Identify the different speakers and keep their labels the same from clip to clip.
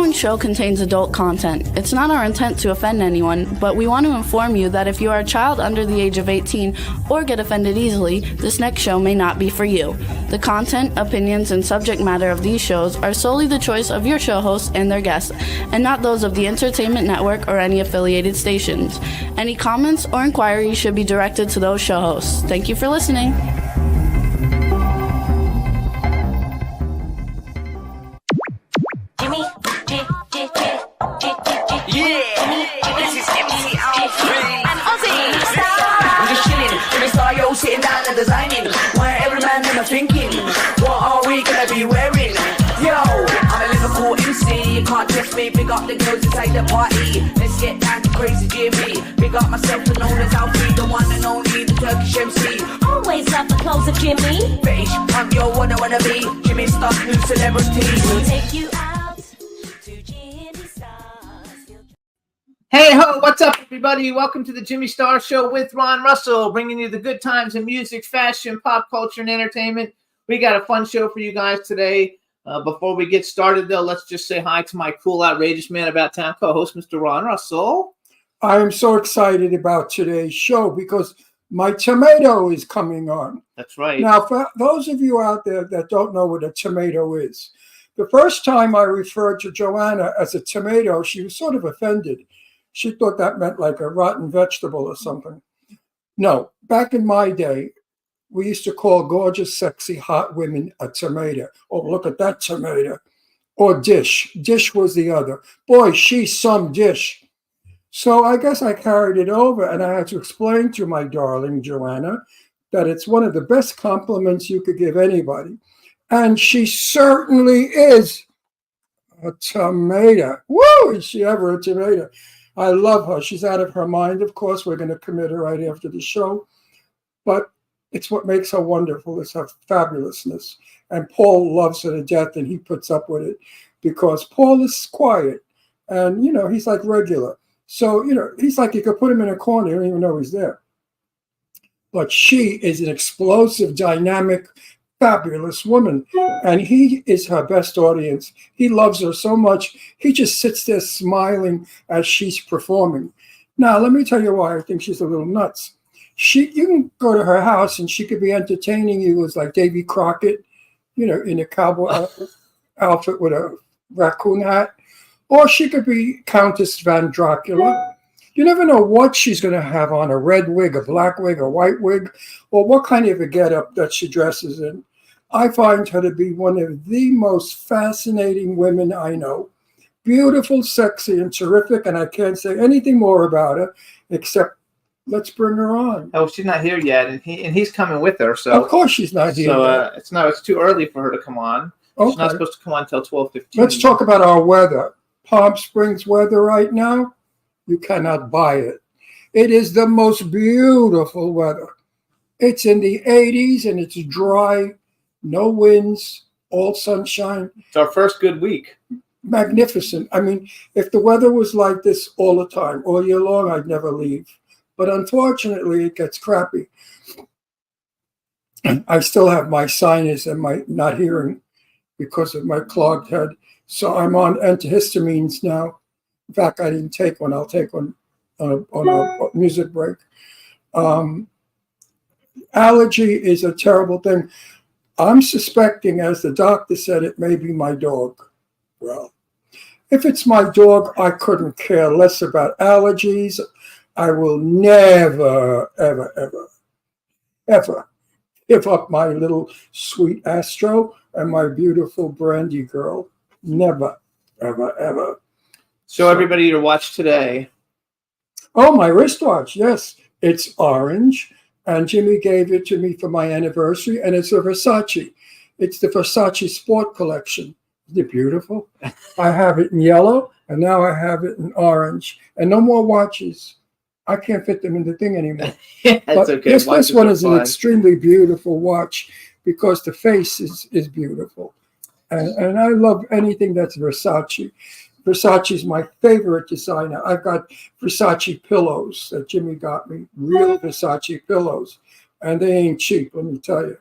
Speaker 1: following show contains adult content. It's not our intent to offend anyone, but we want to inform you that if you are a child under the age of 18 or get offended easily, this next show may not be for you. The content, opinions, and subject matter of these shows are solely the choice of your show hosts and their guests, and not those of the Entertainment Network or any affiliated stations. Any comments or inquiries should be directed to those show hosts. Thank you for listening.
Speaker 2: Sitting down and designing, where every man them are thinking, what are we gonna be wearing? Yo, I'm a Liverpool MC, you can't test me. Big up the girls inside the party, let's get down to crazy Jimmy. Big up myself and known as Alfie, the one and only, the Turkish MC.
Speaker 3: Always love the clothes of Jimmy.
Speaker 2: British, I'm your what I wanna be. Jimmy Star, new celebrity.
Speaker 3: We'll take you out to Jimmy Star's.
Speaker 4: Hey ho, what's up everybody? Welcome to the Jimmy Star Show with Ron Russell, bringing you the good times in music, fashion, pop culture, and entertainment. We got a fun show for you guys today. Before we get started though, let's just say hi to my cool, outrageous man about town co-host, Mr. Ron Russell.
Speaker 5: I am so excited about today's show because my tomato is coming on.
Speaker 4: That's right.
Speaker 5: Now, for those of you out there that don't know what a tomato is, the first time I referred to Joanna as a tomato, she was sort of offended. She thought that meant like a rotten vegetable or something. No, back in my day, we used to call gorgeous, sexy, hot women a tomato. Oh, look at that tomato. Or dish. Dish was the other. Boy, she's some dish. So I guess I carried it over and I had to explain to my darling Joanna that it's one of the best compliments you could give anybody. And she certainly is a tomato. Woo! Is she ever a tomato? I love her. She's out of her mind. Of course, we're going to commit her right after the show. But it's what makes her wonderful is her fabulousness. And Paul loves her to death, and he puts up with it because Paul is quiet. And, you know, he's like regular. So, you know, he's like you could put him in a corner. You don't even know he's there. But she is an explosive, dynamic, fabulous woman. And he is her best audience. He loves her so much. He just sits there smiling as she's performing. Now, let me tell you why I think she's a little nuts. You can go to her house and she could be entertaining you as like Davy Crockett, you know, in a cowboy outfit with a raccoon hat. Or she could be Countess Van Dracula. You never know what she's going to have on, a red wig, a black wig, a white wig, or what kind of a getup that she dresses in. I find her to be one of the most fascinating women I know. Beautiful, sexy, and terrific, and I can't say anything more about her except let's bring her on.
Speaker 4: Oh, she's not here yet, and he's coming with her. So
Speaker 5: of course she's not here.
Speaker 4: So it's too early for her to come on.
Speaker 5: Okay.
Speaker 4: She's not supposed to come on until 12:15.
Speaker 5: Let's talk about our weather. Palm Springs weather right now, you cannot buy it. It is the most beautiful weather. It's in the 80s and it's dry, no winds, all sunshine.
Speaker 4: It's our first good week.
Speaker 5: Magnificent. I mean, if the weather was like this all the time, all year long, I'd never leave. But unfortunately, it gets crappy. I still have my sinus and my not hearing because of my clogged head. So I'm on antihistamines now. In fact, I didn't take one. I'll take one on a music break. Allergy is a terrible thing. I'm suspecting, as the doctor said, it may be my dog. Well, if it's my dog, I couldn't care less about allergies. I will never, ever, ever, ever give up my little sweet Astro and my beautiful Brandy girl. Never, ever, ever.
Speaker 4: So everybody to watch today.
Speaker 5: Oh, my wristwatch. Yes, it's orange. And Jimmy gave it to me for my anniversary. And it's a Versace. It's the Versace Sport Collection. Isn't it beautiful? I have it in yellow. And now I have it in orange. And no more watches. I can't fit them in the thing anymore.
Speaker 4: Yeah, that's okay.
Speaker 5: This one is an extremely beautiful watch because the face is beautiful. And I love anything that's Versace. Versace is my favorite designer. I've got Versace pillows that Jimmy got me, real Versace pillows. And they ain't cheap, let me tell you.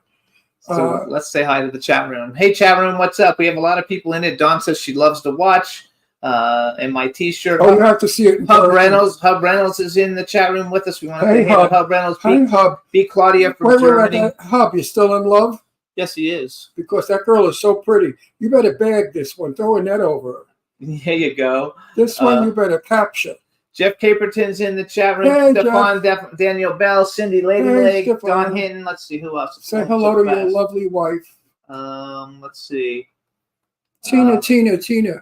Speaker 4: So let's say hi to the chat room. Hey, chat room, what's up? We have a lot of people in it. Dawn says she loves to watch. and my T-shirt.
Speaker 5: Oh, you have to see it in
Speaker 4: Hub
Speaker 5: person.
Speaker 4: Reynolds is in the chat room with us. We want to
Speaker 5: Hey,
Speaker 4: say hey to Hub Reynolds.
Speaker 5: Hey, Hub.
Speaker 4: Be Claudia from
Speaker 5: Wait,
Speaker 4: Germany.
Speaker 5: Hub, you still in love?
Speaker 4: Yes, he is.
Speaker 5: Because that girl is so pretty. You better bag this one. Throw a net over her.
Speaker 4: Here you go.
Speaker 5: This one you better capture.
Speaker 4: Jeff Caperton's in the chat room.
Speaker 5: Hey,
Speaker 4: Stefan, Daniel Bell, Cindy Lady
Speaker 5: Hey,
Speaker 4: Lake,
Speaker 5: Stefan.
Speaker 4: Don Hinton. Let's see who else.
Speaker 5: Say
Speaker 4: Oh,
Speaker 5: hello
Speaker 4: so
Speaker 5: to your
Speaker 4: fast.
Speaker 5: lovely wife.
Speaker 4: Let's see.
Speaker 5: Tina.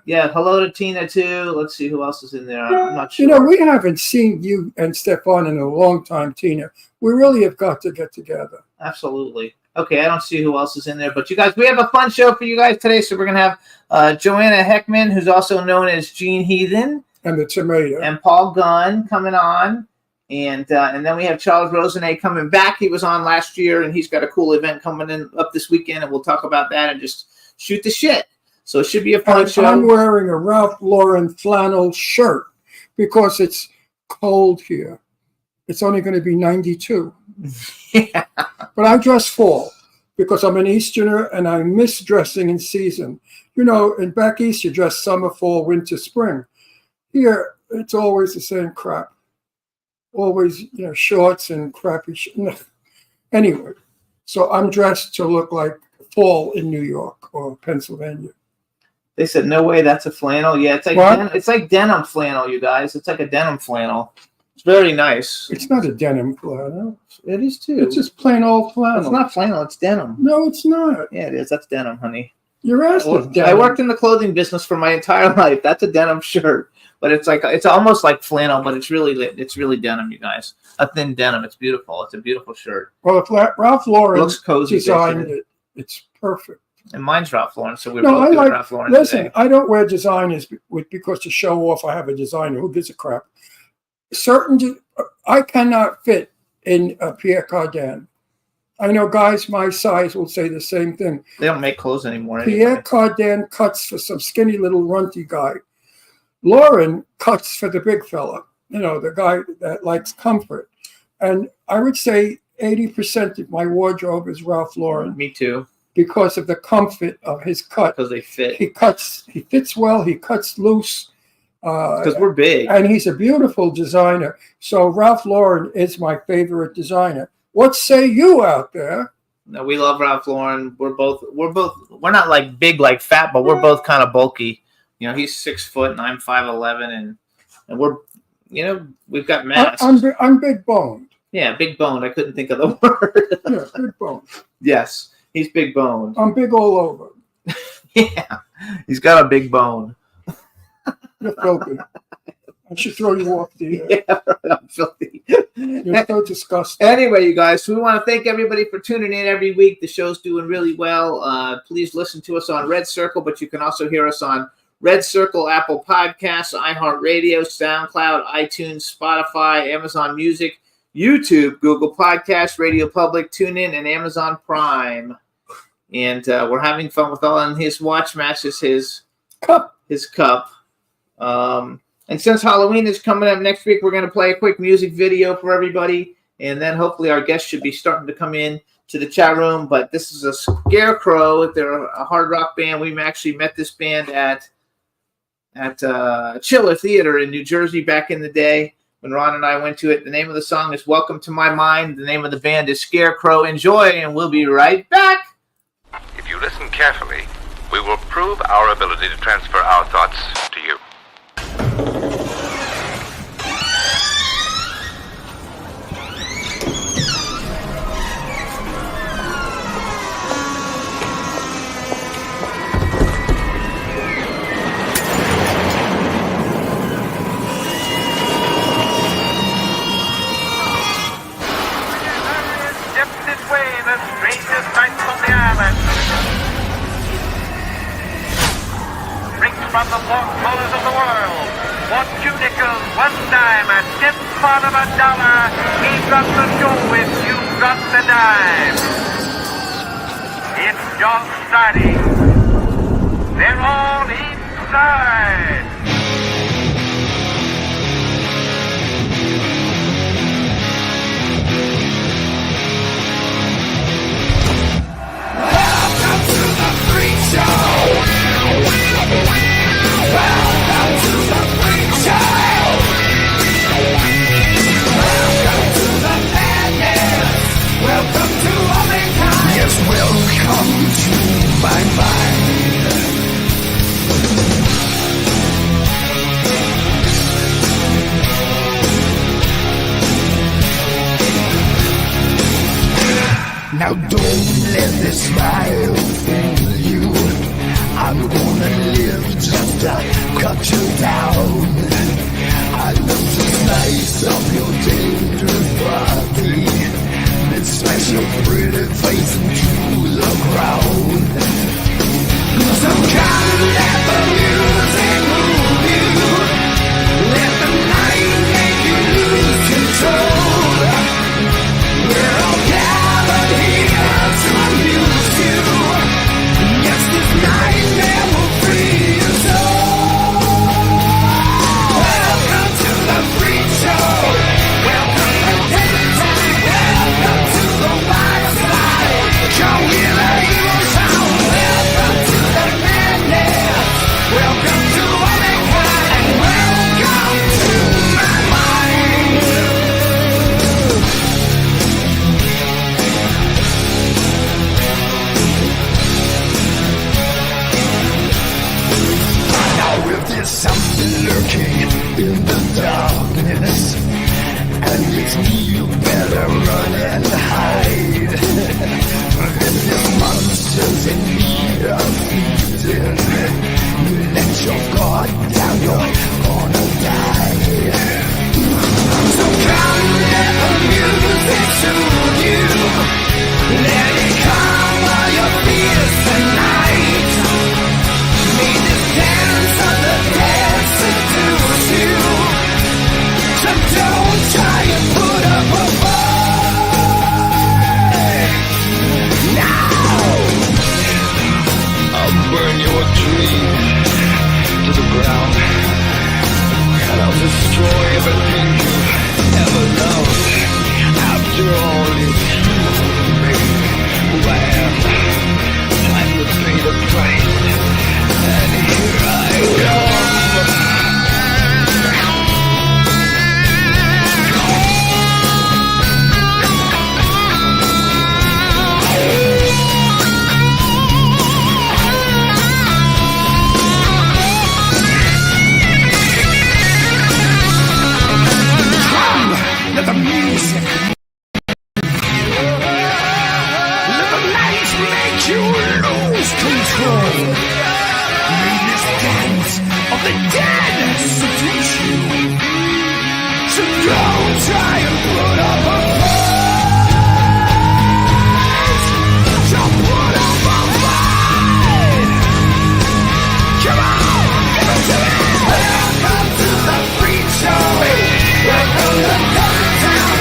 Speaker 4: Yeah, hello to Tina too. Let's see who else is in there. I'm not sure.
Speaker 5: You know, we haven't seen you and Stefan in a long time, Tina. We really have got to get together.
Speaker 4: Absolutely. Okay, I don't see who else is in there, but you guys, we have a fun show for you guys today. So we're gonna have Joanna Heckman, who's also known as Gene Heathen,
Speaker 5: And the tomato.
Speaker 4: and Paul Gunn coming on, and then we have Charles Rosenet coming back. He was on last year, and he's got a cool event coming in up this weekend, and we'll talk about that and just shoot the shit. So it should be a fun
Speaker 5: And
Speaker 4: show.
Speaker 5: I'm wearing a Ralph Lauren flannel shirt because it's cold here. It's only going to be 92.
Speaker 4: Yeah.
Speaker 5: But I dress fall because I'm an Easterner and I miss dressing in season. You know, in back east, you dress summer, fall, winter, spring. Here, it's always the same crap. Always, you know, shorts and crappy Anyway, so I'm dressed to look like fall in New York or Pennsylvania.
Speaker 4: They said, no way, that's a flannel. Yeah, it's like
Speaker 5: What?
Speaker 4: it's like denim flannel, you guys. It's like a denim flannel. It's very nice.
Speaker 5: It's not a denim flannel.
Speaker 4: It is too.
Speaker 5: It's just plain old flannel.
Speaker 4: It's not flannel, it's denim.
Speaker 5: No, it's not.
Speaker 4: Yeah, it is. That's denim, honey.
Speaker 5: Your ass is denim.
Speaker 4: I worked in the clothing business for my entire life. That's a denim shirt. But it's almost like flannel, but it's really denim, you guys. A thin denim. It's beautiful. It's a beautiful shirt.
Speaker 5: Well, if Ralph
Speaker 4: It
Speaker 5: Lauren
Speaker 4: looks cozy.
Speaker 5: designed
Speaker 4: basically.
Speaker 5: it, it's perfect.
Speaker 4: And mine's Ralph Lauren, so we're
Speaker 5: No,
Speaker 4: both
Speaker 5: I
Speaker 4: doing
Speaker 5: like.
Speaker 4: Ralph Lauren
Speaker 5: Listen,
Speaker 4: today.
Speaker 5: I don't wear designers because to show off I have a designer. Who gives a crap? I cannot fit in a Pierre Cardin. I know guys my size will say the same thing.
Speaker 4: They don't make clothes anymore.
Speaker 5: Pierre
Speaker 4: Anyway.
Speaker 5: Cardin cuts for some skinny little runty guy. Lauren cuts for the big fella. You know, the guy that likes comfort. And I would say 80% of my wardrobe is Ralph Lauren
Speaker 4: Me too,
Speaker 5: because of the comfort of his cut.
Speaker 4: because they fit.
Speaker 5: He fits well, he cuts loose.
Speaker 4: Because we're big.
Speaker 5: And he's a beautiful designer. So Ralph Lauren is my favorite designer. What say you out there?
Speaker 4: No, we love Ralph Lauren. We're not like big, like fat, but we're both kind of bulky. You know, he's 6 foot and I'm 5'11", and we're, you know, we've got mass.
Speaker 5: I'm big boned.
Speaker 4: Yeah, big boned. I couldn't think of the word.
Speaker 5: Yeah, big boned.
Speaker 4: Yes, he's big boned.
Speaker 5: I'm big all over.
Speaker 4: Yeah, he's got a big bone.
Speaker 5: You're filthy. I should throw you off the air.
Speaker 4: Yeah, I'm filthy.
Speaker 5: You're so disgusting.
Speaker 4: Anyway, you guys, so we want to thank everybody for tuning in every week. The show's doing really well. Please listen to us on Red Circle, but you can also hear us on Red Circle, Apple Podcasts, iHeartRadio, SoundCloud, iTunes, Spotify, Amazon Music, YouTube, Google Podcasts, Radio Public, TuneIn, and Amazon Prime. And we're having fun with all. And his watch matches his cup. And since Halloween is coming up next week, we're going to play a quick music video for everybody. And then hopefully our guests should be starting to come in to the chat room. But this is a Scarecrow. They're a hard rock band. We actually met this band at Chiller Theater in New Jersey back in the day when Ron and I went to it. The name of the song is Welcome to My Mind. The name of the band is Scarecrow. Enjoy, and we'll be right back.
Speaker 6: If you listen carefully, we will prove our ability to transfer our thoughts to you.
Speaker 7: Dipped its way in the strangest nights on the island. Drinks from the four corners of the world. For 2 nickels, 1 dime, a 10th part of a dollar. He got the show if you got the dime. It's just starting. They're all inside.
Speaker 8: Welcome to the freak show. Welcome Now don't let this smile fool you. I'm gonna live just to cut you down. I love to slice up your tender body, then smash your pretty face into the ground. So come let the music move you, let the night make you lose control. We're all gathered here to amuse you. Yes, this nightmare will free your soul. Welcome to the freak show. Welcome to daytime. Welcome to the wild side. Come hear the evil sound. Welcome to the madness. Welcome to Omicron. And welcome to my mind. Now if there's something lurking in the darkness, and it's me, you better run and hide. If there's monsters in need of feeding, let your guard down, you're gonna die. So come let the music soothe you. Let it calm all your fears tonight. May this dance of the dead seduce you. So don't try and put up a fight. Now I'll burn your dream to the ground, and I'll destroy everything you've ever loved. After all, it's you who made who I am. Time to pay the price, and here I come. Let the music, let the lights make you lose control. May this dance of the dead seduce you. So don't try and put up a fight. Don't put up a fight. Come on, give it to me. Welcome to the freak show. Welcome to Downtown.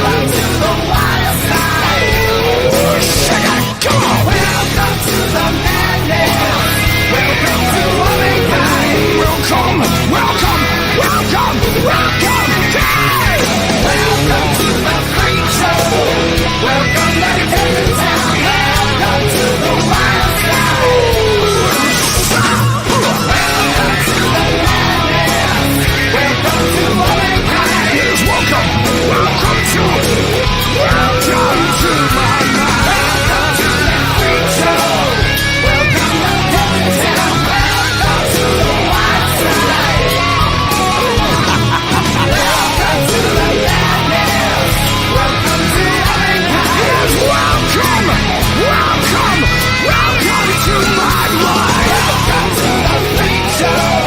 Speaker 8: Welcome to the wild side. Shake it, come on. Welcome to the madness. Welcome to Omicron. Welcome, welcome, welcome, welcome. Hey! Welcome to the freak show. Welcome to Downtown. Welcome to the wild side. Welcome to the madness. Welcome to Omicron. Yes, welcome, welcome to my mind. Welcome to the freak show. Welcome to Downtown. Welcome to the wild side. Welcome to the madness. Welcome to Omicron. Yes, welcome, welcome, welcome to my mind. Welcome to the freak show.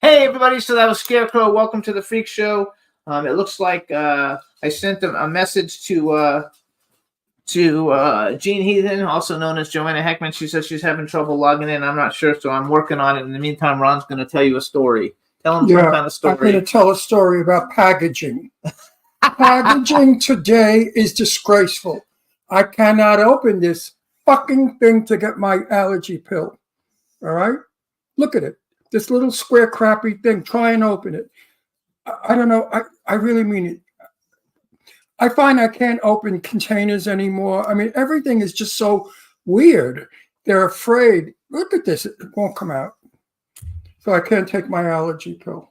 Speaker 4: Hey everybody, so that was Scarecrow. Welcome to the Freak Show. It looks like I sent a message to Jean Heathen, also known as Joanna Heckman. She says she's having trouble logging in. I'm not sure, so I'm working on it. In the meantime, Ron's going to tell you a story. Tell him some kind of
Speaker 5: I'm
Speaker 4: story.
Speaker 5: going to tell a story about packaging. Packaging today is disgraceful. I cannot open this fucking thing to get my allergy pill. All right? Look at it. This little square crappy thing, try and open it. I don't know. I really mean it. I find I can't open containers anymore. I mean, everything is just so weird. They're afraid. Look at this. It won't come out. So I can't take my allergy pill.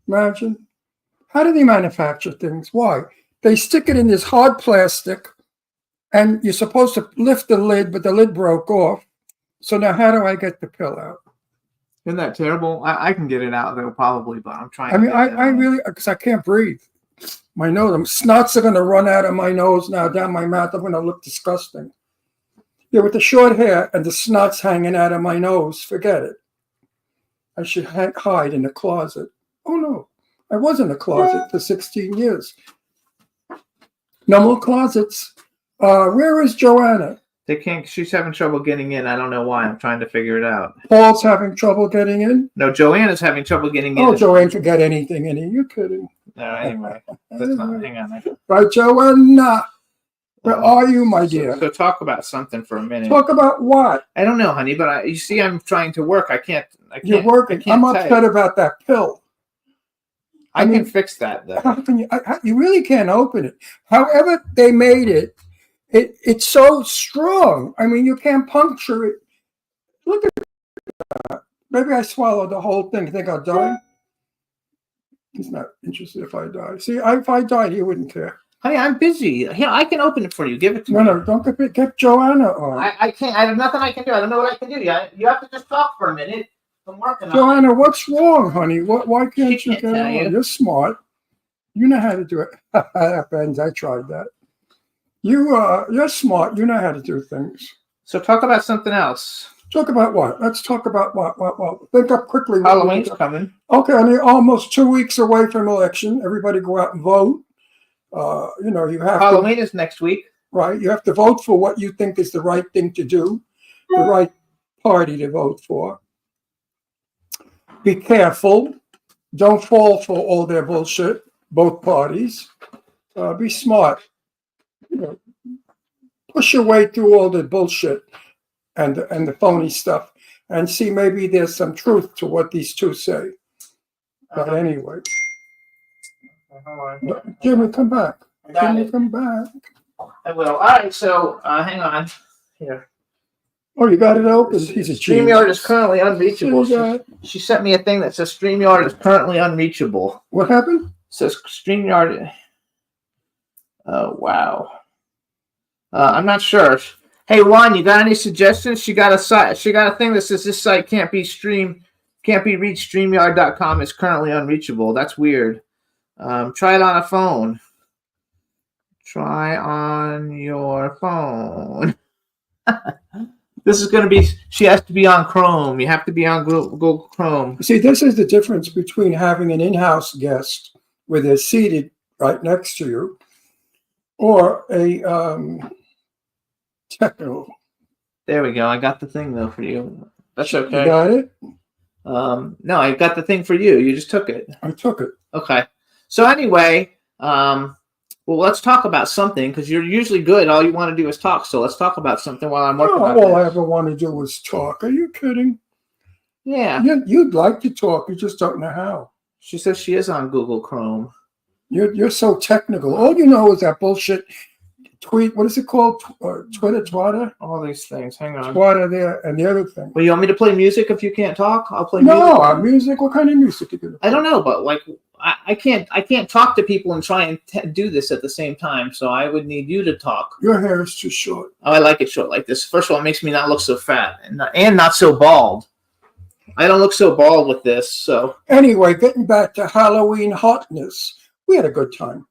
Speaker 5: Imagine. How do they manufacture things? Why? They stick it in this hard plastic, and you're supposed to lift the lid, but the lid broke off. So now how do I get the pill out?
Speaker 4: Isn't that terrible? I can get it out though, probably, but I'm trying.
Speaker 5: I mean, I really, because I can't breathe. My nose, snots are going to run out of my nose now, down my mouth. I'm going to look disgusting. Yeah, with the short hair and the snots hanging out of my nose, forget it. I should hide in the closet. Oh no, I was in a closet for 16 years. No more closets. Where is Joanna?
Speaker 4: They can't. She's having trouble getting in. I don't know why. I'm trying to figure it out.
Speaker 5: Paul's having trouble getting in?
Speaker 4: No, Joanna's having trouble getting in.
Speaker 5: Oh, Joanne could get anything in here. You're kidding.
Speaker 4: No, anyway. That's not, hang on.
Speaker 5: Right, Joanna. Where are you, my dear?
Speaker 4: So talk about something for a minute.
Speaker 5: Talk about what?
Speaker 4: I don't know, honey, but you see, I'm trying to work. I can't.
Speaker 5: You're working. I'm upset about that pill.
Speaker 4: I can fix that, though.
Speaker 5: How can you? You really can't open it. However they made it, it's so strong. I mean, you can't puncture it. Look at that. Maybe I swallowed the whole thing. Think I'll die? He's not interested if I die. See, if I died, he wouldn't care.
Speaker 4: Honey, I'm busy. Here, I can open it for you. Give it to me.
Speaker 5: No, don't get Joanna on.
Speaker 4: I can't. I have nothing I can do. I don't know what I can do. You have to just talk for a minute. I'm working on it.
Speaker 5: Joanna, what's wrong, honey? Why can't
Speaker 4: She
Speaker 5: you
Speaker 4: can't
Speaker 5: get
Speaker 4: tell
Speaker 5: on?
Speaker 4: you.
Speaker 5: You're smart. You know how to do it. That bends. I tried that. You're smart. You know how to do things.
Speaker 4: So talk about something else.
Speaker 5: Talk about what? Let's talk about what? Think up quickly.
Speaker 4: Halloween's coming.
Speaker 5: Okay, and they're almost 2 weeks away from election. Everybody go out and vote. You have
Speaker 4: Halloween is next week.
Speaker 5: Right. You have to vote for what you think is the right thing to do, the right party to vote for. Be careful. Don't fall for all their bullshit, both parties. Be smart. Push your way through all the bullshit and the phony stuff and see maybe there's some truth to what these two say. But anyway. Jimmy, come back. Jimmy, come back.
Speaker 4: I will. All right, so hang on. Here.
Speaker 5: Oh, you got it open? He's a
Speaker 4: StreamYard is currently unreachable.
Speaker 5: genius.
Speaker 4: She sent me a thing that says StreamYard is currently unreachable.
Speaker 5: What happened?
Speaker 4: It says StreamYard. Oh, wow. I'm not sure. Hey, Ron, you got any suggestions? She got a site. She got a thing that says this site can't be reached. StreamYard.com is currently unreachable. That's weird. Try it on a phone. Try on your phone. This is going to be, she has to be on Chrome. You have to be on Google Chrome.
Speaker 5: See, this is the difference between having an in-house guest where they're seated right next to you or a techno.
Speaker 4: There we go. I got the thing, though, for you. That's okay.
Speaker 5: You got it?
Speaker 4: No, I got the thing for you. You just took it.
Speaker 5: I took it.
Speaker 4: Okay. So anyway, well, let's talk about something because you're usually good. All you want to do is talk. So let's talk about something while I'm working on
Speaker 5: All I
Speaker 4: this.
Speaker 5: ever want to do is talk. Are you kidding?
Speaker 4: Yeah.
Speaker 5: You'd like to talk. You just don't know how.
Speaker 4: She says she is on Google Chrome.
Speaker 5: You're so technical. All you know is that bullshit tweet. What is it called? Twitter?
Speaker 4: All these things. Hang on.
Speaker 5: Twitter there and the other thing.
Speaker 4: Well, you want me to play music if you can't talk? I'll play music.
Speaker 5: No, music. What kind of music you gonna play?
Speaker 4: I don't know, but like I can't talk to people and try and do this at the same time. So I would need you to talk.
Speaker 5: Your hair is too short.
Speaker 4: Oh, I like it short like this. First of all, it makes me not look so fat and not so bald. I don't look so bald with this. So
Speaker 5: Anyway, getting back to Halloween hotness, we had a good time.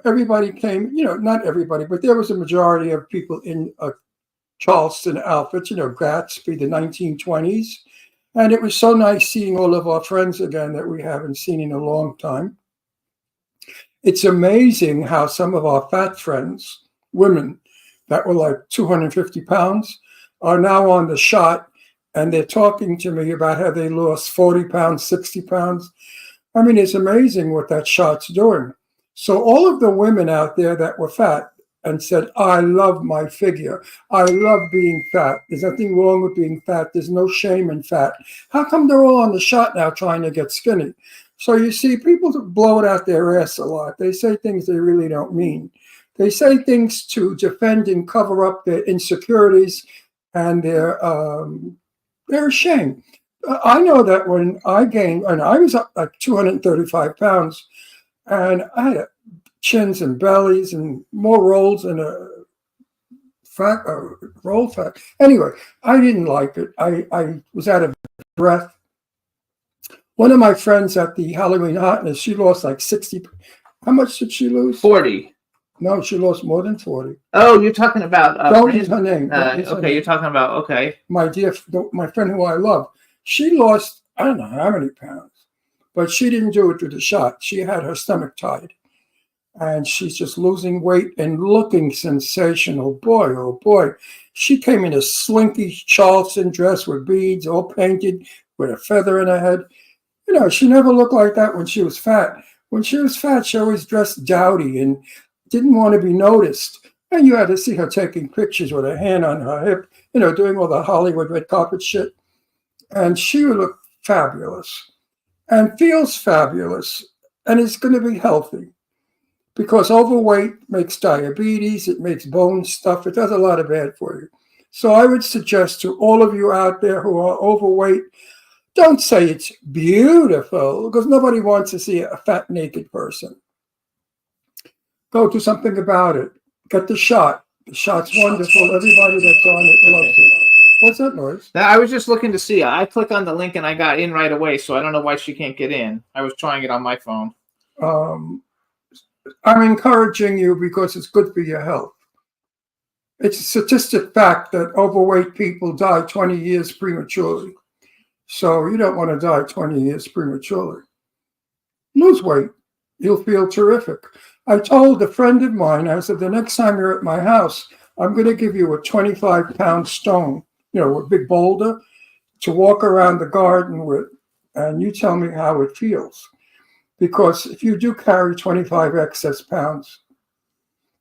Speaker 5: Everybody came, not everybody, but there was a majority of people in Charleston outfits, Gatsby, the 1920s. And it was so nice seeing all of our friends again that we haven't seen in a long time. It's amazing how some of our fat friends, women that were like 250 pounds, are now on the shot and they're talking to me about how they lost 40 pounds, 60 pounds. I mean, it's amazing what that shot's doing. So all of the women out there that were fat, and said, I love my figure. I love being fat. There's nothing wrong with being fat. There's no shame in fat. How come they're all on the shot now trying to get skinny? So you see, people blow it out their ass a lot. They say things they really don't mean. They say things to defend and cover up their insecurities, and they're ashamed. I know that when I gained, and I was up like 235 pounds, and I had chins and bellies and more rolls and a fat, roll fat. Anyway, I didn't like it. I was out of breath. One of my friends at the Halloween Hotness, she lost like 60. How much did she lose?
Speaker 4: 40.
Speaker 5: No, she lost more than 40.
Speaker 4: Oh, you're talking about.
Speaker 5: Don't use her name. Don't use her
Speaker 4: Okay,
Speaker 5: name.
Speaker 4: you're talking about. Okay.
Speaker 5: My friend who I love, she lost, I don't know how many pounds, but she didn't do it through the shot. She had her stomach tied, and she's just losing weight and looking sensational. Boy, oh boy. She came in a slinky Charleston dress with beads, all painted, with a feather in her head. You know, she never looked like that when she was fat. When she was fat, she always dressed dowdy and didn't want to be noticed. And you had to see her taking pictures with her hand on her hip, you know, doing all the Hollywood red carpet shit. And she would look fabulous and feels fabulous and is going to be healthy, because overweight makes diabetes, it makes bone stuff, it does a lot of bad for you. So I would suggest to all of you out there who are overweight, don't say it's beautiful, because nobody wants to see a fat, naked person. Go do something about it. Get the shot. The shot's wonderful. Everybody that's on it loves it. What's that noise?
Speaker 4: I was just looking to see. I click on the link and I got in right away, so I don't know why she can't get in. I was trying it on my phone.
Speaker 5: I'm encouraging you because it's good for your health. It's a statistic fact that overweight people die 20 years prematurely. So you don't want to die 20 years prematurely. Lose weight. You'll feel terrific. I told a friend of mine, I said, the next time you're at my house, I'm going to give you a 25-pound stone, you know, a big boulder, to walk around the garden with, and you tell me how it feels. Because if you do carry 25 excess pounds,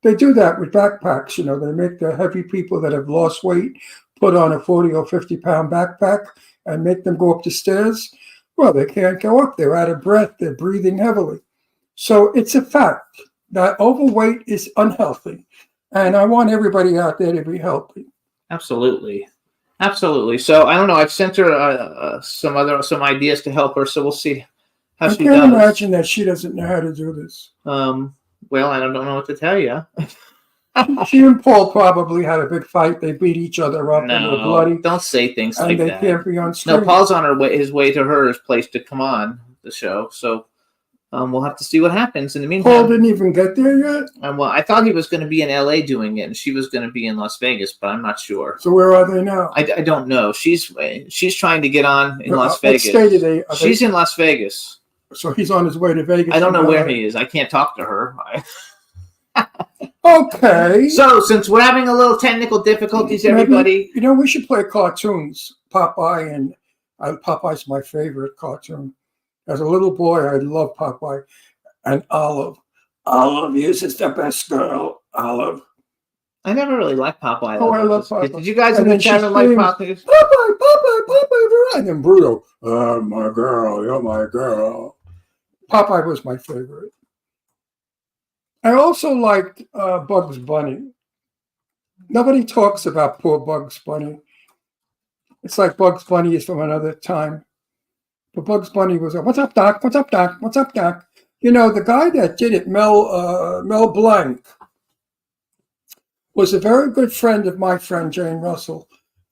Speaker 5: they do that with backpacks. You know, they make the heavy people that have lost weight put on a 40 or 50-pound backpack and make them go up the stairs. Well, they can't go up. They're out of breath. They're breathing heavily. So it's a fact that overweight is unhealthy. And I want everybody out there to be healthy.
Speaker 4: Absolutely. Absolutely. So I don't know. I've sent her some ideas to help her. So we'll see how
Speaker 5: I
Speaker 4: she
Speaker 5: can't
Speaker 4: does.
Speaker 5: imagine that she doesn't know how to do this.
Speaker 4: Well, I don't know what to tell you.
Speaker 5: She and Paul probably had a big fight. They beat each other up and they're
Speaker 4: No,
Speaker 5: bloody.
Speaker 4: don't say things
Speaker 5: And
Speaker 4: like
Speaker 5: they
Speaker 4: that.
Speaker 5: can't be on screen.
Speaker 4: No, Paul's on his way to her place to come on the show. So we'll have to see what happens in the meantime.
Speaker 5: Paul didn't even get there yet?
Speaker 4: Well, I thought he was going to be in LA doing it, and she was going to be in Las Vegas, but I'm not sure.
Speaker 5: So where are they now?
Speaker 4: I don't know. She's trying to get on in Las
Speaker 5: What
Speaker 4: Vegas.
Speaker 5: state are they?
Speaker 4: She's in Las Vegas.
Speaker 5: So he's on his way to Vegas.
Speaker 4: I don't know
Speaker 5: from
Speaker 4: where
Speaker 5: LA.
Speaker 4: he is. I can't talk to her.
Speaker 5: Okay.
Speaker 4: So, since we're having a little technical difficulties, everybody.
Speaker 5: You know, we should play cartoons. Popeye, and Popeye's my favorite cartoon. As a little boy, I loved Popeye. And Olive. Olive is the best girl. Olive.
Speaker 4: I never really liked Popeye.
Speaker 5: Oh, I love
Speaker 4: as a kid.
Speaker 5: Popeye.
Speaker 4: Did you guys in
Speaker 5: And
Speaker 4: the
Speaker 5: then she
Speaker 4: channel like
Speaker 5: screams,
Speaker 4: Popeye?
Speaker 5: Popeye, Popeye, Popeye, and then Bruto. My girl, you're my girl. Popeye was my favorite. I also liked Bugs Bunny. Nobody talks about poor Bugs Bunny. It's like Bugs Bunny is from another time. But Bugs Bunny was, what's up, Doc? What's up, Doc? What's up, Doc? You know, the guy that did it, Mel Blanc, was a very good friend of my friend Jane Russell.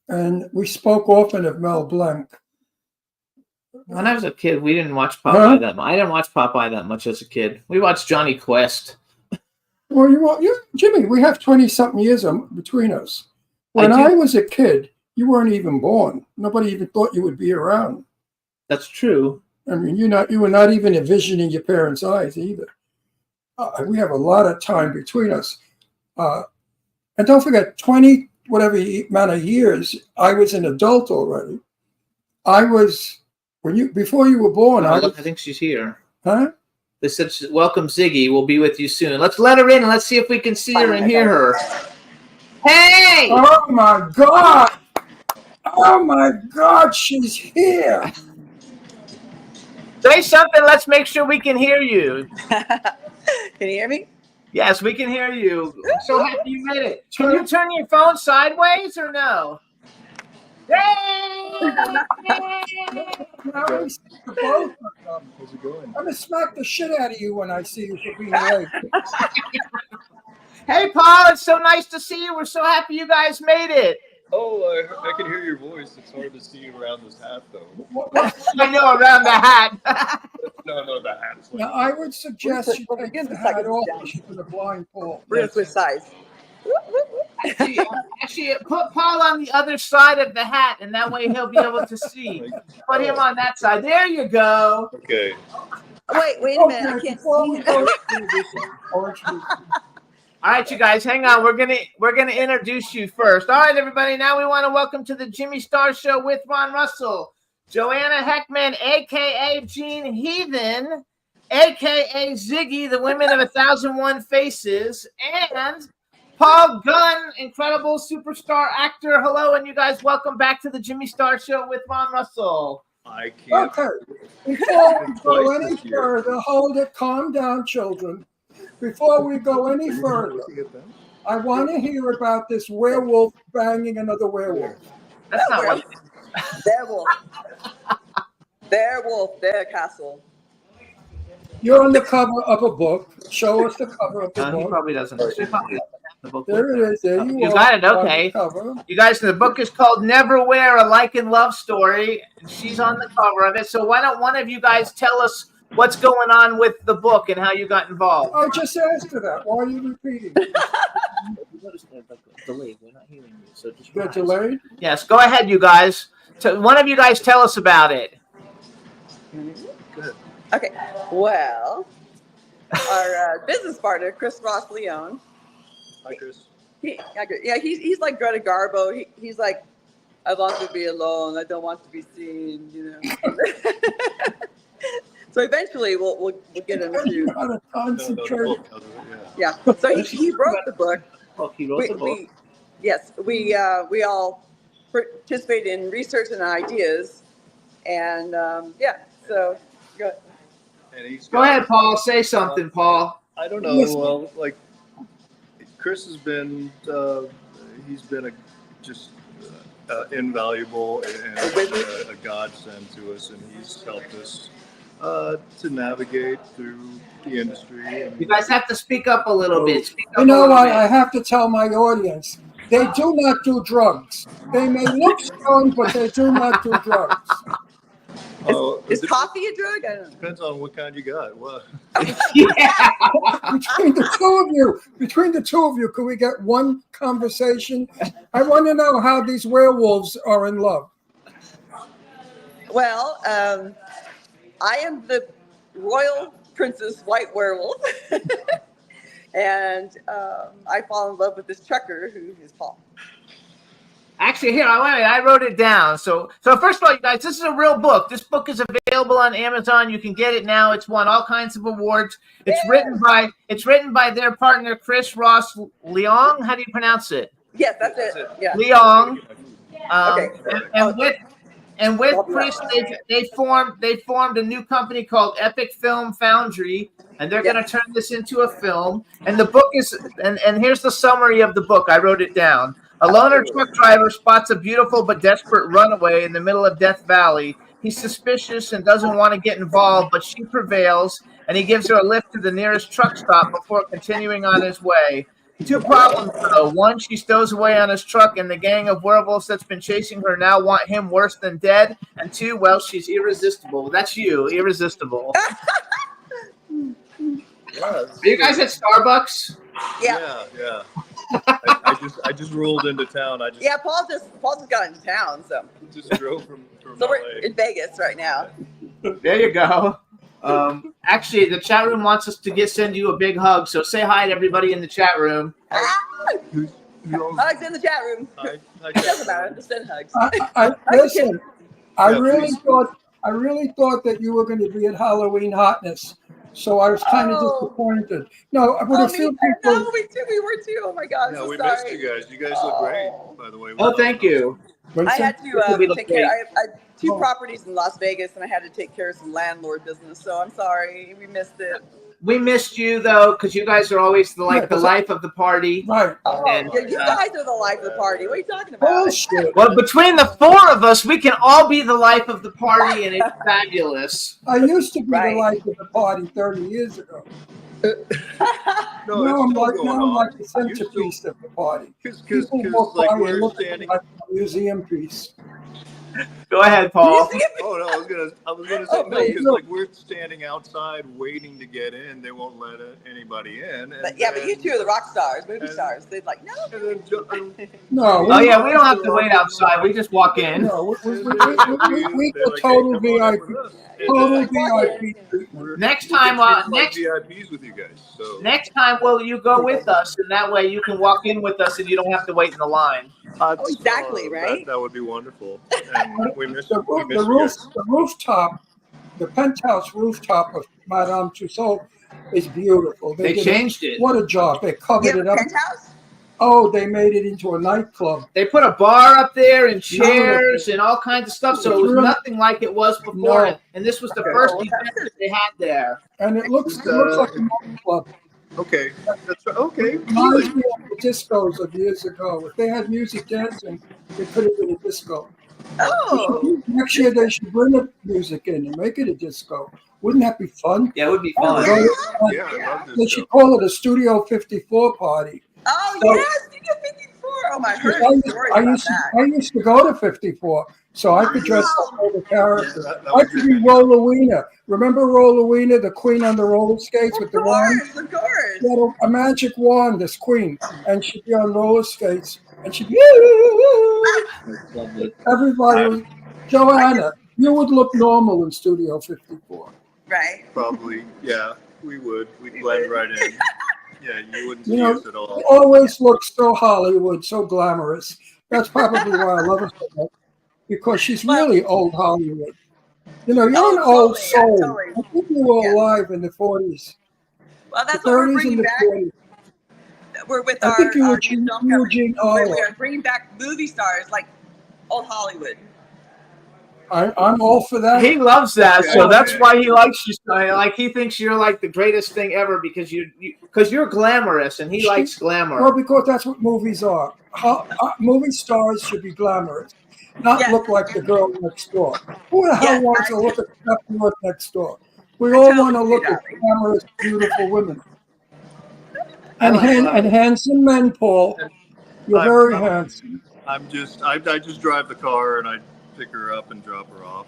Speaker 5: And we spoke often of Mel Blanc.
Speaker 4: When I was a kid, we didn't watch Popeye that much. I didn't watch Popeye that much as a kid. We watched Johnny Quest.
Speaker 5: Well, Jimmy, we have 20-something years between us. When I was a kid, you weren't even born. Nobody even thought you would be around.
Speaker 4: That's true.
Speaker 5: I mean, you were not even envisioning your parents' eyes either. We have a lot of time between us. And don't forget, 20, whatever amount of years, I was an adult already. I was, before you were born.
Speaker 4: I think she's here.
Speaker 5: Huh?
Speaker 4: They said, welcome, Ziggy. We'll be with you soon. Let's let her in and let's see if we can see her and hear her. Hey!
Speaker 5: Oh my God! Oh my God, she's here!
Speaker 4: Say something. Let's make sure we can hear you.
Speaker 9: Can you hear me?
Speaker 4: Yes, we can hear you. So happy you made it. Can you turn your phone sideways or no? Yay!
Speaker 5: Now we see the both of them.
Speaker 10: How's it going?
Speaker 5: I'm gonna smack the shit out of you when I see you for being late.
Speaker 4: Hey, Paul, it's so nice to see you. We're so happy you guys made it.
Speaker 10: Oh, I can hear your voice. It's hard to see you around this hat, though.
Speaker 4: I know, around the hat.
Speaker 10: No, the hat's like...
Speaker 5: Now I would suggest you
Speaker 9: We'll
Speaker 5: take
Speaker 9: begin
Speaker 5: the
Speaker 9: the
Speaker 5: hat
Speaker 9: second
Speaker 5: off
Speaker 9: down.
Speaker 5: for the blind Paul.
Speaker 9: We're gonna switch sides.
Speaker 4: Actually, put Paul on the other side of the hat, and that way he'll be able to see. Put him on that side. There you go.
Speaker 10: Okay.
Speaker 9: Wait a minute. I can't
Speaker 5: before
Speaker 9: see
Speaker 5: we
Speaker 9: him.
Speaker 5: go to
Speaker 4: All right, you guys, hang on. We're gonna introduce you first. All right, everybody. Now we want to welcome to the Jimmy Star Show with Ron Russell, Joanna Heckman, aka Jean Heathen, aka Ziggy, the Women of 1001 Faces, and Paul Gunn, incredible superstar actor. Hello, and you guys, welcome back to the Jimmy Star Show with Ron Russell.
Speaker 10: I can't...
Speaker 5: Okay, before we go
Speaker 10: Twice
Speaker 5: any
Speaker 10: this year.
Speaker 5: further, hold it, calm down, children. Before we go any further, I want to hear about this werewolf banging another werewolf.
Speaker 4: That's not what.
Speaker 9: Werewolf, their castle.
Speaker 5: You're on the cover of a book. Show us the cover of the
Speaker 4: He
Speaker 5: book.
Speaker 4: probably doesn't. She probably doesn't have the book with
Speaker 5: There
Speaker 4: her.
Speaker 5: it is. There you
Speaker 4: You
Speaker 5: are.
Speaker 4: got it,
Speaker 5: on the
Speaker 4: okay.
Speaker 5: cover.
Speaker 4: You guys, the book is called Never Wear a Like and Love Story. She's on the cover of it. So why don't one of you guys tell us what's going on with the book and how you got involved?
Speaker 5: I just asked her that. Why are you repeating?
Speaker 4: Delayed. We're not hearing you. So just
Speaker 5: They're delayed?
Speaker 4: Yes, go ahead, you guys. One of you guys tell us about it.
Speaker 10: Good.
Speaker 9: Okay. Well, our business partner, Chris Ross Leone.
Speaker 10: Hi, Chris.
Speaker 9: He's like Greta Garbo. He's like, I want to be alone. I don't want to be seen. You know. So eventually, we'll get him
Speaker 5: You
Speaker 9: to.
Speaker 5: gotta concentrate.
Speaker 9: Yeah. So he wrote the book.
Speaker 4: Oh, he wrote the book.
Speaker 9: We all participate in research and ideas, and so go.
Speaker 10: And he's
Speaker 4: Go ahead, Paul. Say something, Paul.
Speaker 10: I don't know. Well, like Chris has been, he's been invaluable and a godsend to us, and he's helped us to navigate through the industry. And
Speaker 4: You guys have to speak up a little bit. Speak up
Speaker 5: You know
Speaker 4: a little
Speaker 5: what?
Speaker 4: bit.
Speaker 5: I have to tell my audience. They do not do drugs. They may look strong, but they do not do drugs.
Speaker 9: Is coffee a drug? I don't know.
Speaker 10: Depends on what kind you got. What?
Speaker 4: Yeah.
Speaker 5: Between the two of you, can we get one conversation? I want to know how these werewolves are in love.
Speaker 9: Well, I am the royal princess white werewolf, and I fall in love with this trucker who is Paul.
Speaker 4: Actually, here, I wrote it down. So first of all, you guys, this is a real book. This book is available on Amazon. You can get it now. It's won all kinds of awards. It's written by their partner, Chris Ross Leong. How do you pronounce it?
Speaker 9: Yes, that's it. Yeah.
Speaker 4: Leong.
Speaker 9: Okay.
Speaker 4: And with Chris, they formed a new company called Epic Film Foundry, and they're going to turn this into a film. And the book is, and here's the summary of the book. I wrote it down. A loner truck driver spots a beautiful but desperate runaway in the middle of Death Valley. He's suspicious and doesn't want to get involved, but she prevails, and he gives her a lift to the nearest truck stop before continuing on his way. Two problems, though. One, she stows away on his truck, and the gang of werewolves that's been chasing her now want him worse than dead. And two, well, she's irresistible. That's you, irresistible. Are you guys at Starbucks?
Speaker 9: Yeah.
Speaker 10: I just rolled into town.
Speaker 9: Paul just got into town, so
Speaker 10: just drove from
Speaker 9: so
Speaker 10: LA.
Speaker 9: we're in Vegas right now.
Speaker 4: There you go. Actually, the chat room wants us to send you a big hug. So say hi to everybody in the chat room.
Speaker 9: Hugs in the chat room.
Speaker 10: Hi,
Speaker 9: It doesn't matter. Just send hugs.
Speaker 5: Listen, I really thought that you were going to be at Halloween Hotness. So I was kind of
Speaker 9: Oh.
Speaker 5: disappointed. No, with a few people.
Speaker 9: No, we were too. Oh my God, I'm
Speaker 10: Yeah,
Speaker 9: so
Speaker 10: we
Speaker 9: sorry.
Speaker 10: missed you guys. You guys look great, by the way. We
Speaker 4: Oh,
Speaker 10: love
Speaker 4: thank
Speaker 10: those.
Speaker 4: you.
Speaker 5: when
Speaker 9: I
Speaker 5: some-
Speaker 9: had
Speaker 4: We
Speaker 9: to
Speaker 4: look
Speaker 9: take care.
Speaker 4: great.
Speaker 9: I had two
Speaker 5: Oh.
Speaker 9: properties in Las Vegas, and I had to take care of some landlord business. So I'm sorry, we missed it.
Speaker 4: We missed you though, because you guys are always the
Speaker 5: Yeah, 'cause
Speaker 4: life of the party.
Speaker 5: Right.
Speaker 9: Oh,
Speaker 4: And,
Speaker 9: yeah, you
Speaker 4: uh,
Speaker 9: guys are the life of the party. What are you talking about?
Speaker 5: Bullshit.
Speaker 4: Well, between the four of us, we can all be the life of the party, and it's fabulous.
Speaker 5: I used to be
Speaker 9: Right.
Speaker 5: the life of the party 30 years ago.
Speaker 10: No,
Speaker 5: now
Speaker 10: it's
Speaker 5: I'm
Speaker 10: still
Speaker 5: like,
Speaker 10: going
Speaker 5: now I'm
Speaker 10: on.
Speaker 5: like the
Speaker 10: You're still-
Speaker 5: centerpiece of the party.
Speaker 10: Because
Speaker 5: People walk
Speaker 10: like
Speaker 5: by and
Speaker 10: we're
Speaker 5: look at me
Speaker 10: standing.
Speaker 5: like a museum piece.
Speaker 4: Go ahead, Paul.
Speaker 10: Oh no, I was gonna say
Speaker 9: Oh,
Speaker 10: no,
Speaker 9: please.
Speaker 10: because like we're standing outside waiting to get in. They won't let anybody in. And
Speaker 9: But yeah, but you
Speaker 10: then-
Speaker 9: two are the rock stars, movie
Speaker 10: and-
Speaker 9: stars. They're like, no.
Speaker 10: And then
Speaker 5: No,
Speaker 4: Oh yeah, we don't have to wait outside. We just walk in.
Speaker 5: no, we
Speaker 10: They're
Speaker 5: get
Speaker 10: like,
Speaker 5: total
Speaker 10: "Hey, come on
Speaker 5: VIP.
Speaker 10: in with us."
Speaker 5: Total
Speaker 10: And then
Speaker 5: VIP treatment.
Speaker 10: we're-
Speaker 4: Next
Speaker 10: we get
Speaker 4: time,
Speaker 10: treated like
Speaker 4: next-
Speaker 10: VIPs with you guys. So
Speaker 4: Next time, will you go with us, and that way you can walk in with us, and you don't have to wait in the line.
Speaker 9: Exactly, right?
Speaker 10: That would be wonderful. And we miss
Speaker 5: The,
Speaker 10: we miss
Speaker 5: the,
Speaker 10: you
Speaker 5: roof,
Speaker 10: guys.
Speaker 5: the rooftop, the penthouse rooftop of Madame Tussauds is beautiful.
Speaker 4: They
Speaker 5: did
Speaker 4: changed it.
Speaker 5: What a job. They
Speaker 9: You
Speaker 5: covered
Speaker 9: have
Speaker 5: it
Speaker 9: a
Speaker 5: up.
Speaker 9: penthouse?
Speaker 5: Oh, they made it into a nightclub.
Speaker 4: They put a bar up there and chairs and all kinds of stuff, so it was
Speaker 5: Really?
Speaker 4: nothing like it was before.
Speaker 5: No.
Speaker 4: And this was the
Speaker 10: Okay.
Speaker 4: first event that they had there.
Speaker 5: And it looks like a nightclub.
Speaker 10: Okay, that's right. Okay,
Speaker 5: Reminds
Speaker 10: good.
Speaker 5: me of the discos of years ago. If they had music dancing, it could have been a disco.
Speaker 9: Oh,
Speaker 5: Next year they should bring the music in and make it a disco. Wouldn't that be fun?
Speaker 4: Yeah, it would be
Speaker 9: Oh,
Speaker 4: fun.
Speaker 9: yeah.
Speaker 10: Yeah, I love
Speaker 5: They
Speaker 10: this
Speaker 5: should
Speaker 10: stuff.
Speaker 5: call it a Studio 54 party.
Speaker 9: oh
Speaker 5: So-
Speaker 9: yes, Studio 54. Oh my, I heard
Speaker 5: I used,
Speaker 9: stories
Speaker 5: I,
Speaker 9: about
Speaker 5: used to,
Speaker 9: that.
Speaker 5: I used to go to 54, so I could dress up as a character.
Speaker 10: That
Speaker 5: I
Speaker 10: was
Speaker 5: could
Speaker 10: your
Speaker 5: be Rolowina. Remember Rolowina, the queen on the roller skates with the wand?
Speaker 9: Of course.
Speaker 5: She had a magic wand, this queen, and she'd be on roller skates, and she'd be. Everybody was. Joanna, you would look normal in Studio 54.
Speaker 9: Right.
Speaker 10: Probably, yeah, we would. We'd blend right in. Yeah, you wouldn't
Speaker 5: You
Speaker 10: see
Speaker 5: know,
Speaker 10: us at all.
Speaker 5: She always looks so Hollywood, so glamorous. That's probably why I love her so much, because she's really old Hollywood. You know, you're an old
Speaker 9: totally,
Speaker 5: soul.
Speaker 9: totally.
Speaker 5: I think you were
Speaker 9: Yeah.
Speaker 5: alive in the 40s,
Speaker 9: Well,
Speaker 5: the
Speaker 9: that's what we're
Speaker 5: 30s
Speaker 9: bringing
Speaker 5: and the
Speaker 9: back.
Speaker 5: 40s.
Speaker 9: We're with
Speaker 5: I
Speaker 9: our,
Speaker 5: think you
Speaker 9: our
Speaker 5: were
Speaker 9: new
Speaker 5: Gene,
Speaker 9: film
Speaker 5: you were
Speaker 9: company.
Speaker 5: Gene
Speaker 9: We
Speaker 5: Harlow.
Speaker 9: are bringing back movie stars like old Hollywood.
Speaker 5: I'm all for that.
Speaker 4: He loves that,
Speaker 10: Okay.
Speaker 4: so that's why he likes you. Like he thinks you're like the greatest thing ever because you're glamorous, and he likes glamour.
Speaker 5: Well, because that's what movies are. Movie stars should be glamorous, not
Speaker 9: Yes.
Speaker 5: look like the girl next door. Who the hell
Speaker 9: Yes,
Speaker 5: wants
Speaker 9: I
Speaker 5: to look at the girl next door? We
Speaker 9: I
Speaker 5: all
Speaker 9: totally
Speaker 5: want to
Speaker 9: see
Speaker 5: look
Speaker 9: that.
Speaker 5: at glamorous, beautiful women.
Speaker 4: I like that.
Speaker 5: And handsome men, Paul. You're
Speaker 10: I'm
Speaker 5: very
Speaker 10: probably-
Speaker 5: handsome.
Speaker 10: I just drive the car and I pick her up and drop her off.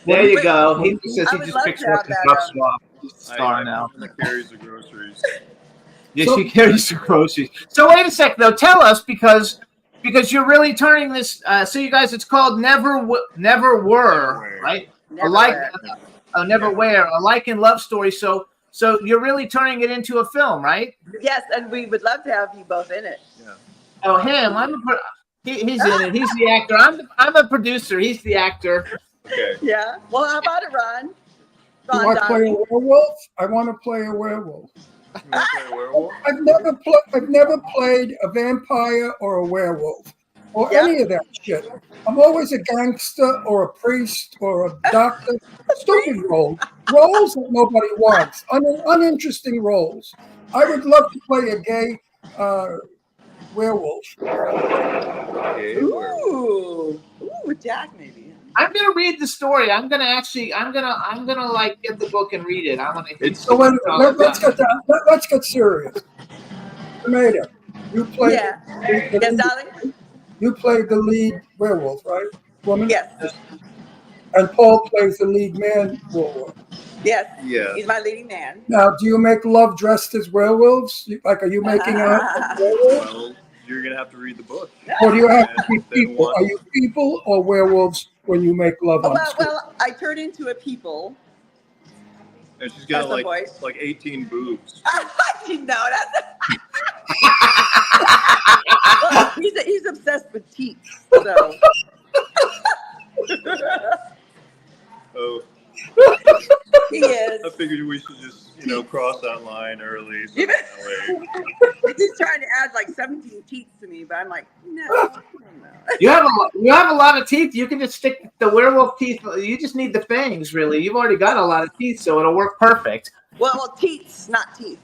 Speaker 4: There you go. He says
Speaker 9: I
Speaker 4: he
Speaker 9: would
Speaker 4: just
Speaker 9: love
Speaker 4: picks
Speaker 9: to
Speaker 4: her up
Speaker 9: have
Speaker 4: and
Speaker 9: that,
Speaker 4: drops her off. He's a star
Speaker 10: I'm
Speaker 4: now.
Speaker 10: the one that carries the groceries.
Speaker 4: Yeah,
Speaker 5: So-
Speaker 4: she carries the groceries. So wait a sec, though. Tell us because you're really turning this. So you guys, it's called Never Were,
Speaker 10: Neverwhere.
Speaker 4: right?
Speaker 9: Never
Speaker 4: A like,
Speaker 9: were.
Speaker 4: Neverwhere, a like and love story. So you're really turning it into a film, right?
Speaker 9: Yes, and we would love to have you both in it.
Speaker 10: Yeah.
Speaker 4: Oh, him. He's in it. He's the actor. I'm a producer. He's the actor.
Speaker 10: Okay.
Speaker 9: Yeah. Well, how about it, Ron?
Speaker 5: Do
Speaker 9: Ron
Speaker 5: I play a
Speaker 9: Donnie.
Speaker 5: werewolf? I want to play a werewolf.
Speaker 10: You want to play a werewolf?
Speaker 5: I've never played a vampire or a werewolf or
Speaker 9: Yeah.
Speaker 5: any of that shit. I'm always a gangster or a priest or a doctor. Stupid roles that nobody wants. Uninteresting roles. I would love to play a gay werewolf.
Speaker 10: Okay, werewolf.
Speaker 9: Ooh, Jack maybe.
Speaker 4: I'm gonna read the story. I'm gonna like get the book and read it. I'm gonna.
Speaker 5: So let's get serious. Tomato, you played.
Speaker 9: Yeah. Yes, darling.
Speaker 5: You played the lead werewolf, right, woman?
Speaker 9: Yes.
Speaker 5: And Paul plays the lead man werewolf.
Speaker 9: Yes.
Speaker 10: Yeah.
Speaker 9: He's my leading man.
Speaker 5: Now, do you make love dressed as werewolves? Like, are you making out as werewolves?
Speaker 10: Well, you're gonna have to read the book.
Speaker 5: Or do you have to be
Speaker 10: And then
Speaker 5: people?
Speaker 10: one-
Speaker 5: Are you people or werewolves when you make love on screen?
Speaker 9: Well, I turn into a people.
Speaker 10: And she's got
Speaker 9: That's the voice.
Speaker 10: like 18 boobs.
Speaker 9: You know that's. Well, he's obsessed with teeth. So.
Speaker 10: Oh,
Speaker 9: He is.
Speaker 10: I figured we should just, cross that line early. So
Speaker 9: Even-
Speaker 10: that way.
Speaker 9: He's trying to add like 17 teeth to me, but I'm like, no.
Speaker 4: You have a lot of teeth. You can just stick the werewolf teeth. You just need the fangs, really. You've already got a lot of teeth, so it'll work perfect.
Speaker 9: Well, teats, not teeth.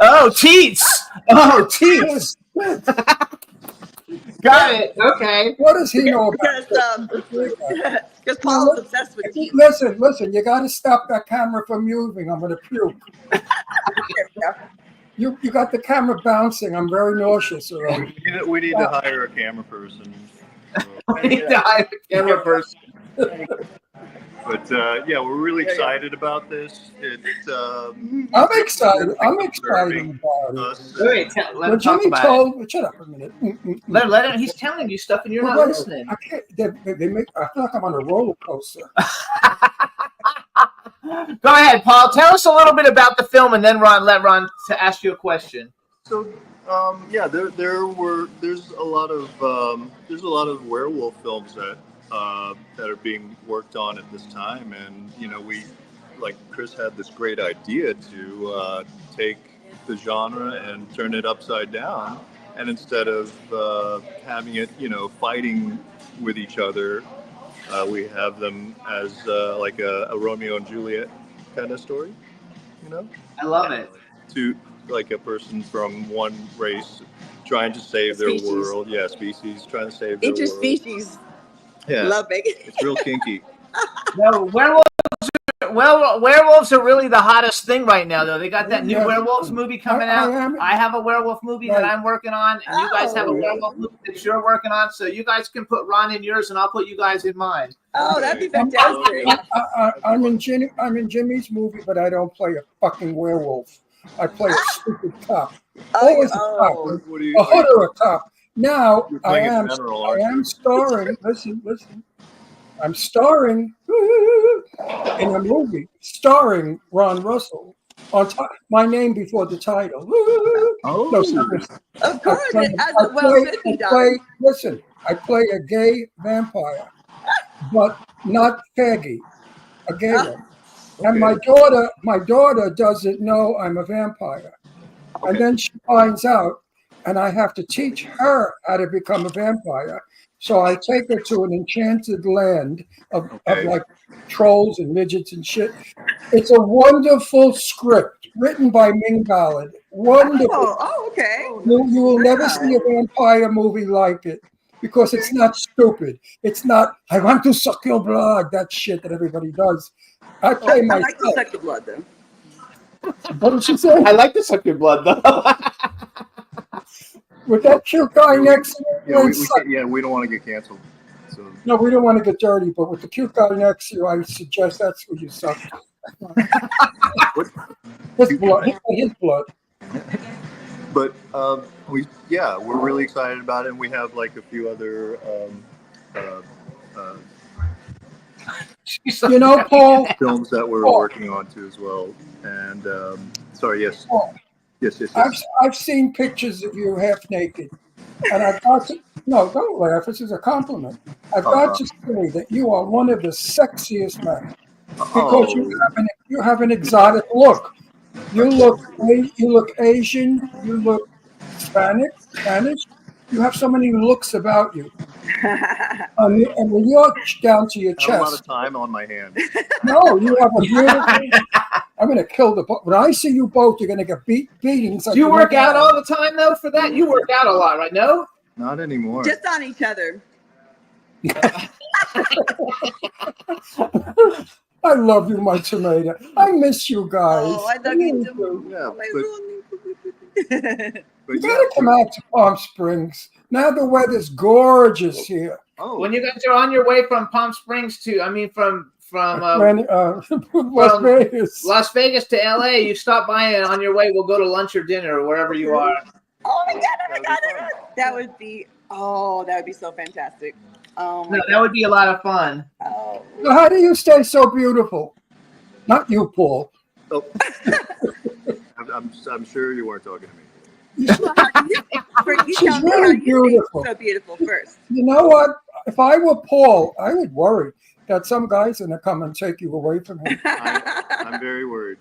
Speaker 4: Oh, teats! Oh, teats! Got it. Okay.
Speaker 5: What does he know about
Speaker 9: Because Paul's obsessed with teeth.
Speaker 5: Listen, you got to stop that camera from moving. I'm going to puke. You got the camera bouncing. I'm very nauseous already.
Speaker 10: We need to hire a camera person.
Speaker 4: We need to hire a camera person.
Speaker 10: But yeah, we're really excited about this.
Speaker 5: I'm excited. I'm excited about it.
Speaker 4: Wait, let him
Speaker 5: When
Speaker 4: talk
Speaker 5: Jimmy
Speaker 4: about
Speaker 5: told, shut up a minute.
Speaker 4: Let him. He's telling you stuff, and you're not listening.
Speaker 5: I can't. They make. I feel like I'm on a roller coaster.
Speaker 4: Go ahead, Paul. Tell us a little bit about the film, and then let Ron to ask you a question.
Speaker 10: So, yeah, there's a lot of werewolf films that are being worked on at this time, and Chris had this great idea to take the genre and turn it upside down, and instead of having it, fighting with each other, we have them as like a Romeo and Juliet kind of story,
Speaker 4: I love it.
Speaker 10: To like a person from one race trying to save their world. Yeah, species trying to save their world.
Speaker 9: Interspecies.
Speaker 10: Yeah,
Speaker 9: Love it.
Speaker 10: it's real kinky.
Speaker 4: No, werewolves are really the hottest thing right now, though. They got that new werewolves movie coming out. I have a werewolf movie that I'm working on, and you guys have a werewolf movie that you're working on. So you guys can put Ron in yours, and I'll put you guys in mine.
Speaker 9: Oh, that'd be fantastic.
Speaker 5: I'm in Jimmy's movie, but I don't play a fucking werewolf. I play a stupid cop. Always a cop. A hood or a cop. Now I am starring. Listen. I'm starring in a movie starring Ron Russell. On top, my name before the title.
Speaker 10: Oh,
Speaker 5: no, seriously.
Speaker 9: Of course,
Speaker 5: Listen, I play a gay vampire, but not faggy, a gay one. And my daughter doesn't know I'm a vampire, and then she finds out, and I have to teach her how to become a vampire. So I take her to an enchanted land of like trolls and midgets and shit. It's a wonderful script written by Ming Ballard. Wonderful.
Speaker 9: Oh, okay.
Speaker 5: You will never see a vampire movie like it because it's not stupid. It's not, I want to suck your blood, that shit that everybody does. I play myself.
Speaker 9: I like to suck your blood, though.
Speaker 5: What did she say?
Speaker 4: I like to suck your blood, though.
Speaker 5: With that cute guy next to
Speaker 10: you, we don't want to get canceled. So.
Speaker 5: No, we don't want to get dirty, but with the cute guy next to you, I suggest that's who you suck. His blood.
Speaker 10: But we're really excited about it, and we have like a few other
Speaker 5: Paul,
Speaker 10: films that we're working on too as well. And yes.
Speaker 5: Paul,
Speaker 10: Yes.
Speaker 5: I've seen pictures of you half naked, and I've got to. No, don't laugh. This is a compliment. I've got to say that you are one of the sexiest men because you have an exotic look. You look Asian. You look Spanish. You have so many looks about you. And when you're down to your chest,
Speaker 10: I have a lot of time on my hands.
Speaker 5: No, you have a beautiful. I'm going to kill when I see you both, you're going to get beatings.
Speaker 4: Do you work out all the time, though, for that? You work out a lot, right? No?
Speaker 10: Not anymore.
Speaker 9: Just on each other.
Speaker 5: I love you, my tomato. I miss you guys.
Speaker 9: Oh, I love you too.
Speaker 5: You got to come out to Palm Springs. Now the weather's gorgeous here.
Speaker 4: Oh. When you guys are on your way from Palm Springs from Las Vegas to LA, you stop by and on your way we'll go to lunch or dinner or wherever you are.
Speaker 9: Oh my god. That would be so fantastic.
Speaker 4: That would be a lot of fun.
Speaker 9: Oh.
Speaker 5: So how do you stay so beautiful? Not you, Paul.
Speaker 10: Oh. I'm sure you weren't talking to me.
Speaker 5: She's really beautiful.
Speaker 9: So beautiful first.
Speaker 5: You know what? If I were Paul, I would worry that some guy's going to come and take you away from him.
Speaker 10: I'm very worried.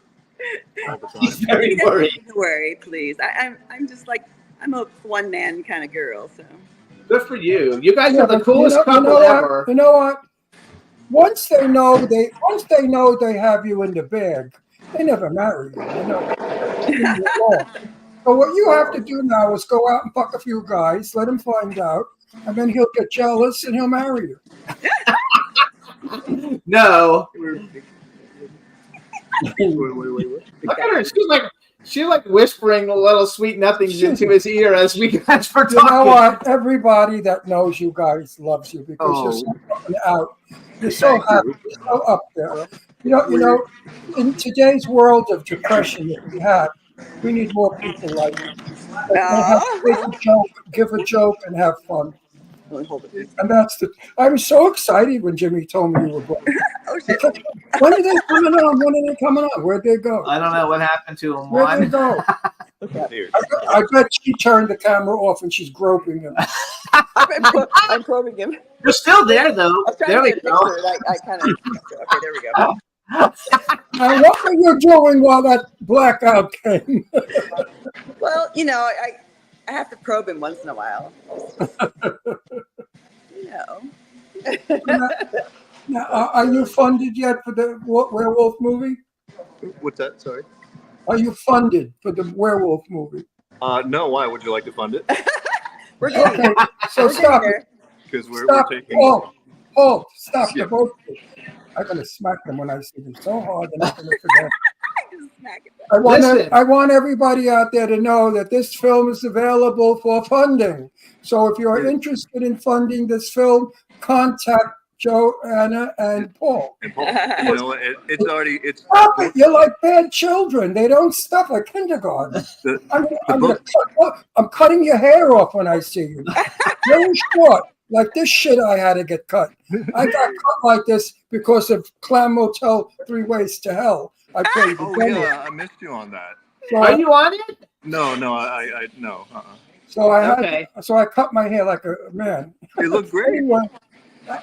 Speaker 10: all the time.
Speaker 4: He's very
Speaker 9: He doesn't
Speaker 4: worried.
Speaker 9: need to worry, please. I'm just like I'm a one man kind of girl, so.
Speaker 4: Good for you. You guys are the
Speaker 5: but
Speaker 4: coolest couple
Speaker 5: what?
Speaker 4: ever.
Speaker 5: You know what? Once they know they have you in the bag, they never marry you. You know. So what you have to do now is go out and fuck a few guys, let him find out, and then he'll get jealous and he'll marry you.
Speaker 4: No.
Speaker 10: Wait.
Speaker 4: Look at her. She's like whispering little sweet nothings into his ear as we guys were talking.
Speaker 5: You know what? Everybody that knows you guys loves you because
Speaker 4: Oh.
Speaker 5: you're so fucking out. You're so happy. You're so up there. You know, in today's world of depression that we have, we need more people like you. Give a joke, and have fun. And I was so excited when Jimmy told me you were born.
Speaker 9: Oh shit!
Speaker 5: When are they coming on? Where'd they go?
Speaker 4: I don't know what happened to him.
Speaker 5: Where'd they go?
Speaker 10: Here.
Speaker 5: I bet she turned the camera off and she's groping him.
Speaker 9: I'm probing him.
Speaker 4: They're still there though.
Speaker 9: I was trying
Speaker 4: There
Speaker 9: to
Speaker 4: we
Speaker 9: get a
Speaker 4: go.
Speaker 9: picture. I kind of. Okay, there we go.
Speaker 5: Now, what were you doing while that blackout came?
Speaker 9: Well, you know, I have to probe him once in a while. You know.
Speaker 5: Now, are you funded yet for the werewolf movie?
Speaker 10: What's that? Sorry.
Speaker 5: Are you funded for the werewolf movie?
Speaker 10: No. Why? Would you like to fund it?
Speaker 9: We're getting
Speaker 5: Okay, so
Speaker 9: We're
Speaker 5: stop
Speaker 9: getting
Speaker 5: it.
Speaker 10: Because we're
Speaker 5: Stop.
Speaker 10: taking.
Speaker 5: Hold. Stop
Speaker 10: Yeah.
Speaker 5: the both. I'm gonna smack them when I see them so hard they're not gonna forget.
Speaker 9: Just smack it.
Speaker 4: Listen.
Speaker 5: I want everybody out there to know that this film is available for funding. So if you're interested in funding this film, contact Joanna and Paul.
Speaker 10: And Paul, you know, it's already
Speaker 5: Stop it. You're like bad children. They don't stop at kindergarten.
Speaker 10: the,
Speaker 5: I'm cutting your hair off when I see you. Very short. Like this shit I had to get cut. I got cut like this because of Clam Motel 3 Ways to Hell. I played the
Speaker 10: Oh
Speaker 5: demo.
Speaker 10: yeah, I missed you on that.
Speaker 5: So
Speaker 4: Are you on it?
Speaker 10: No, I no.
Speaker 5: So I
Speaker 4: Okay.
Speaker 5: so I cut my hair like a man.
Speaker 10: You look great.
Speaker 5: Anyway,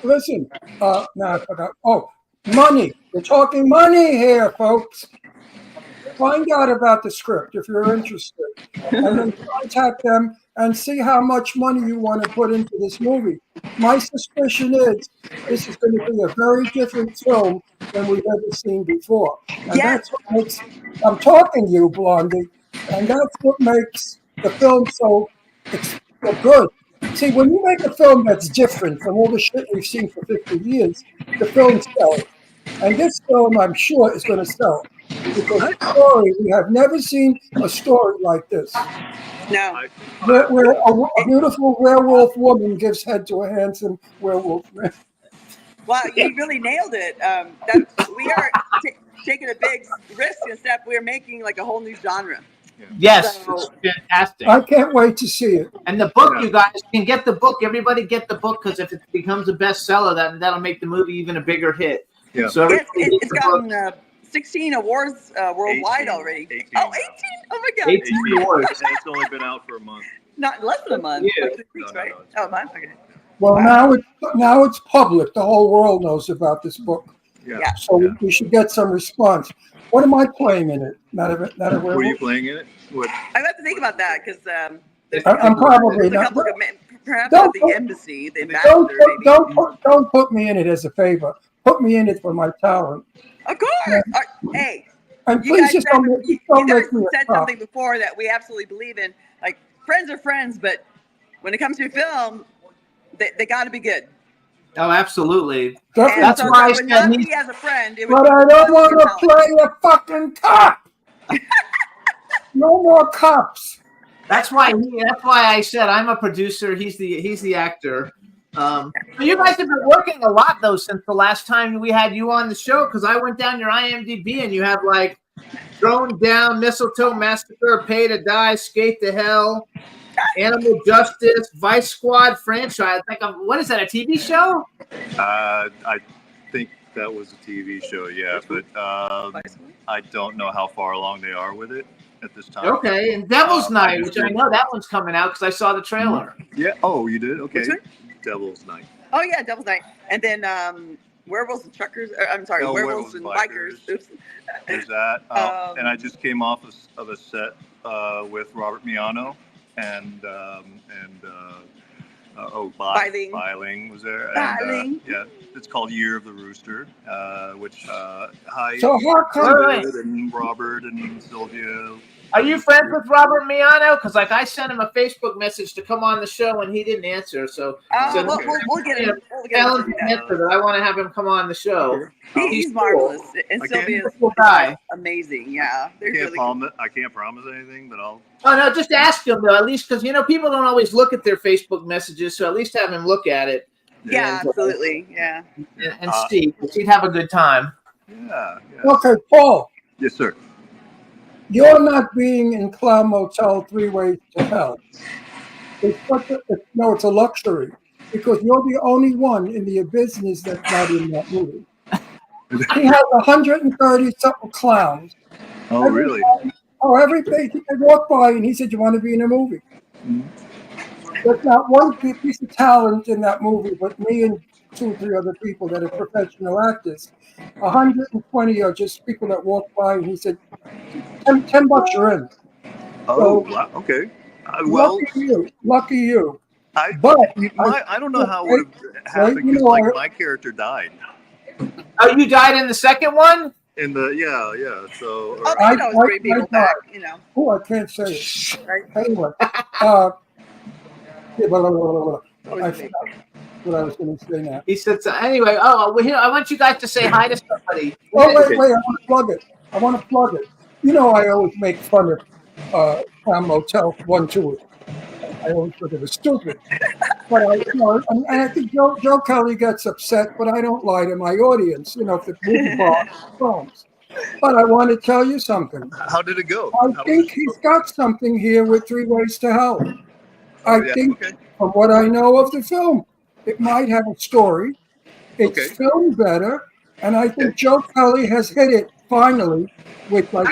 Speaker 5: listen. Now I forgot. Oh, money. We're talking money here, folks. Find out about the script if you're interested, and then contact them and see how much money you want to put into this movie. My suspicion is this is going to be a very different film than we've ever seen before. And
Speaker 9: Yes.
Speaker 5: that's what makes, I'm talking to you, Blondie, and that's what makes the film so good. See, when you make a film that's different from all the shit we've seen for 50 years, the film sells. And this film, I'm sure, is going to sell. Because the story, we have never seen a story like this.
Speaker 9: No.
Speaker 5: Where a beautiful werewolf woman gives head to a handsome werewolf man.
Speaker 9: Wow, you really nailed it. We are taking a big risk and step. We're making like a whole new genre.
Speaker 4: Yes,
Speaker 9: So-
Speaker 4: it's fantastic.
Speaker 5: I can't wait to see it.
Speaker 4: And the book, you guys can get the book. Everybody get the book because if it becomes a bestseller, that'll make the movie even a bigger hit.
Speaker 10: Yeah.
Speaker 4: So
Speaker 9: Yes,
Speaker 4: everybody
Speaker 9: it's
Speaker 4: get the book.
Speaker 9: gotten 16 awards worldwide
Speaker 10: 18,
Speaker 9: already.
Speaker 10: 18.
Speaker 9: Oh, 18? Oh my God.
Speaker 4: 18 awards.
Speaker 10: And it's only been out for a month.
Speaker 9: Not less than a month.
Speaker 4: Yeah.
Speaker 9: Like 6 weeks,
Speaker 10: No,
Speaker 9: right?
Speaker 10: it's-
Speaker 9: Oh, a month? Okay.
Speaker 5: Well, now it's public. The whole world knows about this book.
Speaker 9: Yeah.
Speaker 5: So we should get some response. What am I playing in it? Not a
Speaker 10: Were you
Speaker 5: werewolf?
Speaker 10: playing in it? What?
Speaker 9: I have to think about that because there's
Speaker 5: I'm probably
Speaker 9: there's a
Speaker 5: not.
Speaker 9: couple of perhaps
Speaker 5: Don't
Speaker 9: at the
Speaker 5: put-
Speaker 9: embassy, the ambassador, maybe.
Speaker 5: Don't put me in it as a favor. Put me in it for my talent.
Speaker 9: Of course. Hey,
Speaker 5: And
Speaker 9: you
Speaker 5: please
Speaker 9: guys,
Speaker 5: just
Speaker 9: said,
Speaker 5: don't
Speaker 9: you guys
Speaker 5: make me a
Speaker 9: said
Speaker 5: cop.
Speaker 9: something before that we absolutely believe in. Like friends are friends, but when it comes to film, they got to be good.
Speaker 4: Oh, absolutely.
Speaker 9: And
Speaker 4: That's
Speaker 9: so
Speaker 4: why I
Speaker 9: that would
Speaker 4: said
Speaker 9: not
Speaker 4: he-
Speaker 9: be as a friend. It would
Speaker 5: But
Speaker 9: be
Speaker 5: I don't
Speaker 9: because of
Speaker 5: want
Speaker 9: your
Speaker 5: to
Speaker 9: talent.
Speaker 5: play a fucking cop. No more cops.
Speaker 4: That's why I said I'm a producer. He's the actor. But you guys have been working a lot though since the last time we had you on the show. Because I went down your IMDb and you have like Thrown Down, Mistletoe Massacre, Pay to Die, Skate to Hell, Animal Justice, Vice Squad franchise. What is that? A TV show?
Speaker 10: I think that was a TV show, yeah, but I don't know how far along they are with it at this time.
Speaker 4: Okay, and Devil's
Speaker 10: I
Speaker 4: Night,
Speaker 10: just
Speaker 4: which I
Speaker 10: did-
Speaker 4: know that one's coming out because I saw the trailer.
Speaker 10: Yeah. Oh, you did? Okay.
Speaker 9: Which one?
Speaker 10: Devil's Night.
Speaker 9: Oh yeah, Devil's Night. And then Werewolves and Truckers. I'm sorry,
Speaker 10: No,
Speaker 9: Werewolves and Bikers. Oops.
Speaker 10: There's that. And I just came off of a set with Robert Miano and
Speaker 9: Biling
Speaker 10: was there.
Speaker 9: Biling.
Speaker 10: And, yeah, it's called Year of the Rooster, which hi.
Speaker 5: So how come?
Speaker 10: And Robert and Sylvia.
Speaker 4: Are you friends with Robert Miano? Because like I sent him a Facebook message to come on the show and he didn't answer. So
Speaker 9: we'll get him.
Speaker 4: Tell him to answer that I want to have him come on the show.
Speaker 9: He's marvelous, and Sylvia's
Speaker 4: guy.
Speaker 9: Amazing. Yeah,
Speaker 10: I can't promise anything, but I'll.
Speaker 4: Oh no, just ask him though. At least because people don't always look at their Facebook messages, so at least have him look at it.
Speaker 9: Yeah, absolutely. Yeah.
Speaker 4: And Steve, he'd have a good time.
Speaker 10: Yeah.
Speaker 5: Okay, Paul.
Speaker 10: Yes, sir.
Speaker 5: You're not being in Clown Motel 3 Ways to Hell. It's a luxury because you're the only one in the business that's not in that movie. He has 130 something clowns.
Speaker 10: Oh, really?
Speaker 5: Every day he walked by and he said, "You want to be in a movie?" There's not one piece of talent in that movie, but me and 2 or 3 other people that are professional actors. 120 are just people that walk by, and he said, $10 you're in.
Speaker 10: Oh, wow. Okay.
Speaker 5: Lucky you.
Speaker 10: I don't know how it would have happened because my character died.
Speaker 4: Oh, you died in the second one?
Speaker 10: In the yeah. So
Speaker 5: I can't say it. Anyway, I forgot what I was going to say now.
Speaker 4: He said so. Anyway. Oh, well, I want you guys to say hi to somebody.
Speaker 5: Oh wait! I want to plug it. I always make fun of Clown Motel 1, 2. I always thought it was stupid. But I think Joe Kelly gets upset, but I don't lie to my audience. If the movie bar films. But I want to tell you something.
Speaker 10: How did it go?
Speaker 5: I think he's got something here with 3 Ways to Hell. I think, from what I know of the film, it might have a story. It's filmed better, and I think Joe Kelly has hit it finally with Clown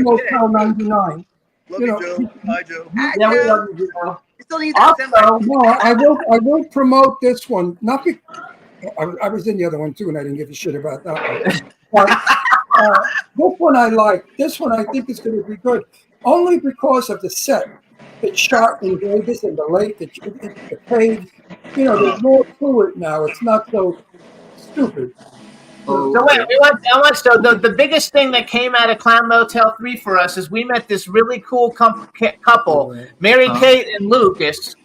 Speaker 5: Motel 99.
Speaker 10: Love you, Joe. Hi, Joe.
Speaker 4: Yeah, we love you, Joe.
Speaker 9: Still need that
Speaker 5: I will promote this one. Not because I was in the other one too, and I didn't give a shit about that one. But this one I like. This one I think is going to be good, only because of the set. It's shot in Vegas in the lake. The cave. There's more to it now. It's not so stupid.
Speaker 4: So wait, so the biggest thing that came out of Clown Motel 3 for us is we met this really cool couple, Mary Kate and Lucas.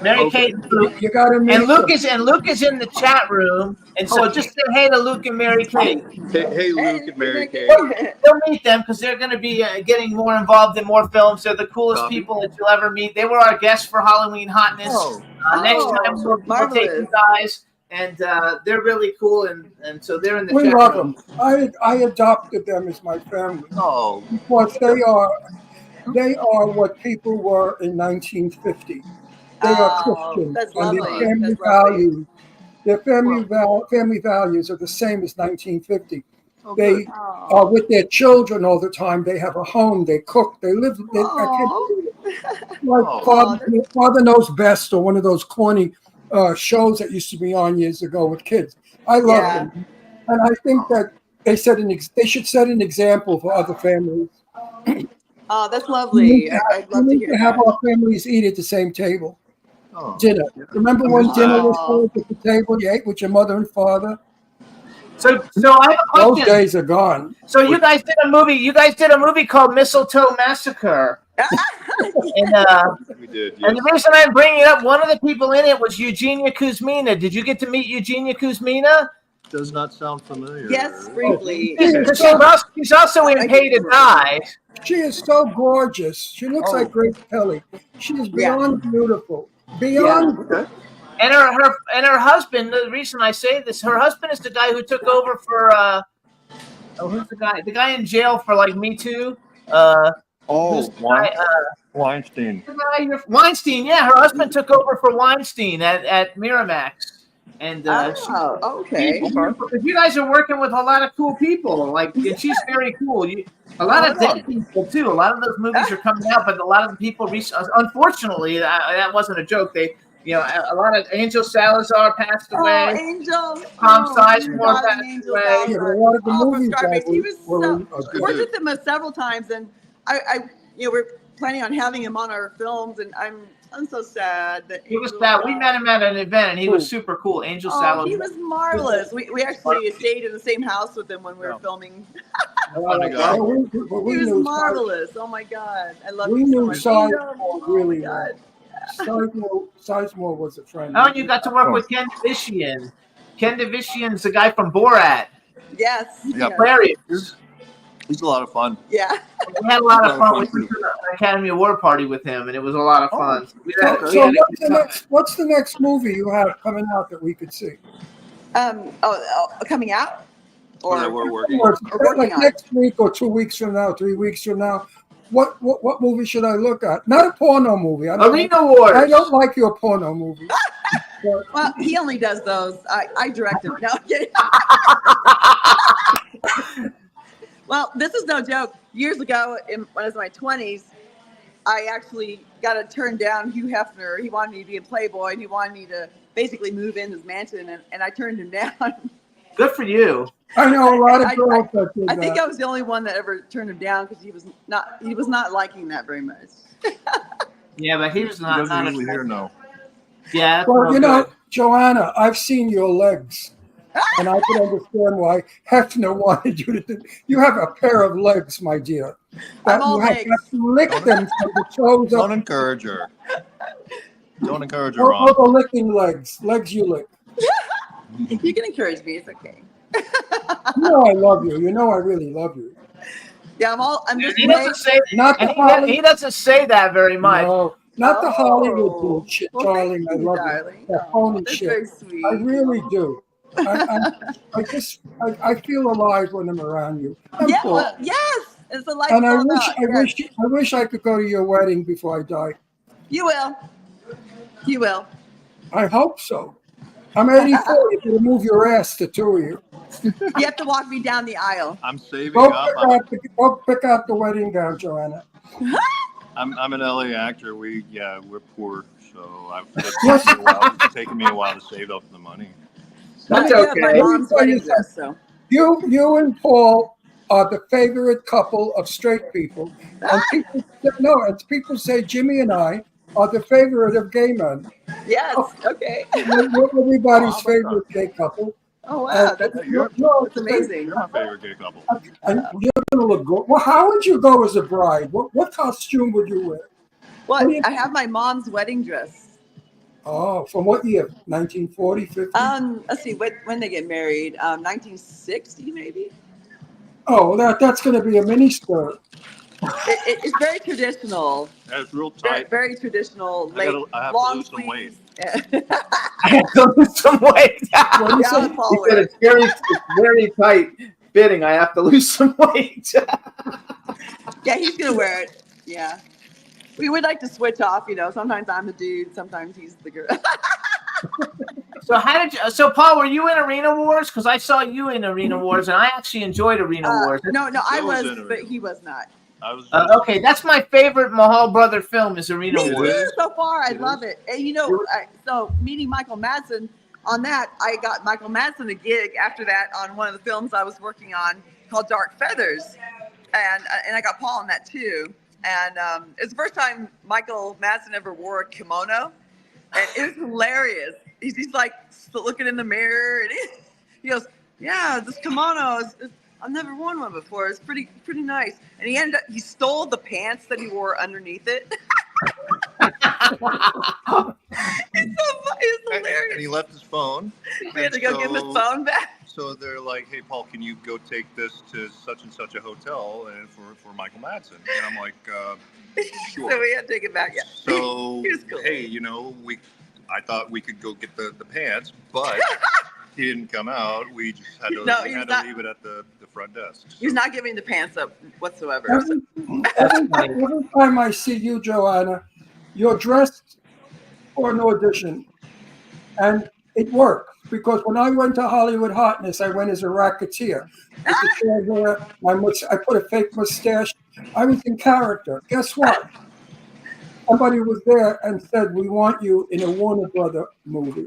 Speaker 4: Mary Kate and Luke.
Speaker 5: You gotta meet
Speaker 4: Luke is in the chat room, and so just say hey to Luke and Mary Kate.
Speaker 10: Hey Luke and Mary Kate.
Speaker 4: They'll meet them because they're going to be getting more involved in more films. They're the coolest people that you'll ever meet. They were our guests for Halloween Hotness. Next time we'll take you guys. And they're really cool, and so they're in the.
Speaker 5: We love them. I adopted them as my family.
Speaker 10: Oh,
Speaker 5: because they are what people were in 1950. They are Christian, and their family values. Their family values are the same as 1950. They are with their children all the time. They have a home. They cook. They live. Father Knows Best, or one of those corny shows that used to be on years ago with kids. I love them, and I think that they should set an example for other families.
Speaker 9: Oh, that's lovely. I'd love to hear
Speaker 5: have our families eat at the same table. Dinner. Remember when dinner was served at the table? You ate with your mother and father.
Speaker 4: So I have a question.
Speaker 5: Those days are gone.
Speaker 4: So you guys did a movie. You guys did a movie called Mistletoe Massacre.
Speaker 10: We did. Yes.
Speaker 4: And the reason I'm bringing it up, one of the people in it was Eugenia Kuzmina. Did you get to meet Eugenia Kuzmina?
Speaker 10: Does not sound familiar.
Speaker 9: Yes, briefly.
Speaker 4: She's also in Pay to Die.
Speaker 5: She is so gorgeous. She looks like Grace Kelly. She is beyond beautiful. Beyond.
Speaker 10: Okay.
Speaker 4: And her husband. The reason I say this, her husband is the guy who took over for. Who's the guy? The guy in jail for Me Too.
Speaker 10: Weinstein.
Speaker 4: Weinstein. Yeah, her husband took over for Weinstein at Miramax. And
Speaker 9: okay.
Speaker 4: You guys are working with a lot of cool people. And she's very cool. A lot of dead people too. A lot of those movies are coming out, but a lot of the people, unfortunately, that wasn't a joke. You know, a lot of Angel Salazar passed
Speaker 9: Oh,
Speaker 4: away.
Speaker 9: Angel.
Speaker 4: Tom
Speaker 9: Oh,
Speaker 4: Sizemore
Speaker 9: darling
Speaker 4: passed
Speaker 9: Angel
Speaker 4: away.
Speaker 5: Yeah,
Speaker 9: Salazar.
Speaker 5: but a lot of the
Speaker 9: Oh, from
Speaker 5: movies
Speaker 9: Scarface.
Speaker 5: that
Speaker 9: He was
Speaker 5: were
Speaker 9: so,
Speaker 5: good.
Speaker 9: worked with him several times, and I we're planning on having him on our films, and I'm so sad that
Speaker 4: He was
Speaker 9: Angel
Speaker 4: that. We
Speaker 9: died.
Speaker 4: met him at an event, and he was super cool. Angel
Speaker 9: Oh,
Speaker 4: Salazar.
Speaker 9: he was marvelous. We actually stayed in the same house with him when we were filming.
Speaker 10: Funny guy.
Speaker 5: But we
Speaker 9: He was
Speaker 5: knew
Speaker 9: marvelous. Oh my God, I love
Speaker 5: We
Speaker 9: you so
Speaker 5: knew
Speaker 9: much.
Speaker 5: Sizemore
Speaker 9: Oh
Speaker 5: really
Speaker 9: my
Speaker 5: well.
Speaker 9: God.
Speaker 5: Sizemore was a friend.
Speaker 4: Oh, and you got to work with Ken Divishian. Ken Divishian's the guy from Borat.
Speaker 9: Yes.
Speaker 10: Yep.
Speaker 9: yes.
Speaker 4: Aquarius.
Speaker 10: He's a lot of fun.
Speaker 9: Yeah.
Speaker 4: We had a lot of
Speaker 10: He's
Speaker 4: fun. We
Speaker 10: too.
Speaker 4: went to the Academy Award party with him, and it was a lot of fun. We had- we
Speaker 5: So
Speaker 4: had a
Speaker 5: what's
Speaker 4: good
Speaker 5: the
Speaker 4: time.
Speaker 5: what's the next movie you have coming out that we could see?
Speaker 9: Coming out? Or
Speaker 10: That we're working.
Speaker 5: Or
Speaker 9: working
Speaker 5: like
Speaker 9: on.
Speaker 5: next week or 2 weeks from now, 3 weeks from now. What movie should I look at? Not a porno movie.
Speaker 4: Arena Wars.
Speaker 5: I don't like your porno movie.
Speaker 9: Well, he only does those. I direct him. No, I'm kidding. Well, this is no joke. Years ago, when I was in my 20s, I actually got to turn down Hugh Hefner. He wanted me to be in Playboy, and he wanted me to basically move in his mansion, and I turned him down.
Speaker 4: Good for you.
Speaker 5: I know a lot of girls that did
Speaker 9: I think
Speaker 5: that.
Speaker 9: I was the only one that ever turned him down because he was not liking that very much.
Speaker 4: Yeah, but he was
Speaker 10: He
Speaker 4: not.
Speaker 10: doesn't
Speaker 4: not
Speaker 10: usually hear no.
Speaker 4: Yeah. that's
Speaker 5: Well,
Speaker 4: real
Speaker 5: you know,
Speaker 4: good.
Speaker 5: Joanna, I've seen your legs, and I can understand why Hefner wanted you to do. You have a pair of legs, my dear.
Speaker 9: I'm all
Speaker 5: you have
Speaker 9: legs.
Speaker 5: to lick them from the toes
Speaker 10: Don't
Speaker 5: up.
Speaker 10: encourage her. Don't encourage her,
Speaker 5: All
Speaker 10: Ron.
Speaker 5: the licking legs. Legs you lick.
Speaker 9: You can encourage me. It's okay.
Speaker 5: You know I love you. You know I really love you.
Speaker 9: Yeah, I'm just
Speaker 4: He doesn't say.
Speaker 5: Not
Speaker 4: And
Speaker 5: the
Speaker 4: he
Speaker 5: Hollywood.
Speaker 4: doesn't say that very much.
Speaker 5: No, not the
Speaker 9: Oh.
Speaker 5: Hollywood bullshit,
Speaker 9: Well,
Speaker 5: darling.
Speaker 9: thank
Speaker 5: I
Speaker 9: you,
Speaker 5: love
Speaker 9: darling.
Speaker 5: you. That
Speaker 9: Oh,
Speaker 5: phony
Speaker 9: that's
Speaker 5: shit.
Speaker 9: very sweet.
Speaker 5: I really do. I feel alive when I'm around you. I'm
Speaker 9: Yeah,
Speaker 5: full.
Speaker 9: well, yes. It's the life
Speaker 5: And I
Speaker 9: all
Speaker 5: wish,
Speaker 9: about.
Speaker 5: I
Speaker 9: Yes.
Speaker 5: wish I could go to your wedding before I die.
Speaker 9: You will. You will.
Speaker 5: I hope so. I'm 84. You can move your ass, the two of you.
Speaker 9: You have to walk me down the aisle.
Speaker 10: I'm saving
Speaker 5: Go
Speaker 10: up.
Speaker 5: go pick out the wedding gown, Joanna.
Speaker 10: I'm an LA actor. We're poor, so it's taken me a while to save up the money.
Speaker 4: That's
Speaker 9: I do have my
Speaker 4: okay.
Speaker 9: mom's wedding dress, so.
Speaker 5: You and Paul are the favorite couple of straight people. And people say Jimmy and I are the favorite of gay men.
Speaker 9: Yes. Okay.
Speaker 5: We're everybody's favorite gay couple.
Speaker 9: Oh wow, that's amazing.
Speaker 10: You're my favorite gay couple.
Speaker 5: And you're gonna look good. Well, how would you go as a bride? What costume would you wear?
Speaker 9: Well, I have my mom's wedding dress.
Speaker 5: Oh, from what year? 1940, 50?
Speaker 9: Let's see, when they get married, 1960 maybe.
Speaker 5: Oh, that's going to be a mini skirt.
Speaker 9: It's very traditional.
Speaker 10: That's real
Speaker 9: Very,
Speaker 10: tight.
Speaker 9: very traditional.
Speaker 10: I have to
Speaker 9: long
Speaker 10: lose some weight.
Speaker 9: sleeves.
Speaker 4: I have to lose some weight.
Speaker 5: What do you say?
Speaker 9: Yeah, Paul
Speaker 4: He said
Speaker 9: wears.
Speaker 4: it's very tight fitting. I have to lose some weight.
Speaker 9: Yeah, he's gonna wear it. Yeah. We would like to switch off, sometimes I'm the dude, sometimes he's the girl.
Speaker 4: So Paul, were you in Arena Wars? Because I saw you in Arena Wars, and I actually enjoyed Arena Wars.
Speaker 9: No, I
Speaker 10: Joe was
Speaker 9: was,
Speaker 10: in
Speaker 9: but
Speaker 10: it.
Speaker 9: he was not.
Speaker 10: I was.
Speaker 4: Okay, that's my favorite Mahal brother film is Arena
Speaker 9: Me
Speaker 4: Wars.
Speaker 9: too, so far. I
Speaker 10: It
Speaker 9: love it. And so meeting Michael Madsen on that, I got Michael Madsen a gig after that on one of the films I was working on called Dark Feathers. And I got Paul on that too. And it's the first time Michael Madsen ever wore a kimono. And it was hilarious. He's like looking in the mirror and he goes, yeah, this kimono I've never worn one before. It's pretty nice. And he stole the pants that he wore underneath it. It's so funny. It's hilarious.
Speaker 10: And he left his phone.
Speaker 9: We had to go give him his phone back.
Speaker 10: So they're like, hey, Paul, can you go take this to such and such a hotel and for Michael Madsen? And I'm like, sure.
Speaker 9: So we had to take it back. Yeah.
Speaker 10: So,
Speaker 9: He was cool.
Speaker 10: hey, I thought we could go get the pants, but he didn't come out. We just had to,
Speaker 9: No,
Speaker 10: we
Speaker 9: he
Speaker 10: had
Speaker 9: was
Speaker 10: to
Speaker 9: not-
Speaker 10: leave it at the front desk.
Speaker 9: He's not giving the pants up whatsoever.
Speaker 5: Every time I see you, Joanna, you're dressed for an audition. And it worked because when I went to Hollywood Hotness, I went as a racketeer. With the short hair, I put a fake mustache. I was in character. Guess what? somebody was there and said, "We want you in a Warner Brother movie."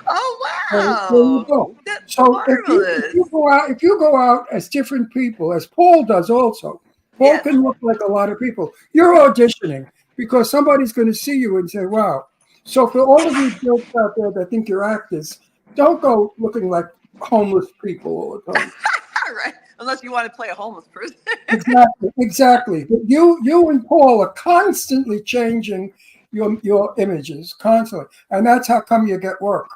Speaker 9: Oh
Speaker 5: So
Speaker 9: wow!
Speaker 5: there you go.
Speaker 9: That's
Speaker 5: So
Speaker 9: marvelous.
Speaker 5: if you go out as different people, as Paul does also, Paul
Speaker 9: Yes.
Speaker 5: can look like a lot of people. You're auditioning because somebody's going to see you and say, "Wow." So for all of you jokes out there that think you're actors, don't go looking like homeless people all the time.
Speaker 9: All right, unless you want to play a homeless person.
Speaker 5: Exactly. But you and Paul are constantly changing your images, constantly, and that's how come you get work.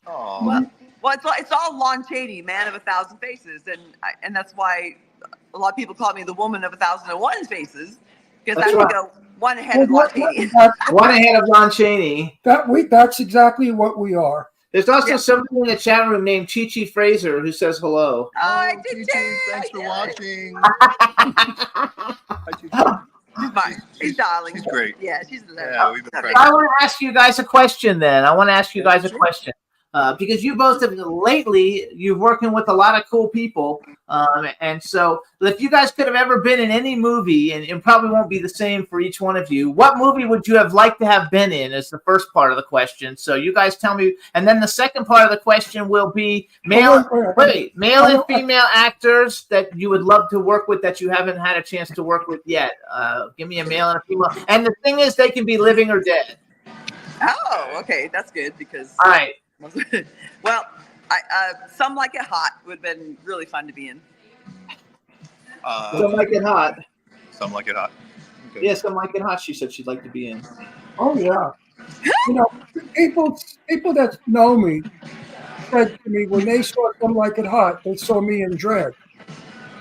Speaker 10: Oh,
Speaker 9: Well, it's all Lon Chaney, man of 1,000 faces, and that's why a lot of people call me the woman of 1,001 faces, because
Speaker 4: That's
Speaker 9: I
Speaker 4: right.
Speaker 9: go one ahead of Lon Chaney.
Speaker 4: One ahead of Lon Chaney.
Speaker 5: That's exactly what we are.
Speaker 4: There's also somebody in the chat room named Chi Chi Fraser who says hello.
Speaker 9: Oh, I did
Speaker 10: Chi-Chi, thanks for watching.
Speaker 9: She's fine. She's darling.
Speaker 10: She's great.
Speaker 9: Yeah, she's the
Speaker 10: Yeah, we've been friends.
Speaker 4: I want to ask you guys a question then. I want to ask you guys a question. Because you both have lately, you're working with a lot of cool people. And so if you guys could have ever been in any movie, and it probably won't be the same for each one of you, what movie would you have liked to have been in is the first part of the question. So you guys tell me. And then the second part of the question will be male and female actors that you would love to work with that you haven't had a chance to work with yet. Give me a male and a female. And the thing is, they can be living or dead.
Speaker 9: Oh, okay, that's good because.
Speaker 4: All right.
Speaker 9: Well, Some Like It Hot would have been really fun to be in.
Speaker 4: Some Like It Hot.
Speaker 10: Some Like It Hot. Okay.
Speaker 4: Yeah, Some Like It Hot. She said she'd like to be in.
Speaker 5: Oh yeah. You know, people that know me said to me when they saw Some Like It Hot, they saw me in drag.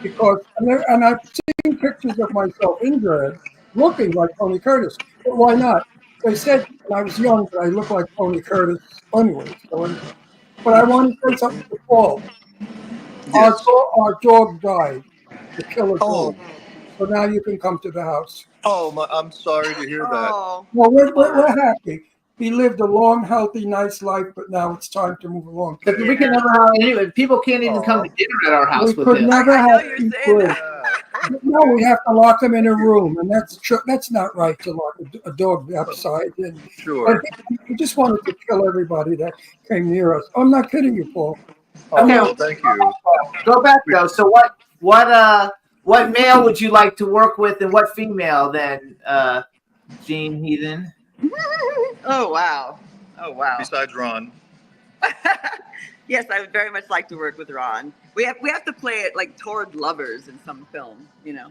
Speaker 5: And I've seen pictures of myself in drag, looking like Tony Curtis. But why not? They said when I was young that I looked like Tony Curtis anyway. But I want to say something to Paul.
Speaker 10: Yes.
Speaker 5: Our dog died. The killer dog. So now you can come to the house.
Speaker 10: Oh, I'm sorry to hear that.
Speaker 9: Oh,
Speaker 5: Well, we're happy. He lived a long, healthy, nice life, but now it's time to move along.
Speaker 4: Because we can never have anyway. People can't even come to dinner at our house
Speaker 5: We
Speaker 4: with
Speaker 5: could
Speaker 4: him.
Speaker 5: never
Speaker 9: I know
Speaker 5: have
Speaker 9: you're
Speaker 5: two
Speaker 9: saying
Speaker 5: kids.
Speaker 9: that.
Speaker 5: No, we have to lock them in a room, and that's not right to lock a dog outside. And
Speaker 10: Sure.
Speaker 5: we just wanted to kill everybody that came near us. I'm not kidding you, Paul.
Speaker 10: Oh,
Speaker 4: Okay.
Speaker 10: well, thank you.
Speaker 4: Go back though. So what male would you like to work with, and what female then, Gene Heathen?
Speaker 9: Oh wow. Oh wow.
Speaker 10: Besides Ron.
Speaker 9: Yes, I would very much like to work with Ron. We have to play it like toward lovers in some film, you know.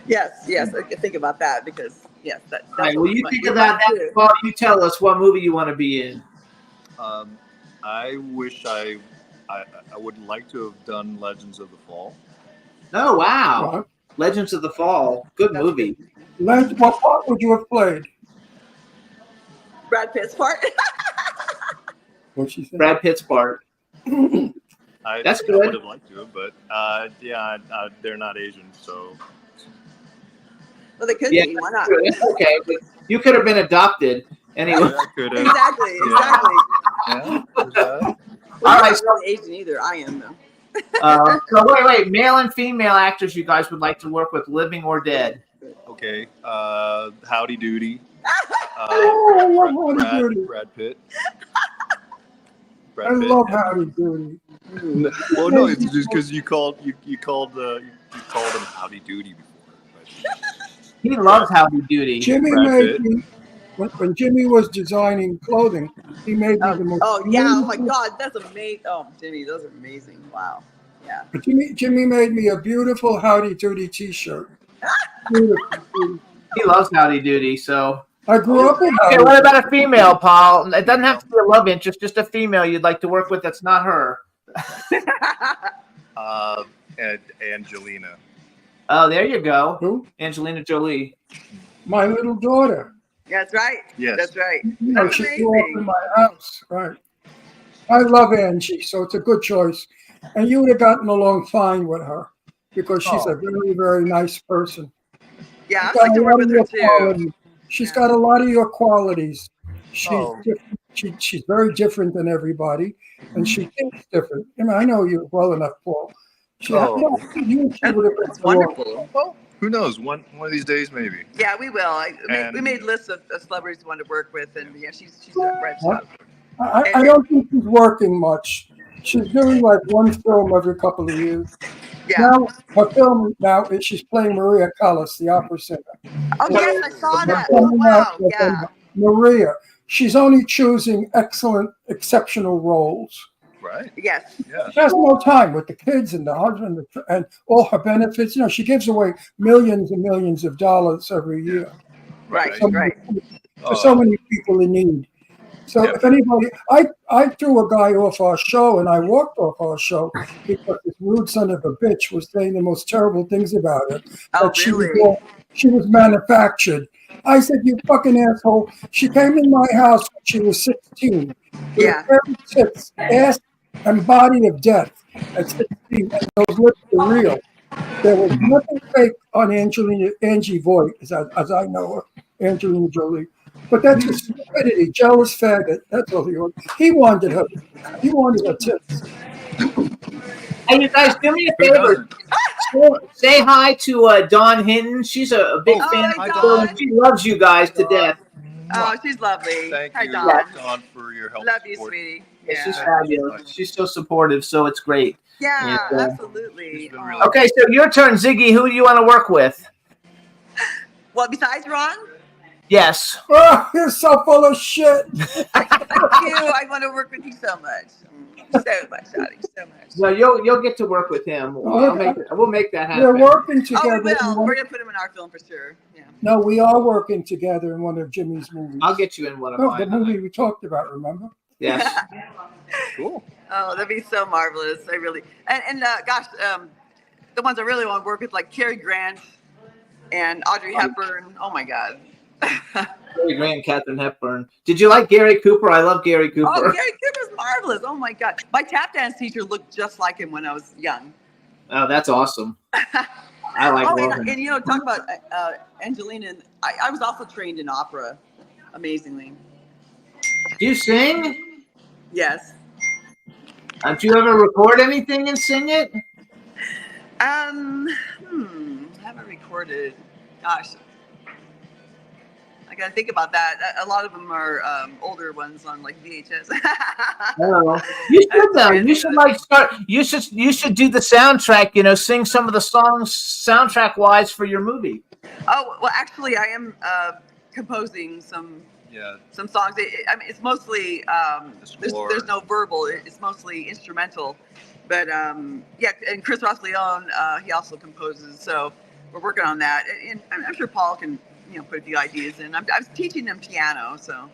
Speaker 9: Yes, I can think about that because yes, that's
Speaker 4: All right.
Speaker 9: what
Speaker 4: Well, you
Speaker 9: we
Speaker 4: think
Speaker 9: might
Speaker 4: about
Speaker 9: do.
Speaker 4: that. Paul, you tell us what movie you want to be in.
Speaker 10: I wish I would like to have done Legends of the Fall.
Speaker 4: Oh wow,
Speaker 5: Ron,
Speaker 4: Legends of the Fall, good movie.
Speaker 5: what part would you have played?
Speaker 9: Brad Pitt's part.
Speaker 5: What she said.
Speaker 4: Brad Pitt's part. That's
Speaker 10: I
Speaker 4: good.
Speaker 10: would have liked to, but they're not Asian, so.
Speaker 9: Well, they could
Speaker 4: Yeah,
Speaker 9: be. Why not?
Speaker 4: It's okay, but you could have been adopted anyway.
Speaker 10: I could have.
Speaker 9: Exactly.
Speaker 10: Yeah.
Speaker 9: Well,
Speaker 4: All
Speaker 9: you're
Speaker 4: right,
Speaker 9: not really Asian either. I am though.
Speaker 4: So wait, male and female actors you guys would like to work with, living or dead?
Speaker 10: Okay. Howdy Doody.
Speaker 5: Oh, I love Howdy Doody.
Speaker 10: Brad Pitt.
Speaker 5: I love Howdy Doody.
Speaker 10: Well, no, it's just because you called him Howdy Doody before.
Speaker 4: He loves Howdy Doody.
Speaker 5: Jimmy
Speaker 10: Brad
Speaker 5: made
Speaker 10: Pitt.
Speaker 5: me when Jimmy was designing clothing. He made me the most.
Speaker 9: Oh yeah! Oh my
Speaker 5: beautiful-
Speaker 9: God, that's amazing. Oh, Jimmy, those are amazing. Wow. Yeah.
Speaker 5: Jimmy made me a beautiful Howdy Doody T-shirt. Beautiful.
Speaker 4: He loves Howdy Doody. So
Speaker 5: I grew up in
Speaker 4: okay,
Speaker 5: Howdy.
Speaker 4: what about a female, Paul? It doesn't have to be a love interest, just a female you'd like to work with that's not her.
Speaker 10: And Angelina.
Speaker 4: Oh, there you go,
Speaker 5: Who?
Speaker 4: Angelina Jolie.
Speaker 5: My little daughter.
Speaker 9: That's right.
Speaker 10: Yes.
Speaker 9: That's right.
Speaker 5: You know,
Speaker 9: That's
Speaker 5: she grew up in
Speaker 9: amazing.
Speaker 5: my house. Right. I love Angie, so it's a good choice. And you would have gotten along fine with her because she's a very, very nice person.
Speaker 9: Yeah,
Speaker 5: She's
Speaker 9: I'd like to
Speaker 5: got a
Speaker 9: work
Speaker 5: lot
Speaker 9: with
Speaker 5: of
Speaker 9: her
Speaker 5: your
Speaker 9: too.
Speaker 5: qualities. She's got a lot of your qualities. She's
Speaker 10: Oh.
Speaker 5: different. She's very different than everybody, and she thinks different. I mean, I know you well enough, Paul. She,
Speaker 10: Oh.
Speaker 5: you and she would have been
Speaker 9: That's
Speaker 5: along.
Speaker 9: wonderful.
Speaker 10: Well, Who knows? One of these days, maybe.
Speaker 9: Yeah, we will. We made lists of celebrities we want to work with, and yeah, she's a red stuff.
Speaker 5: I don't think she's working much. She's doing like one film every couple of years.
Speaker 9: Yeah.
Speaker 5: Now, her film now is she's playing Maria Callas, the opera singer.
Speaker 9: Oh, yes, I saw that.
Speaker 5: They're
Speaker 9: Oh,
Speaker 5: coming
Speaker 9: wow.
Speaker 5: out with
Speaker 9: Yeah.
Speaker 5: Maria. She's only choosing excellent, exceptional roles.
Speaker 10: Right.
Speaker 9: Yes.
Speaker 10: Yeah.
Speaker 5: She has no time with the kids and the husband and all her benefits. You know, she gives away millions and millions of dollars every year.
Speaker 9: Right.
Speaker 5: So
Speaker 9: Right.
Speaker 5: for so many people in need. So
Speaker 10: Yeah.
Speaker 5: if anybody, I threw a guy off our show and I walked off our show because this rude son of a bitch was saying the most terrible things about her.
Speaker 9: Oh,
Speaker 5: That
Speaker 9: really?
Speaker 5: she was manufactured. I said, you fucking asshole. She came in my house when she was 16. With
Speaker 9: Yeah.
Speaker 5: a pair of tits, ass, and body of death at 16. And those lips were real. There was nothing fake on Angie Voigt, as I know her, Angelina Jolie. But that's a stupidity, jealous faggot. That's all he wanted. He wanted her. He wanted her tits.
Speaker 4: Hey, you guys, do me a
Speaker 10: Who
Speaker 4: favor.
Speaker 10: doesn't?
Speaker 4: Say hi to Dawn Hinton. She's a big
Speaker 9: Oh,
Speaker 4: fan
Speaker 9: hi,
Speaker 4: of the
Speaker 9: Dawn.
Speaker 4: show. She loves you guys to death.
Speaker 9: Oh, she's lovely.
Speaker 10: Thank
Speaker 9: Hi,
Speaker 10: you,
Speaker 9: Dawn.
Speaker 10: Dawn, for your help.
Speaker 9: Love
Speaker 10: and
Speaker 9: you,
Speaker 10: support.
Speaker 9: sweetie.
Speaker 4: Yeah. She's
Speaker 9: Yeah.
Speaker 4: fabulous. She's so supportive, so it's great.
Speaker 9: Yeah,
Speaker 4: Yeah.
Speaker 9: absolutely.
Speaker 10: She's been
Speaker 9: Oh.
Speaker 10: really-
Speaker 4: Okay, so your turn, Ziggy. Who do you want to work with?
Speaker 9: Well, besides Ron,
Speaker 4: Yes.
Speaker 5: Oh, you're so full of shit.
Speaker 9: thank you. I want to work with you so much. So much, Shotty, so much.
Speaker 4: No, you'll get to work with him. We'll make that happen.
Speaker 5: We're working
Speaker 9: Oh,
Speaker 5: together.
Speaker 9: we
Speaker 5: in
Speaker 9: will.
Speaker 5: one-
Speaker 9: We're gonna put him in our film for sure. Yeah.
Speaker 5: No, we are working together in one of Jimmy's movies.
Speaker 4: I'll get you in one of
Speaker 5: No, the
Speaker 4: mine.
Speaker 5: movie we talked about, remember?
Speaker 4: Yes.
Speaker 10: Cool.
Speaker 9: Oh, that'd be so marvelous. I really gosh, the ones I really want to work with, like Cary Grant and Audrey Hepburn. Oh my God.
Speaker 4: Gary Grant, Katharine Hepburn. Did you like Gary Cooper? I love Gary Cooper.
Speaker 9: Oh, Gary Cooper's marvelous. Oh my God. My tap dance teacher looked just like him when I was young.
Speaker 4: Oh, that's awesome. I like
Speaker 9: Oh,
Speaker 4: Logan.
Speaker 9: and you know, talk about Angelina. I was also trained in opera, amazingly.
Speaker 4: Do you sing?
Speaker 9: Yes.
Speaker 4: Do you ever record anything and sing it?
Speaker 9: Haven't recorded. Gosh, I gotta think about that. A lot of them are older ones on like VHS.
Speaker 4: No. You should though. You should like start. You should do the soundtrack. You know, sing some of the songs soundtrack wise for your movie.
Speaker 9: Oh well, actually, I am composing some songs. I mean, it's mostly there's no verbal. It's mostly instrumental. But yeah, and Chris Ross Leon, he also composes. So we're working on that, and I'm sure Paul can put a few ideas in. I was teaching them piano, so.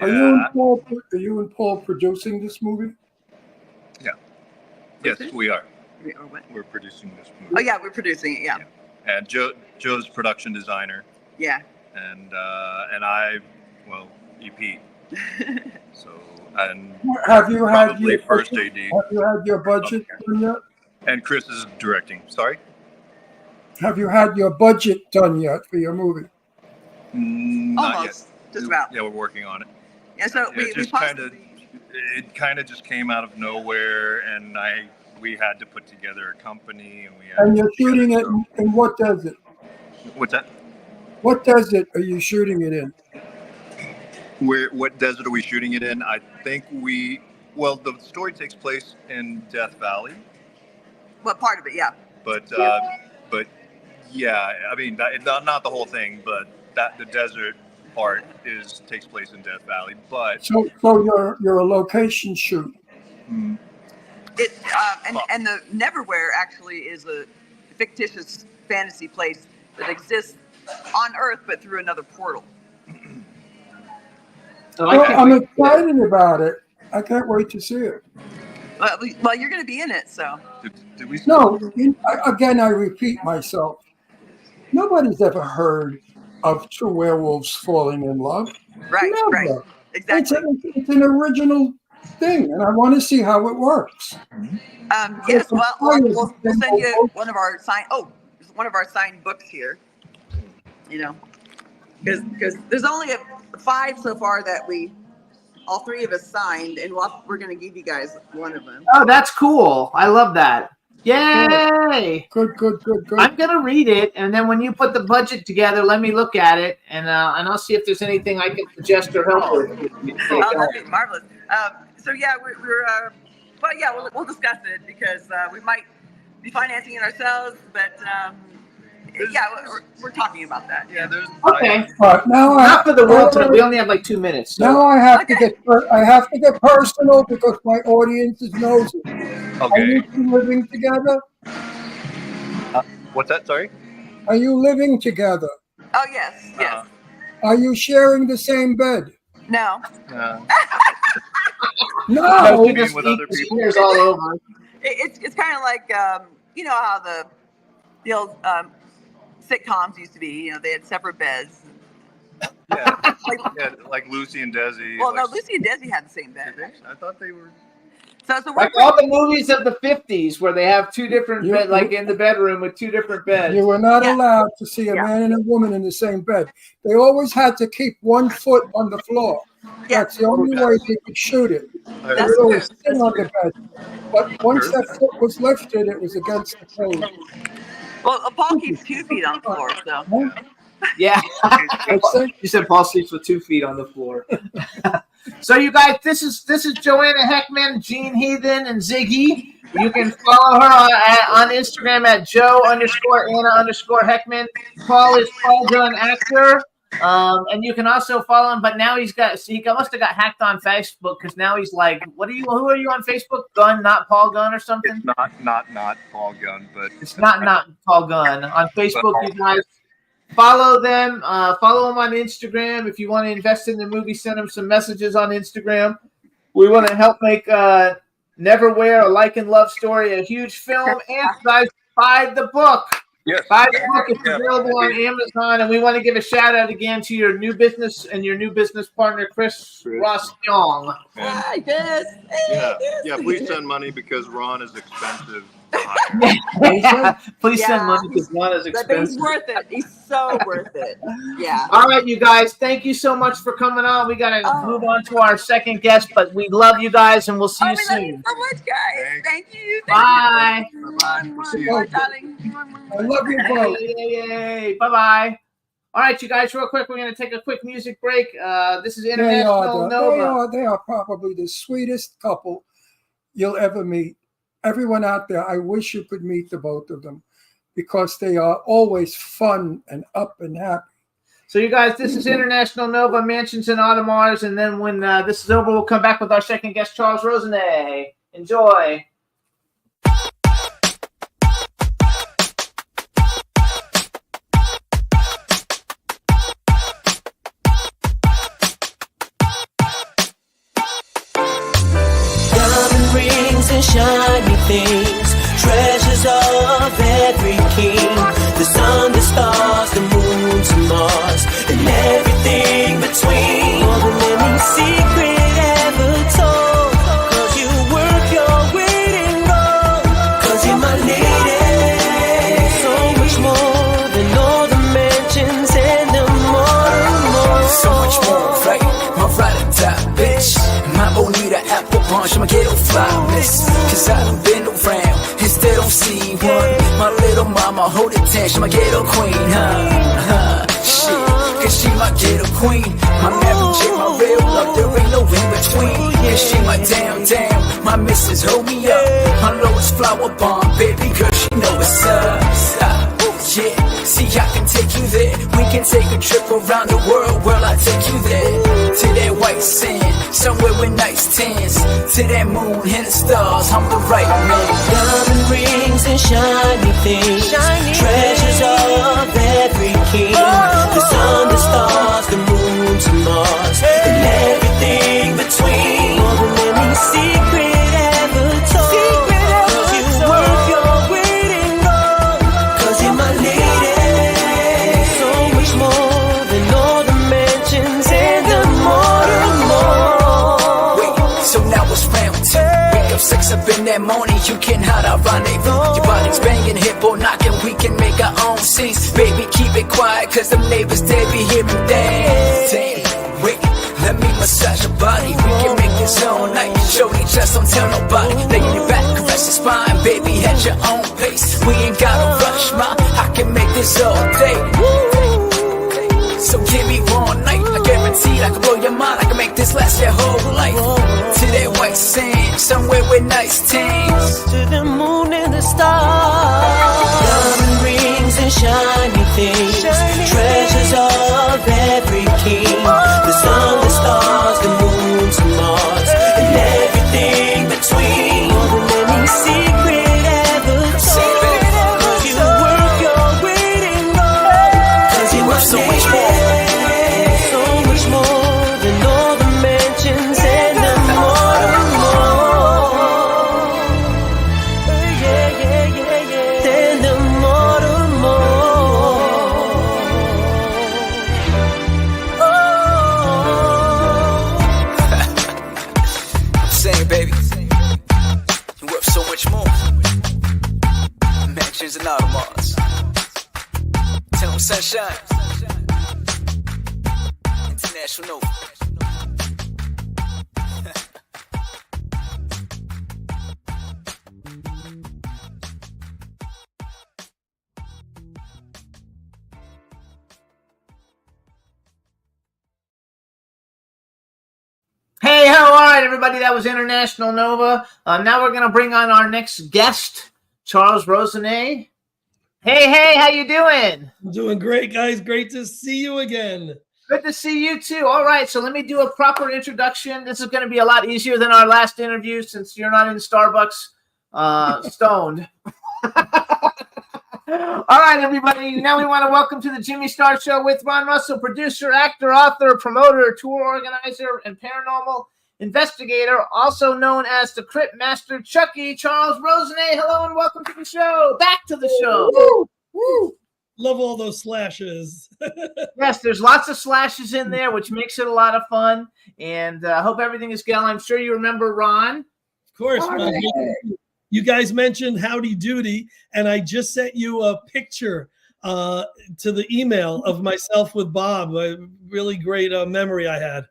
Speaker 5: Are you and Paul producing this movie?
Speaker 10: Yeah. Yes, we are.
Speaker 9: Or what?
Speaker 10: We're producing this movie.
Speaker 9: Oh yeah, we're producing it. Yeah.
Speaker 10: And Joe's production designer,
Speaker 9: Yeah.
Speaker 10: and I, well, EP. So and
Speaker 5: Have you had
Speaker 10: probably
Speaker 5: your
Speaker 10: first
Speaker 5: budget,
Speaker 10: AD.
Speaker 5: Have you had your budget done yet?
Speaker 10: And Chris is directing. Sorry.
Speaker 5: Have you had your budget done yet for your movie?
Speaker 10: Not
Speaker 9: Almost.
Speaker 10: yet.
Speaker 9: Just about.
Speaker 10: Yeah, we're working on it.
Speaker 9: Yeah. So
Speaker 10: Yeah,
Speaker 9: we
Speaker 10: just
Speaker 9: possibly.
Speaker 10: It kind of just came out of nowhere, and we had to put together a company, and we had.
Speaker 5: And you're shooting it
Speaker 10: so-
Speaker 5: in what desert?
Speaker 10: What's that?
Speaker 5: What desert are you shooting it in?
Speaker 10: What desert are we shooting it in? I think the story takes place in Death Valley,
Speaker 9: What part of it? Yeah.
Speaker 10: but yeah, I mean not the whole thing, but the desert part takes place in Death Valley. But
Speaker 5: So you're a location shoot.
Speaker 9: It and the Neverwhere actually is a fictitious fantasy place that exists on Earth, but through another portal.
Speaker 5: I'm excited about it. I can't wait to see it.
Speaker 9: Well, you're going to be in it, so.
Speaker 10: Did we?
Speaker 5: No, again, I repeat myself. Nobody's ever heard of two werewolves falling in love.
Speaker 9: Right,
Speaker 5: Never.
Speaker 9: right, exactly.
Speaker 5: It's an original thing, and I want to see how it works.
Speaker 9: Yes, well, we'll send you one of our signed books here. Because there's only 5 so far that all 3 of us signed, and we're going to give you guys one of them.
Speaker 4: Oh, that's cool. I love that. Yay!
Speaker 5: Good.
Speaker 4: I'm gonna read it, and then when you put the budget together, let me look at it, and I'll see if there's anything I can suggest or help with.
Speaker 9: Oh, that'd be marvelous. So yeah, but yeah, we'll discuss it because we might be financing it ourselves, but yeah, we're talking about that.
Speaker 10: Yeah, there's
Speaker 4: Okay.
Speaker 5: Now
Speaker 4: Not for the world tour. We only have like 2 minutes. So.
Speaker 5: Now I have to get personal because my audience is nosy. Are
Speaker 10: okay.
Speaker 5: you two living together?
Speaker 10: What's that? Sorry.
Speaker 5: Are you living together?
Speaker 9: Oh yes.
Speaker 5: Are you sharing the same bed?
Speaker 9: No.
Speaker 5: No.
Speaker 4: we
Speaker 10: being
Speaker 4: just
Speaker 10: with
Speaker 4: eat
Speaker 10: other people.
Speaker 4: fingers all over.
Speaker 9: It's kind of like you know how the old sitcoms used to be. You know, they had separate beds.
Speaker 10: Yeah. Like Lucy and Desi.
Speaker 9: Well,
Speaker 10: like,
Speaker 9: no, Lucy and Desi had the same bed.
Speaker 10: I thought they were.
Speaker 9: So we're
Speaker 4: Like all the movies of the 50s where they have two different beds, like in the bedroom with two different beds.
Speaker 5: You were not allowed to see a man and a woman in the same bed. They always had to keep one foot on the floor. That's the only way they could shoot it. They would always sit on the bed. But once that foot was lifted, it was against the code.
Speaker 9: Well, Paul keeps 2 feet on the floor, so.
Speaker 4: Yeah. You said Paul sleeps with 2 feet on the floor. So you guys, this is Joanna Heckman, Gene Heathen, and Ziggy. You can follow her on Instagram at Joe_Anna_Heckman. Paul is Paul Gunn Actor. And you can also follow him, but now he must have got hacked on Facebook because now he's like, who are you on Facebook? Gunn, not Paul Gunn or something?
Speaker 10: It's not Paul Gunn, but
Speaker 4: it's not Paul Gunn. On Facebook, you guys follow them. Follow them on Instagram. If you want to invest in the movie, send them some messages on Instagram. We want to help make Neverwhere, a like and love story, a huge film. And you guys, buy the book.
Speaker 10: Yes.
Speaker 4: Buy the book. It's available on Amazon. And we want to give a shout out again to your new business and your new business partner, Chris Ross Young.
Speaker 9: Yes.
Speaker 10: Yeah. Please send money because Ron is expensive.
Speaker 4: Please send money because Ron is expensive.
Speaker 9: But he's worth it. He's so worth it. Yeah.
Speaker 4: All right, you guys. Thank you so much for coming on. We got to move on to our second guest, but we love you guys, and we'll see you soon.
Speaker 9: Love you so much, guys. Thank you.
Speaker 4: Bye.
Speaker 9: Bye, darling.
Speaker 5: I love you both.
Speaker 4: Yay. Bye-bye. All right, you guys, real quick, we're going to take a quick music break. This is International Nova.
Speaker 5: They are probably the sweetest couple you'll ever meet. Everyone out there, I wish you could meet the both of them because they are always fun and up and happy.
Speaker 4: So, you guys, this is International Nova, Mansions and Audemars, and then when this is over, we'll come back with our second guest, Charles Rosenet. Enjoy.
Speaker 3: And shiny things, treasures of every king, the sun, the stars, the moon to Mars, and everything between. More than any secret ever told, 'cause you work your weight in gold, 'cause you're my lady. So much more than all the mansions and the more.
Speaker 8: So much more, right? My ride or die, bitch. My Bonita apple bunch, I'ma get a fly, miss. 'Cause I done been around and still don't see one. My little mama hold it tight, she might get a queen, shit, 'cause she might get a queen. My Mary Jane, my real love, there ain't no in between. 'Cause she my down, my missus hold me up. My lowest flower bomb, baby girl, she know what's up. Stop. Yeah, see I can take you there. We can take a trip around the world. Well, I'll take you there. To that white sand, somewhere with nice tans. To that moon and the stars, I'm the right man.
Speaker 3: Diamond rings and shiny things, treasures of every king, the sun, the stars, the moon to Mars, and everything between. More than any secret ever told, 'cause you work your weight in gold, 'cause you're my lady. So much more than all the mansions and the more.
Speaker 8: Wait, so now it's round 2. Wake up 6 up in that morning, you can hide our rendezvous. Your body's banging, hip or knocking, we can make our own scenes. Baby, keep it quiet, 'cause them neighbors, they be hearing things. Damn, wait, let me massage your body. We can make this all night. Show you just don't tell nobody. Lay in your back, caress your spine, baby, at your own
Speaker 2: So, so give me one night. I guarantee I can blow your mind. I can make this last your whole life. To that white sand, somewhere with nice things.
Speaker 3: To the moon and the stars. Diamond rings and shiny things. Treasures of every king. The sun, the stars, the moon to Mars. And everything between. More than any secret ever told. You worth your weight in gold. 'Cause you worth so much more. So much more than all the mansions and the more. Than the more.
Speaker 2: I'm saying, baby, you're worth so much more. Mansions and Audemars. Tell them sunshine. International Nova.
Speaker 4: Hey, all right, everybody. That was International Nova. Now we're going to bring on our next guest, Charles Rosenay. Hey, how you doing?
Speaker 11: I'm doing great, guys. Great to see you again.
Speaker 4: Good to see you, too. All right, so let me do a proper introduction. This is going to be a lot easier than our last interview since you're not in Starbucks stoned. All right, everybody. Now we want to welcome to the Jimmy Star Show with Ron Russell, producer, actor, author, promoter, tour organizer, and paranormal investigator, also known as the Crypt Master Chucky, Charles Rosenay. Hello and welcome to the show. Back to the show.
Speaker 11: Woo, woo. Love all those slashes.
Speaker 4: Yes, there's lots of slashes in there, which makes it a lot of fun. And I hope everything is going. I'm sure you remember Ron.
Speaker 11: Of course. You guys mentioned Howdy Doody, and I just sent you a picture to the email of myself with Bob. A really great memory I had.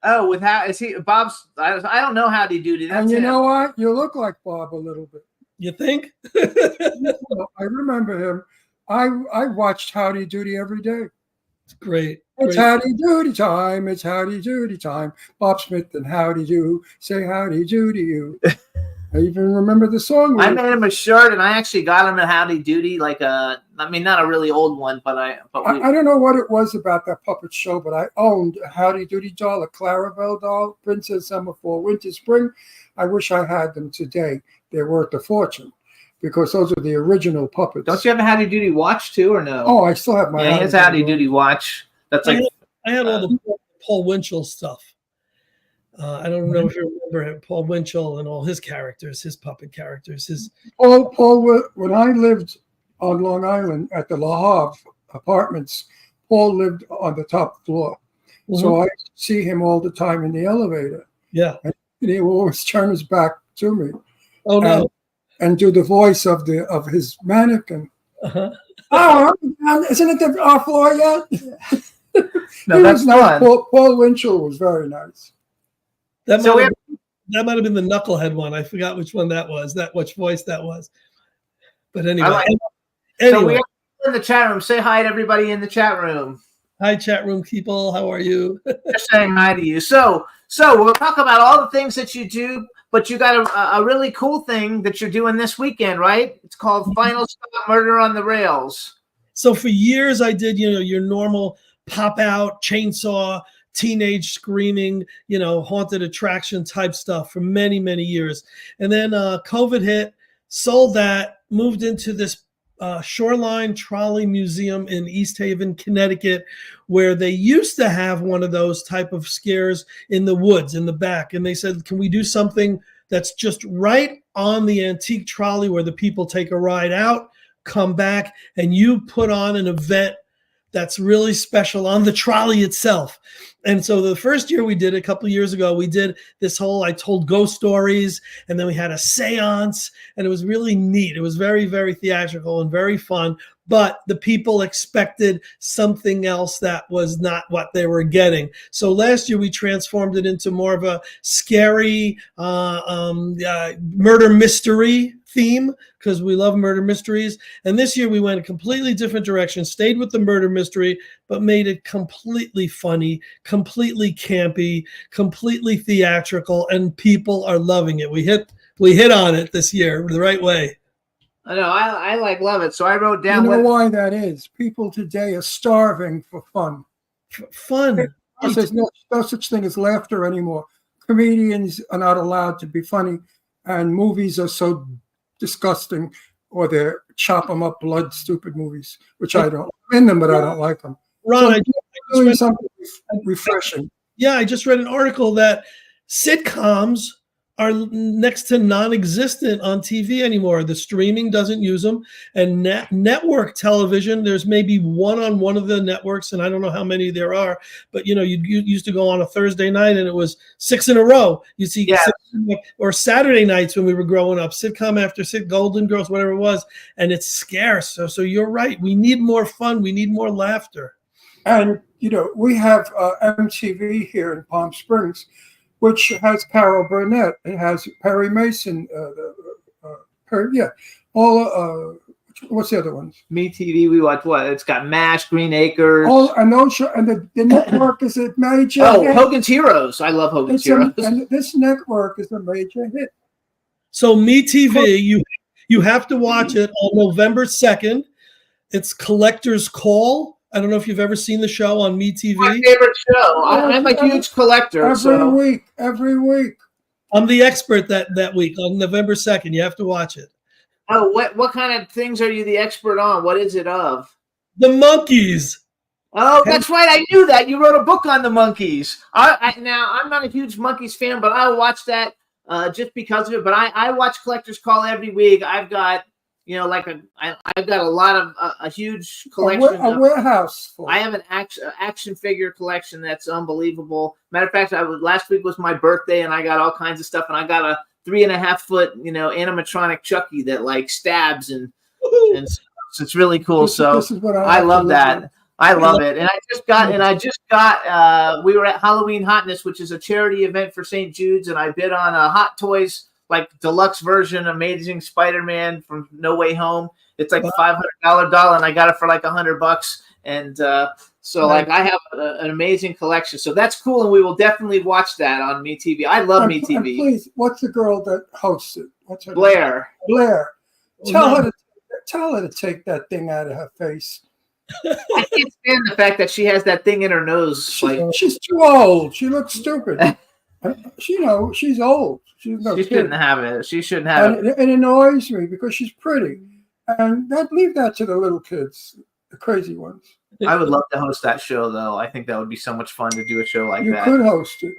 Speaker 4: Oh, with how is he? Bob's. I don't know Howdy Doody. That's
Speaker 5: And you
Speaker 4: him.
Speaker 5: know what? You look like Bob a little bit.
Speaker 11: You think?
Speaker 5: I remember him. I watched Howdy Doody every day.
Speaker 11: It's great.
Speaker 5: It's Howdy Doody time. It's Howdy Doody time. Bob Smith and Howdy Do. Say Howdy Do to you. I even remember the song.
Speaker 4: I made him a shirt, and I actually got him a Howdy Doody, like I mean, not a really old one, but I
Speaker 5: don't know what it was about that puppet show, but I owned a Howdy Doody doll, a Clarabelle doll, Princess Summer, Fall, Winter, Spring. I wish I had them today. They're worth a fortune because those are the original puppets.
Speaker 4: Don't you have a Howdy Doody watch too, or no?
Speaker 5: Oh, I still have my.
Speaker 4: Yeah, he has a Howdy Doody watch. That's like
Speaker 11: I had all the Paul Winchell stuff. I don't know if you remember Paul Winchell and all his characters, his puppet characters.
Speaker 5: Paul. When I lived on Long Island at the La Havre Apartments, Paul lived on the top floor, so I see him all the time in the elevator.
Speaker 11: Yeah,
Speaker 5: and he will always turn his back to me.
Speaker 11: Oh no!
Speaker 5: And do the voice of his mannequin.
Speaker 11: Uh-huh.
Speaker 5: Oh, isn't it our floor yet?
Speaker 4: No, that's
Speaker 5: nice. Paul Winchell was very nice.
Speaker 11: That might have been the Knucklehead one. I forgot which one that was. Which voice that was. But anyway.
Speaker 4: So we are in the chat room. Say hi to everybody in the chat room.
Speaker 11: Hi, chat room people. How are you?
Speaker 4: Just saying hi to you. So we'll talk about all the things that you do, but you got a really cool thing that you're doing this weekend, right? It's called Final Stop Murder on the Rails.
Speaker 11: So for years I did, your normal pop out, chainsaw, teenage screaming, haunted attraction type stuff for many, many years. And then COVID hit, sold that, moved into this Shoreline Trolley Museum in East Haven, Connecticut, where they used to have one of those type of scares in the woods in the back. And they said, can we do something that's just right on the antique trolley where the people take a ride out, come back, and you put on an event that's really special on the trolley itself. And so the first year we did, a couple of years ago, we did this whole, I told ghost stories, and then we had a seance, and it was really neat. It was very, very theatrical and very fun, but the people expected something else that was not what they were getting. So last year we transformed it into more of a scary murder mystery theme because we love murder mysteries. And this year we went a completely different direction, stayed with the murder mystery, but made it completely funny, completely campy, completely theatrical, and people are loving it. We hit on it this year the right way.
Speaker 4: I know. I like love it. So I wrote down.
Speaker 5: You know why that is? People today are starving for fun.
Speaker 11: Fun.
Speaker 5: There's no such thing as laughter anymore. Comedians are not allowed to be funny, and movies are so disgusting, or they chop them up, blood, stupid movies, which I don't in them, but I don't like them.
Speaker 11: Ron,
Speaker 5: So
Speaker 11: I just
Speaker 5: doing
Speaker 11: read,
Speaker 5: something refreshing.
Speaker 11: yeah, I just read an article that sitcoms are next to non-existent on TV anymore. The streaming doesn't use them, and network television, there's maybe one on one of the networks, and I don't know how many there are, but you used to go on a Thursday night and it was 6 in a row. You see, or Saturday nights when we were growing up, sitcom after sitcom, Golden Girls, whatever it was, and it's scarce. So you're right. We need more fun. We need more laughter.
Speaker 5: And we have MTV here in Palm Springs, which has Carol Burnett. It has Perry Mason. What's the other ones?
Speaker 4: Me TV. We watch what? It's got MASH, Green Acres.
Speaker 5: And the network is a major. hit.
Speaker 4: Hogan's Heroes. I love Hogan's Heroes.
Speaker 5: And this network is a major hit.
Speaker 11: So Me TV, you have to watch it on November 2nd. It's Collector's Call. I don't know if you've ever seen the show on Me TV.
Speaker 4: My favorite show. I'm a huge collector.
Speaker 5: Every week.
Speaker 11: I'm the expert that week on November 2nd. You have to watch it.
Speaker 4: Oh, what kind of things are you the expert on? What is it of?
Speaker 11: The Monkees.
Speaker 4: Oh, that's right. I knew that. You wrote a book on the Monkees. Now, I'm not a huge Monkees fan, but I'll watch that just because of it. But I watch Collector's Call every week. I've got I've got a lot of a huge collection.
Speaker 5: A warehouse full.
Speaker 4: I have an action figure collection that's unbelievable. Matter of fact, last week was my birthday, and I got all kinds of stuff. And I got a 3.5 foot, animatronic Chucky that like stabs and so it's really cool. So I love that. I love it. And I just got. We were at Halloween Hotness, which is a charity event for St. Jude's, and I bid on a Hot Toys like deluxe version Amazing Spider-Man from No Way Home. It's like $500 doll, and I got it for like $100. And I have an amazing collection. So that's cool, and we will definitely watch that on Me TV. I love Me TV.
Speaker 5: Please, what's the girl that hosts it? What's her
Speaker 4: Blair.
Speaker 5: name? Blair. Tell her to take that thing out of her face.
Speaker 4: I can't stand the fact that she has that thing in her nose.
Speaker 5: She's too old. She looks stupid. She's old. She
Speaker 4: shouldn't have it. She shouldn't have it.
Speaker 5: It annoys me because she's pretty. And leave that to the little kids, the crazy ones.
Speaker 4: I would love to host that show, though. I think that would be so much fun to do a show like that.
Speaker 5: You could host it.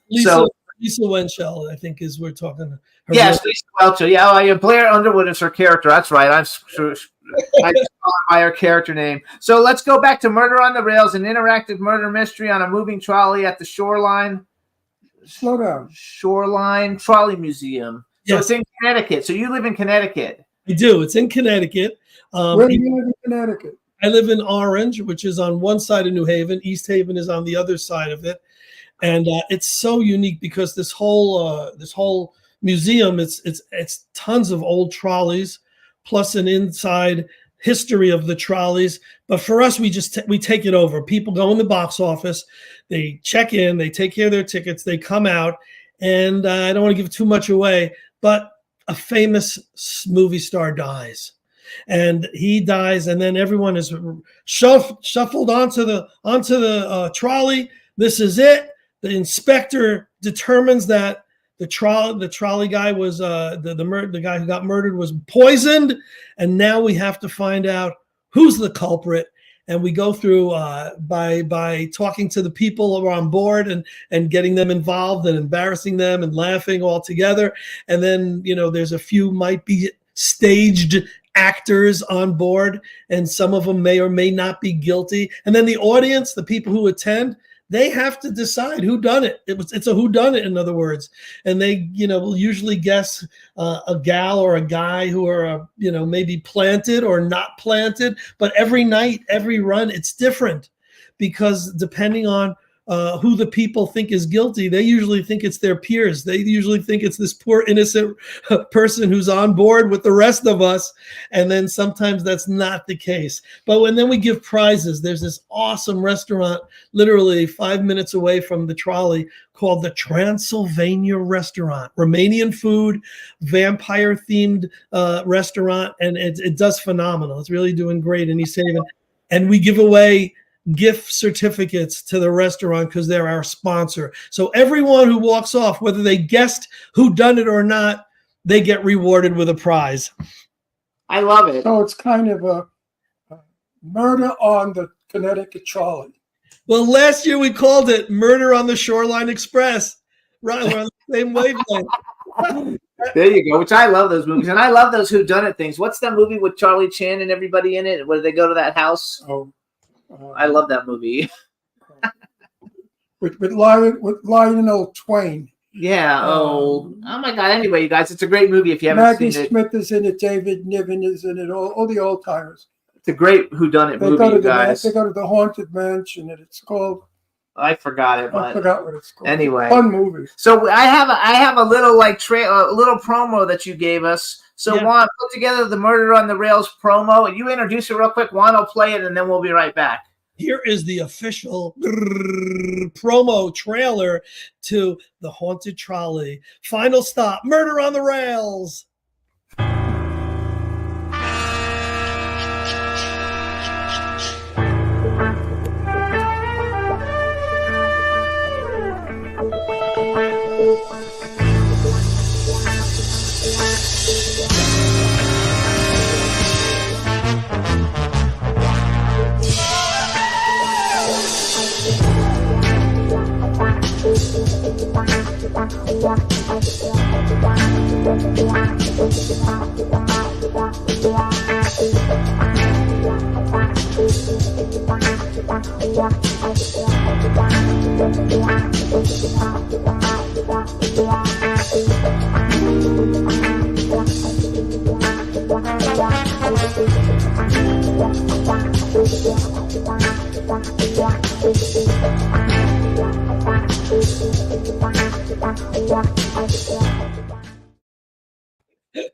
Speaker 11: Lisa Wenchel, I think, is we're talking.
Speaker 4: Yes, Lisa Wenchel. Yeah, Blair Underwood is her character. That's right. I'm sure. I just call her by her character name. So let's go back to Murder on the Rails, an interactive murder mystery on a moving trolley at the Shoreline.
Speaker 5: Slow down.
Speaker 4: Shoreline Trolley Museum. So It's in Connecticut. So you live in Connecticut.
Speaker 11: I do. It's in Connecticut.
Speaker 5: Where do you live in Connecticut?
Speaker 11: I live in Orange, which is on one side of New Haven. East Haven is on the other side of it, and it's so unique because this whole museum, it's tons of old trolleys, plus an inside history of the trolleys. But for us, we take it over. People go in the box office, they check in, they take care of their tickets, they come out, and I don't want to give too much away, but a famous movie star dies. And he dies, and then everyone is shuffled onto the trolley. This is it. The inspector determines that the trolley guy was the guy who got murdered was poisoned, and now we have to find out who's the culprit. And we go through by talking to the people who are on board and getting them involved and embarrassing them and laughing all together. And then there's a few might be staged actors on board, and some of them may or may not be guilty. And then the audience, the people who attend, they have to decide who done it. It's a who done it, in other words. And they will usually guess a gal or a guy who are maybe planted or not planted. But every night, every run, it's different, because depending on who the people think is guilty, they usually think it's their peers. They usually think it's this poor innocent person who's on board with the rest of us. And then sometimes that's not the case. But then we give prizes. There's this awesome restaurant literally 5 minutes away from the trolley called the Transylvania Restaurant. Romanian food, vampire themed restaurant. And it does phenomenal. It's really doing great in East Haven. And we give away gift certificates to the restaurant because they're our sponsor. So everyone who walks off, whether they guessed who done it or not, they get rewarded with a prize.
Speaker 4: I love it.
Speaker 5: So it's kind of a murder on the Connecticut trolley.
Speaker 11: Well, last year we called it Murder on the Shoreline Express. Right, we're on the same wavelength.
Speaker 4: There you go. Which I love those movies, and I love those whodunit things. What's that movie with Charlie Chan and everybody in it? Where they go to that house?
Speaker 5: Oh,
Speaker 4: I love that movie.
Speaker 5: with Lionel Twain.
Speaker 4: Yeah. Oh my God. Anyway, you guys, it's a great movie. If you haven't
Speaker 5: Maggie
Speaker 4: seen it,
Speaker 5: Smith is in it. David Niven is in it. All the old timers.
Speaker 4: it's a great whodunit movie, you guys.
Speaker 5: They go to the Haunted Mansion, and it's called.
Speaker 4: I forgot it,
Speaker 5: I
Speaker 4: but
Speaker 5: forgot what it's called.
Speaker 4: anyway,
Speaker 5: Fun movie.
Speaker 4: So I have a little a little promo that you gave us. So
Speaker 11: Yeah.
Speaker 4: Juan, put together the Murder on the Rails promo, and you introduce it real quick. Juan will play it, and then we'll be right back.
Speaker 11: Here is the official promo trailer to The Haunted Trolley. Final stop, Murder on the Rails.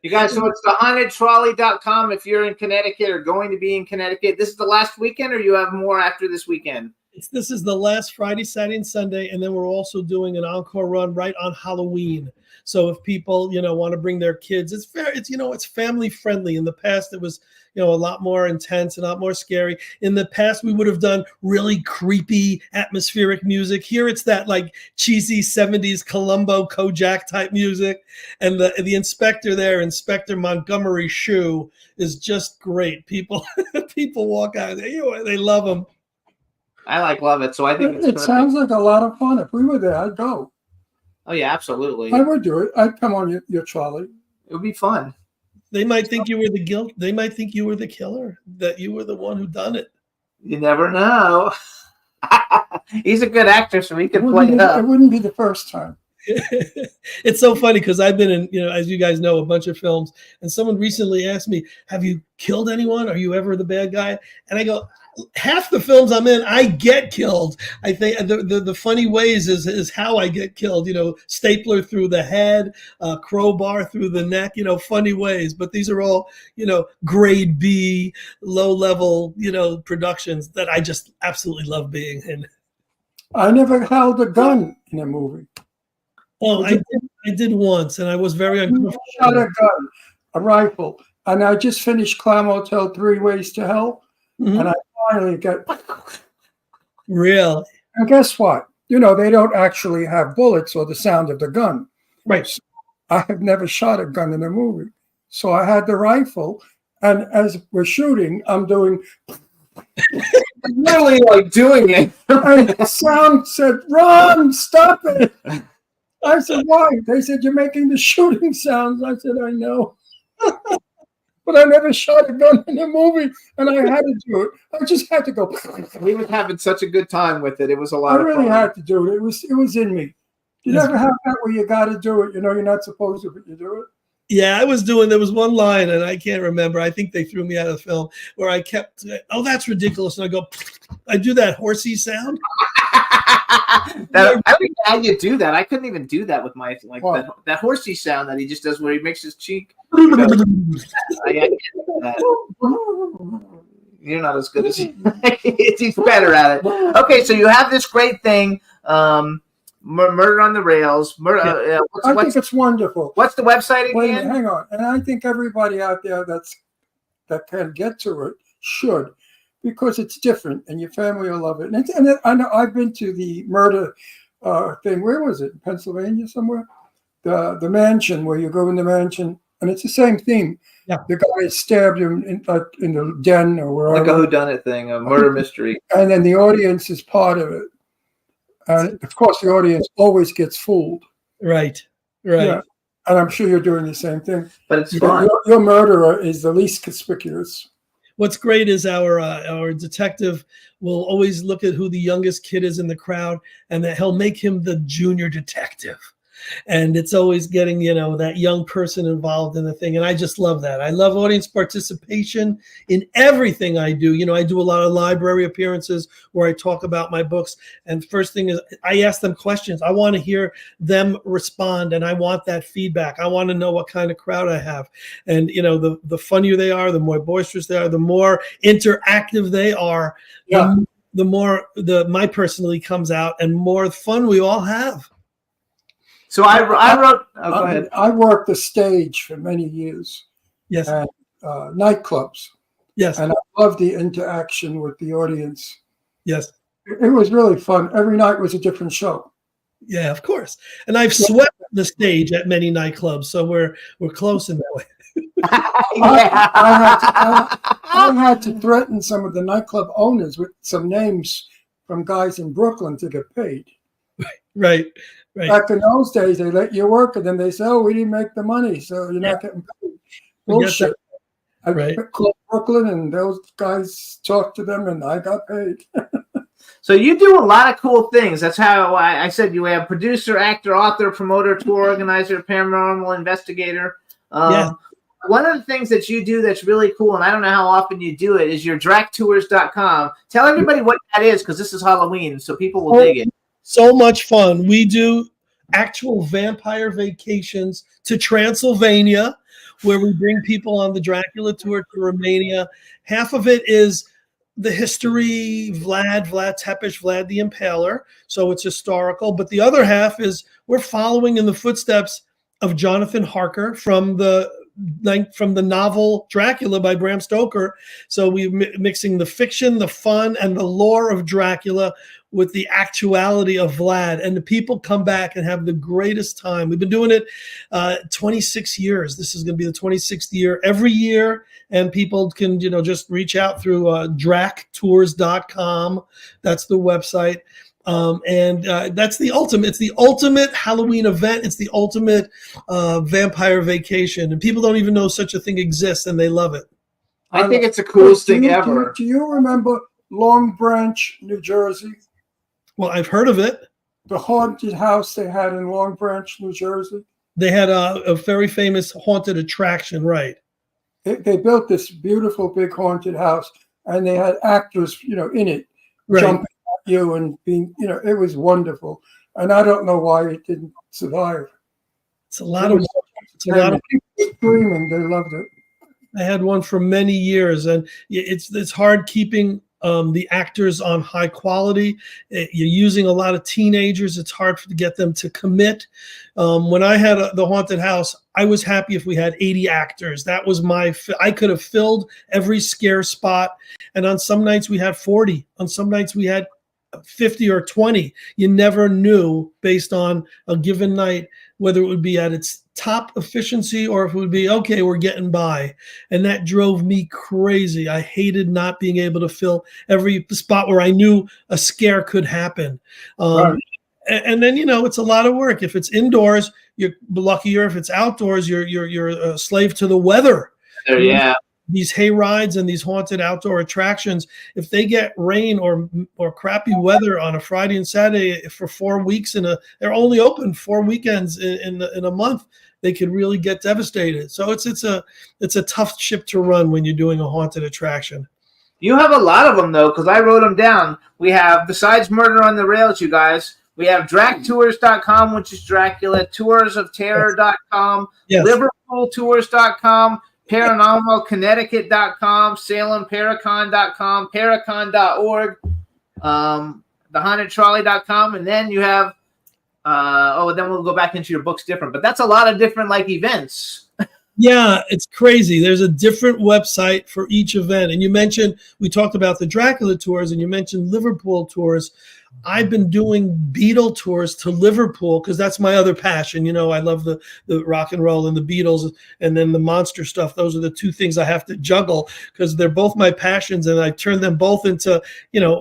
Speaker 4: You guys, so it's thehauntedtrolley.com if you're in Connecticut or going to be in Connecticut. This is the last weekend, or you have more after this weekend?
Speaker 11: This is the last Friday, Saturday, and Sunday, and then we're also doing an encore run right on Halloween. So if people, want to bring their kids, it's fair. It's family friendly. In the past, it was, a lot more intense, a lot more scary. In the past, we would have done really creepy, atmospheric music. Here, it's that like cheesy 70s Columbo Kojak type music. And the inspector there, Inspector Montgomery Shue, is just great. People walk out, they love him.
Speaker 4: I love it. So I think
Speaker 5: It sounds like a lot of fun. If we were there, I'd go.
Speaker 4: Oh yeah, absolutely.
Speaker 5: I would do it. I'd come on your trolley.
Speaker 4: It would be fun.
Speaker 11: They might think you were the guilt. They might think you were the killer, that you were the one who done it.
Speaker 4: You never know. He's a good actor, so he can play it up.
Speaker 5: It wouldn't be the first time.
Speaker 11: It's so funny because I've been in, as you guys know, a bunch of films, and someone recently asked me, have you killed anyone? Are you ever the bad guy? And I go, half the films I'm in, I get killed. I think the funny ways is how I get killed. Stapler through the head, crowbar through the neck. Funny ways. But these are all grade B, low level productions that I just absolutely love being in.
Speaker 5: I never held a gun in a movie.
Speaker 11: Oh, I did once, and I was very uncomfortable.
Speaker 5: I shot a gun, a rifle, and I just finished Clam Hotel 3 Ways to Hell, and I finally got.
Speaker 11: Really?
Speaker 5: And guess what? They don't actually have bullets or the sound of the gun.
Speaker 11: Right.
Speaker 5: So I have never shot a gun in a movie, so I had the rifle, and as we're shooting, I'm doing.
Speaker 4: Really like doing it.
Speaker 5: And the sound said, "Run! Stop it!" I said, "Why?" They said, "You're making the shooting sounds." I said, "I know." But I never shot a gun in a movie, and I had to do it. I just had to go.
Speaker 4: We were having such a good time with it. It was a lot
Speaker 5: I
Speaker 4: of fun.
Speaker 5: really had to do it. It was in me. You never have that where you got to do it. You're not supposed to, but you do it.
Speaker 11: Yeah, there was one line, and I can't remember. I think they threw me out of the film, where I kept, oh, that's ridiculous. And I do that horsey sound.
Speaker 4: I don't know how you do that. I couldn't even do that with my that horsey sound that he just does where he makes his cheek. I can't do that. You're not as good as he. He's better at it. Okay, so you have this great thing, Murder on the Rails.
Speaker 5: I think it's wonderful.
Speaker 4: What's the website again?
Speaker 5: Wait a minute, hang on. And I think everybody out there that can get to it should, because it's different, and your family will love it. And I know I've been to the murder thing. Where was it? In Pennsylvania somewhere? The mansion, where you go in the mansion, and it's the same thing.
Speaker 11: Yeah.
Speaker 5: The guy stabbed him in the den or wherever.
Speaker 4: Like a whodunit thing, a murder mystery.
Speaker 5: And then the audience is part of it. And of course, the audience always gets fooled.
Speaker 11: Right.
Speaker 5: Yeah. And I'm sure you're doing the same thing.
Speaker 4: But it's fun.
Speaker 5: Your murderer is the least conspicuous.
Speaker 11: What's great is our detective will always look at who the youngest kid is in the crowd, and that he'll make him the junior detective. And it's always getting, that young person involved in the thing. And I just love that. I love audience participation in everything I do. I do a lot of library appearances where I talk about my books. And first thing is I ask them questions. I want to hear them respond, and I want that feedback. I want to know what kind of crowd I have. And, the funnier they are, the more boisterous they are, the more interactive they are, the more my personality comes out and more fun we all have.
Speaker 4: So I wrote. Oh, go ahead.
Speaker 5: I worked the stage for many years.
Speaker 11: Yes.
Speaker 5: At nightclubs.
Speaker 11: Yes.
Speaker 5: And I loved the interaction with the audience.
Speaker 11: Yes.
Speaker 5: It was really fun. Every night was a different show.
Speaker 11: Yeah, of course. And I've swept the stage at many nightclubs, so we're close in that way.
Speaker 5: I had to threaten some of the nightclub owners with some names from guys in Brooklyn to get paid.
Speaker 11: Right.
Speaker 5: Back in those days, they let you work, and then they say, "Oh, we didn't make the money, so you're not getting paid." Bullshit. I called Brooklyn, and those guys talked to them, and I got paid.
Speaker 4: So you do a lot of cool things. That's how I said you have producer, actor, author, promoter, tour organizer, paranormal investigator. One of the things that you do that's really cool, and I don't know how often you do it, is your dractours.com. Tell everybody what that is, because this is Halloween, so people will dig it.
Speaker 11: So much fun. We do actual vampire vacations to Transylvania, where we bring people on the Dracula tour to Romania. Half of it is the history, Vlad Tepes, Vlad the Impaler. So it's historical. But the other half is we're following in the footsteps of Jonathan Harker from the novel Dracula by Bram Stoker. So we're mixing the fiction, the fun, and the lore of Dracula with the actuality of Vlad, and the people come back and have the greatest time. We've been doing it 26 years. This is going to be the 26th year every year, and people can just reach out through dractours.com. That's the website. And that's the ultimate. It's the ultimate Halloween event. It's the ultimate vampire vacation, and people don't even know such a thing exists, and they love it.
Speaker 4: I think it's the coolest thing ever.
Speaker 5: Do you remember Long Branch, New Jersey?
Speaker 11: Well, I've heard of it.
Speaker 5: The haunted house they had in Long Branch, New Jersey.
Speaker 11: They had a very famous haunted attraction, right?
Speaker 5: They built this beautiful big haunted house, and they had actors, in it,
Speaker 11: right,
Speaker 5: jumping at you and being, it was wonderful. And I don't know why it didn't survive.
Speaker 11: It's a lot of
Speaker 5: people screaming. They loved it.
Speaker 11: I had one for many years, and it's hard keeping the actors on high quality. You're using a lot of teenagers. It's hard to get them to commit. When I had the haunted house, I was happy if we had 80 actors. That was I could have filled every scare spot. And on some nights we had 40. On some nights we had 50 or 20. You never knew based on a given night whether it would be at its top efficiency or if it would be, okay, we're getting by. And that drove me crazy. I hated not being able to fill every spot where I knew a scare could happen. Right. And then, it's a lot of work. If it's indoors, you're luckier. If it's outdoors, you're a slave to the weather.
Speaker 4: Yeah.
Speaker 11: These hay rides and these haunted outdoor attractions, if they get rain or crappy weather on a Friday and Saturday for 4 weeks they're only open 4 weekends in a month, they could really get devastated. So it's a tough ship to run when you're doing a haunted attraction.
Speaker 4: You have a lot of them, though, because I wrote them down. We have, besides Murder on the Rails, you guys, we have DracTours.com, which is Dracula, ToursOfTerror.com,
Speaker 11: Yes.
Speaker 4: LiverpoolTours.com, ParanormalConnecticut.com, SalemParacon.com, Paracon.org, TheHauntedTrolley.com, and then you have, then we'll go back into your books different. But that's a lot of different, like, events.
Speaker 11: Yeah, it's crazy. There's a different website for each event. And you mentioned, we talked about the Dracula tours, and you mentioned Liverpool tours. I've been doing Beatle tours to Liverpool because that's my other passion. You know, I love the rock and roll and the Beatles, and then the monster stuff. Those are the two things I have to juggle because they're both my passions, and I turn them both into, you know,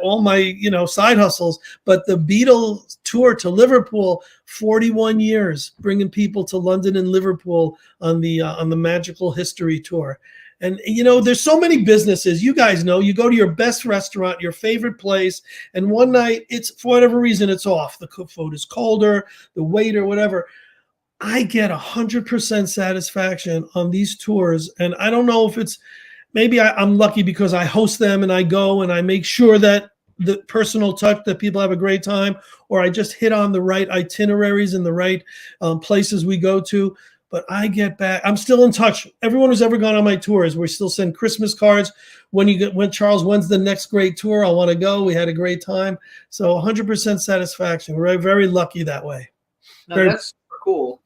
Speaker 11: all my you know, side hustles. But the Beatles tour to Liverpool, 41 years, bringing people to London and Liverpool on the Magical History tour. And, you know, there's so many businesses. You guys know, you go to your best restaurant, your favorite place, and one night it's, for whatever reason, it's off. The food is colder, the waiter, whatever. I get 100% satisfaction on these tours. And I don't know if it's, maybe I'm lucky because I host them and I go and I make sure that the personal touch, that people have a great time, or I just hit on the right itineraries and the right places we go to. But I get back. I'm still in touch. Everyone who's ever gone on my tours, we still send Christmas cards. When Charles, when's the next great tour? I want to go. We had a great time. So 100% satisfaction. We're very lucky that way.
Speaker 4: No, that's super cool.